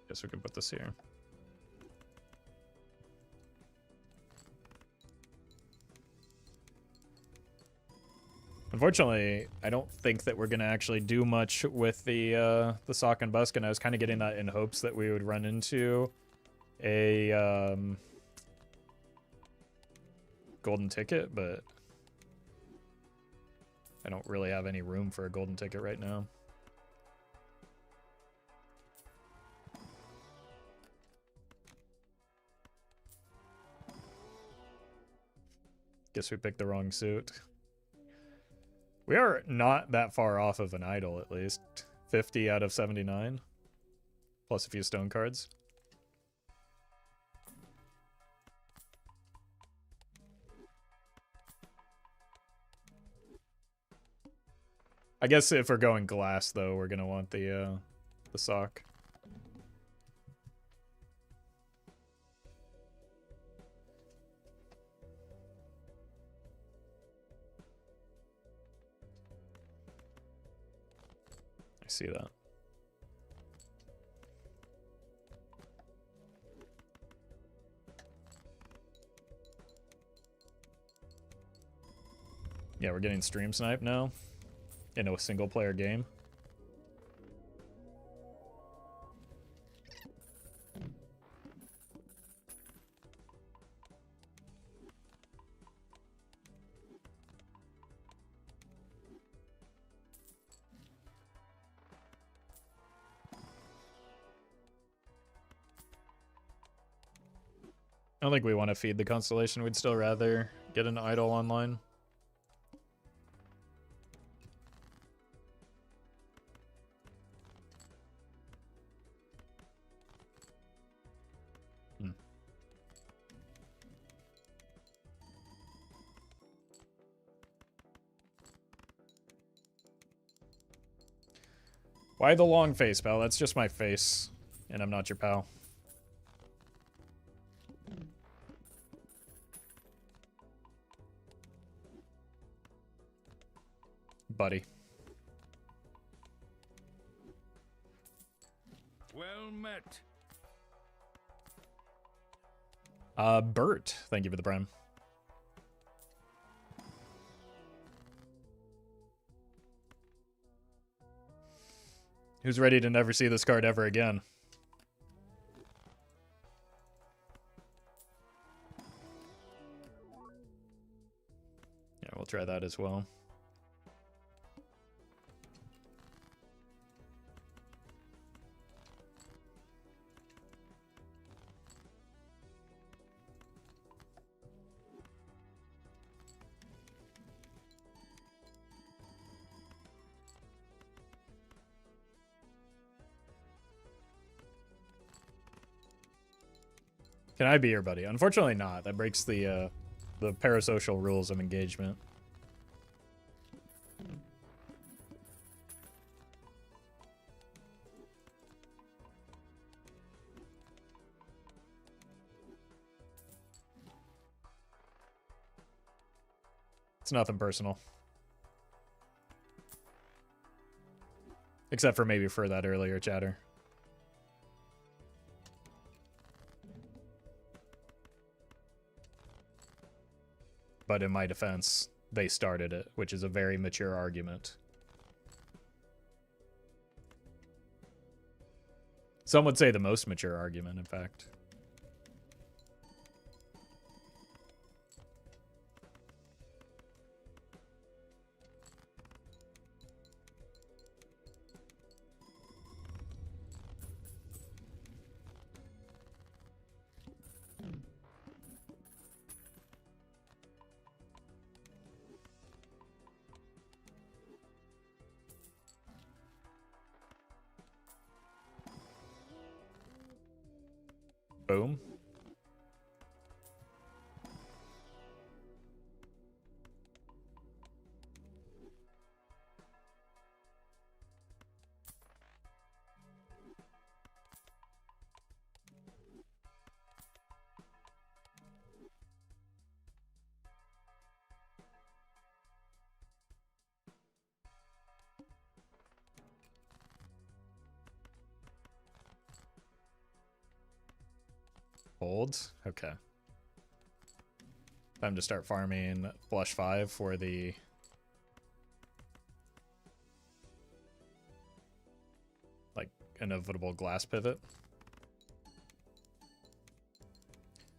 Guess we can put this here. Unfortunately, I don't think that we're gonna actually do much with the sock and busk, and I was kind of getting that in hopes that we would run into a golden ticket, but I don't really have any room for a golden ticket right now. Guess we picked the wrong suit. We are not that far off of an idol, at least. 50 out of 79. Plus a few stone cards. I guess if we're going glass, though, we're going to want the sock. I see that. Yeah, we're getting stream snipe now in a single player game. I don't think we want to feed the constellation. We'd still rather get an idol online. Why the long face, pal? That's just my face, and I'm not your pal. Buddy. Well met. Bert, thank you for the prime. Who's ready to never see this card ever again? Yeah, we'll try that as well. Can I be your buddy? Unfortunately not. That breaks the parasocial rules of engagement. It's nothing personal. Except for maybe for that earlier chatter. But in my defense, they started it, which is a very mature argument. Some would say the most mature argument, in fact. Boom. Hold. Okay. Time to start farming flush 5 for the like inevitable glass pivot.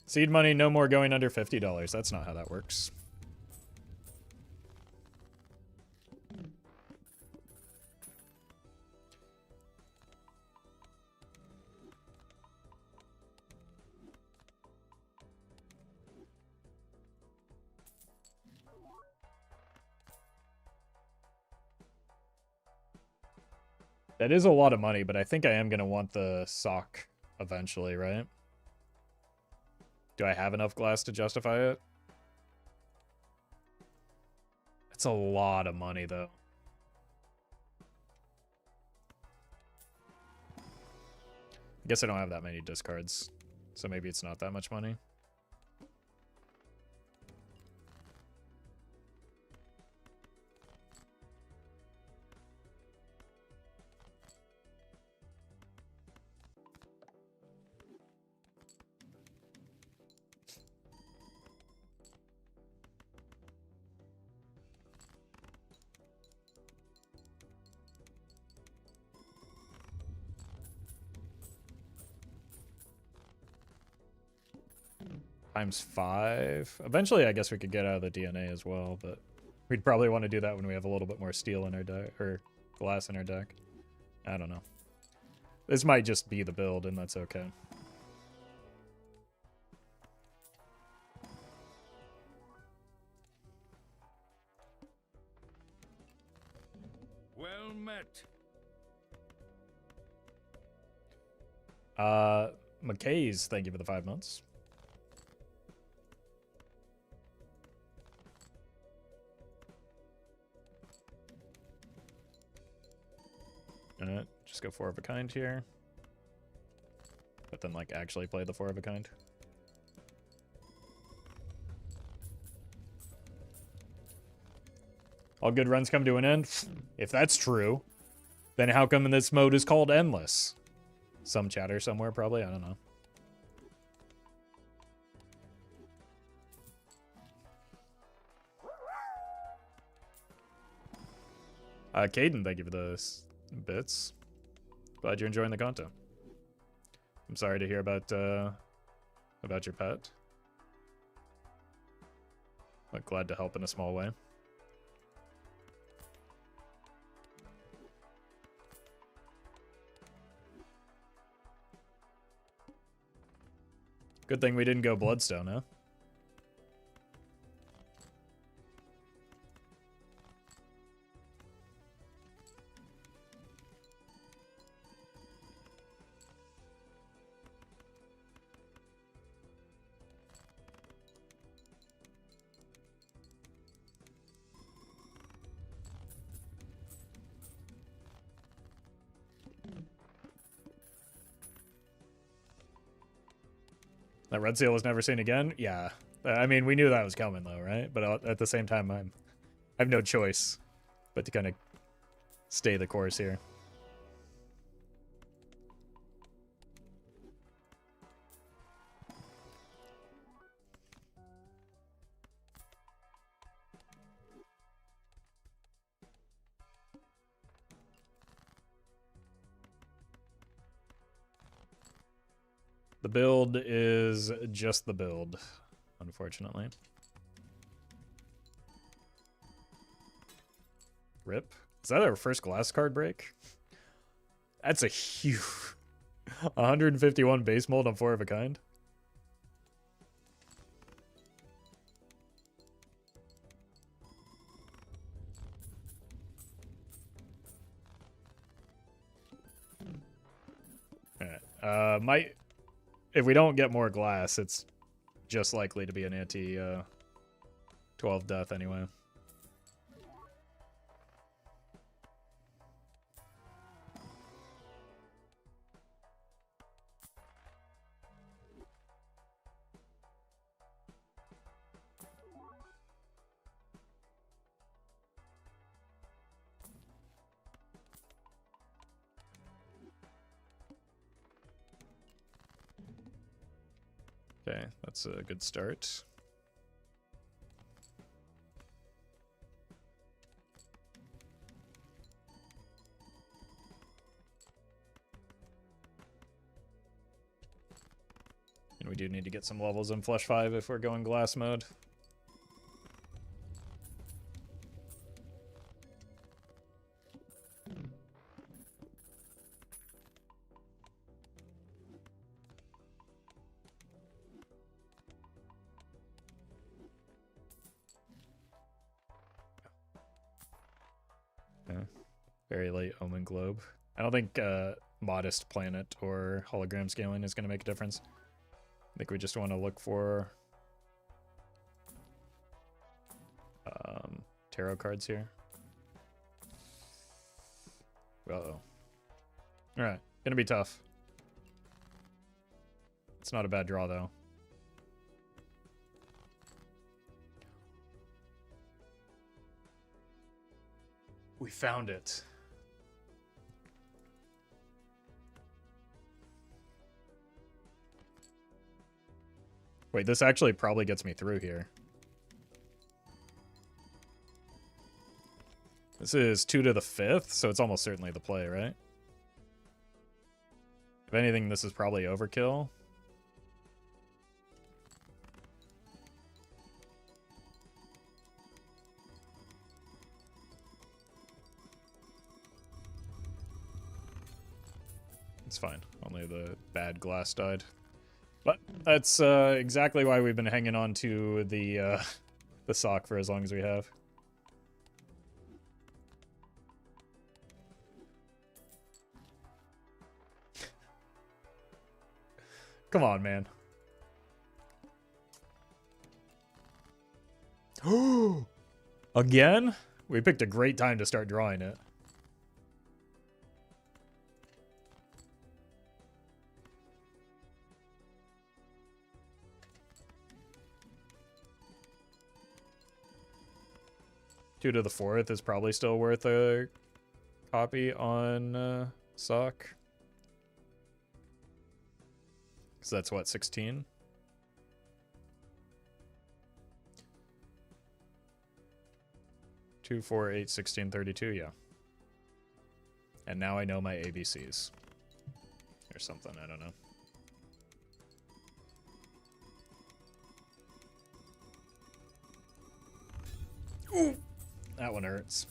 Seed money, no more going under $50. That's not how that works. That is a lot of money, but I think I am going to want the sock eventually, right? Do I have enough glass to justify it? It's a lot of money, though. I guess I don't have that many discards, so maybe it's not that much money. Times 5. Eventually, I guess we could get out of the DNA as well, but we'd probably want to do that when we have a little bit more steel in our deck, or glass in our deck. I don't know. This might just be the build, and that's okay. Well met. McKay's, thank you for the 5 months. Alright, just go 4 of a kind here. But then, like, actually play the 4 of a kind. All good runs come to an end? If that's true, then how come this mode is called endless? Some chatter somewhere, probably? I don't know. Caden, thank you for the bits. Glad you're enjoying the content. I'm sorry to hear about your pet. But glad to help in a small way. Good thing we didn't go Bloodstone, huh? That red seal was never seen again? Yeah. I mean, we knew that was coming, though, right? But at the same time, I have no choice but to kind of stay the course here. The build is just the build, unfortunately. Rip. Is that our first glass card break? That's a huge 151 base mold on 4 of a kind. Alright. If we don't get more glass, it's just likely to be an anti 12 death anyway. Okay, that's a good start. And we do need to get some levels in Flesh 5 if we're going glass mode. Very late Omen Globe. I don't think Modest Planet or Hologram Scaling is going to make a difference. I think we just want to look for tarot cards here. Uh-oh. Alright, gonna be tough. It's not a bad draw, though. We found it. Wait, this actually probably gets me through here. This is 2 to the 5th, so it's almost certainly the play, right? If anything, this is probably overkill. It's fine. Only the bad glass died. But that's exactly why we've been hanging on to the sock for as long as we have. Come on, man. Again? We picked a great time to start drawing it. Two to the 4th is probably still worth a copy on sock. So that's what, 16? Two, 4, 8, 16, 32, yeah. And now I know my ABCs. or something. I don't know. Ooh, that one hurts.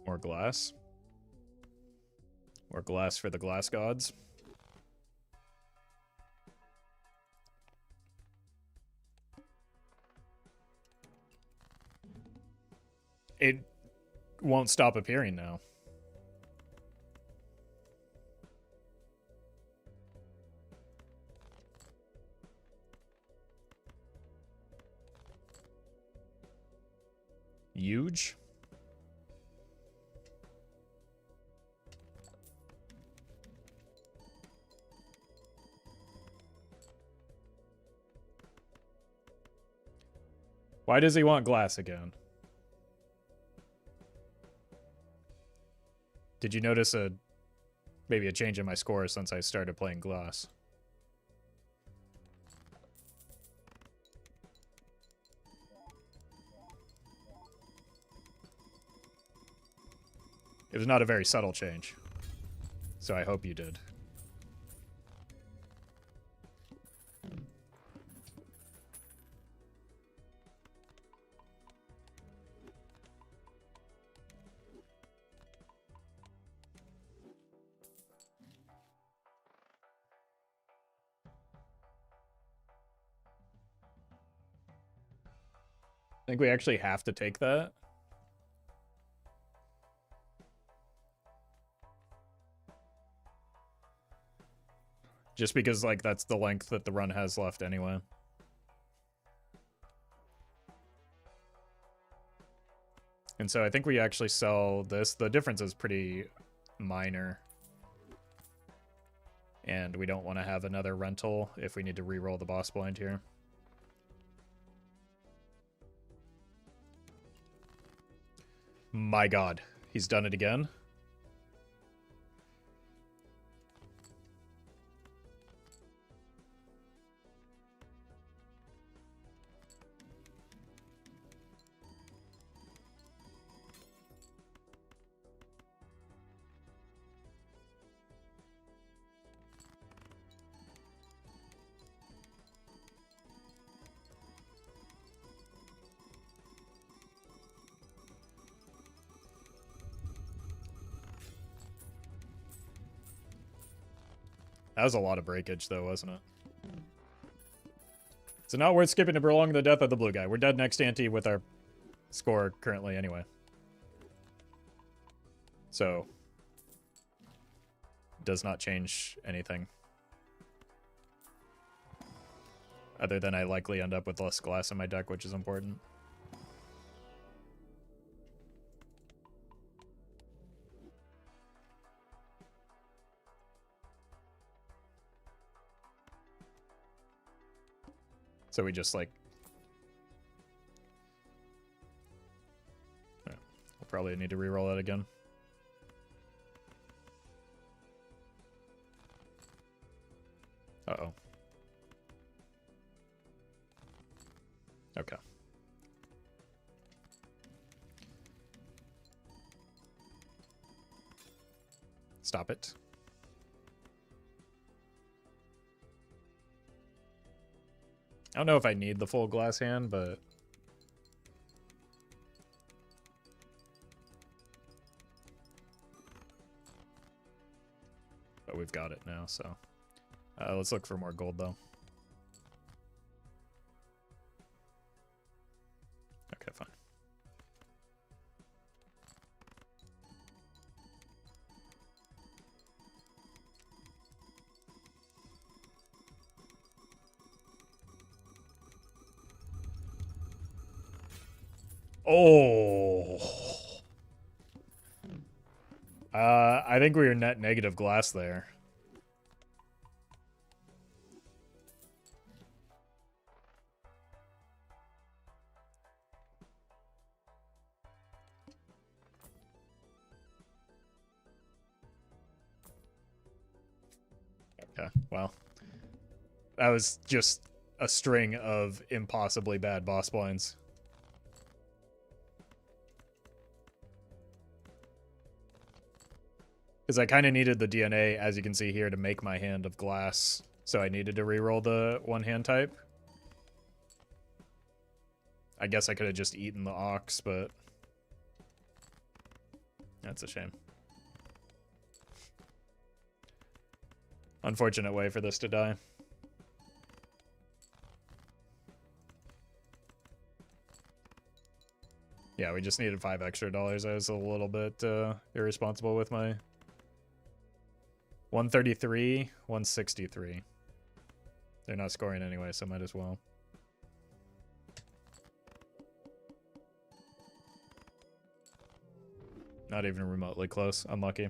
More glass. More glass for the glass gods. It won't stop appearing now. Huge. Why does he want glass again? Did you notice maybe a change in my score since I started playing glass? It was not a very subtle change, so I hope you did. I think we actually have to take that. Just because, like, that's the length that the run has left anyway. And so I think we actually sell this. The difference is pretty minor. And we don't want to have another rental if we need to re-roll the boss blind here. My god, he's done it again. That was a lot of breakage, though, wasn't it? So not worth skipping to prolong the death of the blue guy. We're dead next ante with our score currently anyway. So, does not change anything. Other than I likely end up with less glass in my deck, which is important. So we just, like... Yeah, we'll probably need to reroll that again. Uh-oh. Okay. Stop it. I don't know if I need the full glass hand, but... But we've got it now, so... let's look for more gold, though. Okay, fine. Oh! I think we were net negative glass there. Okay, well. That was just a string of impossibly bad boss blinds. Because I kind of needed the DNA, as you can see here, to make my hand of glass. So I needed to reroll the one hand type. I guess I could have just eaten the ox, but that's a shame. Unfortunate way for this to die. Yeah, we just needed $5 extra. I was a little bit irresponsible with my 133, 163. They're not scoring anyway, so might as well. Not even remotely close. Unlucky.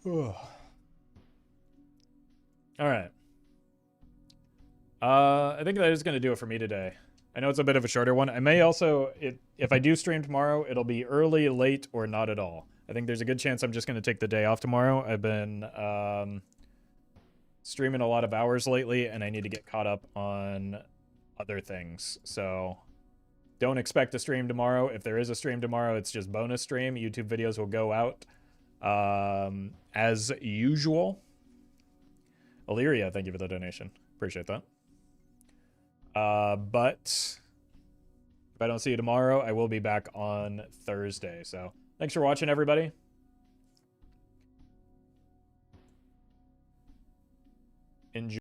All right. I think that is going to do it for me today. I know it's a bit of a shorter one. I may also, if I do stream tomorrow, it'll be early, late, or not at all. I think there's a good chance I'm just going to take the day off tomorrow. I've been streaming a lot of hours lately, and I need to get caught up on other things. So don't expect a stream tomorrow. If there is a stream tomorrow, it's just bonus stream. YouTube videos will go out as usual. Illyria, thank you for the donation. Appreciate that. But if I don't see you tomorrow, I will be back on Thursday. So thanks for watching, everybody. Enjoy.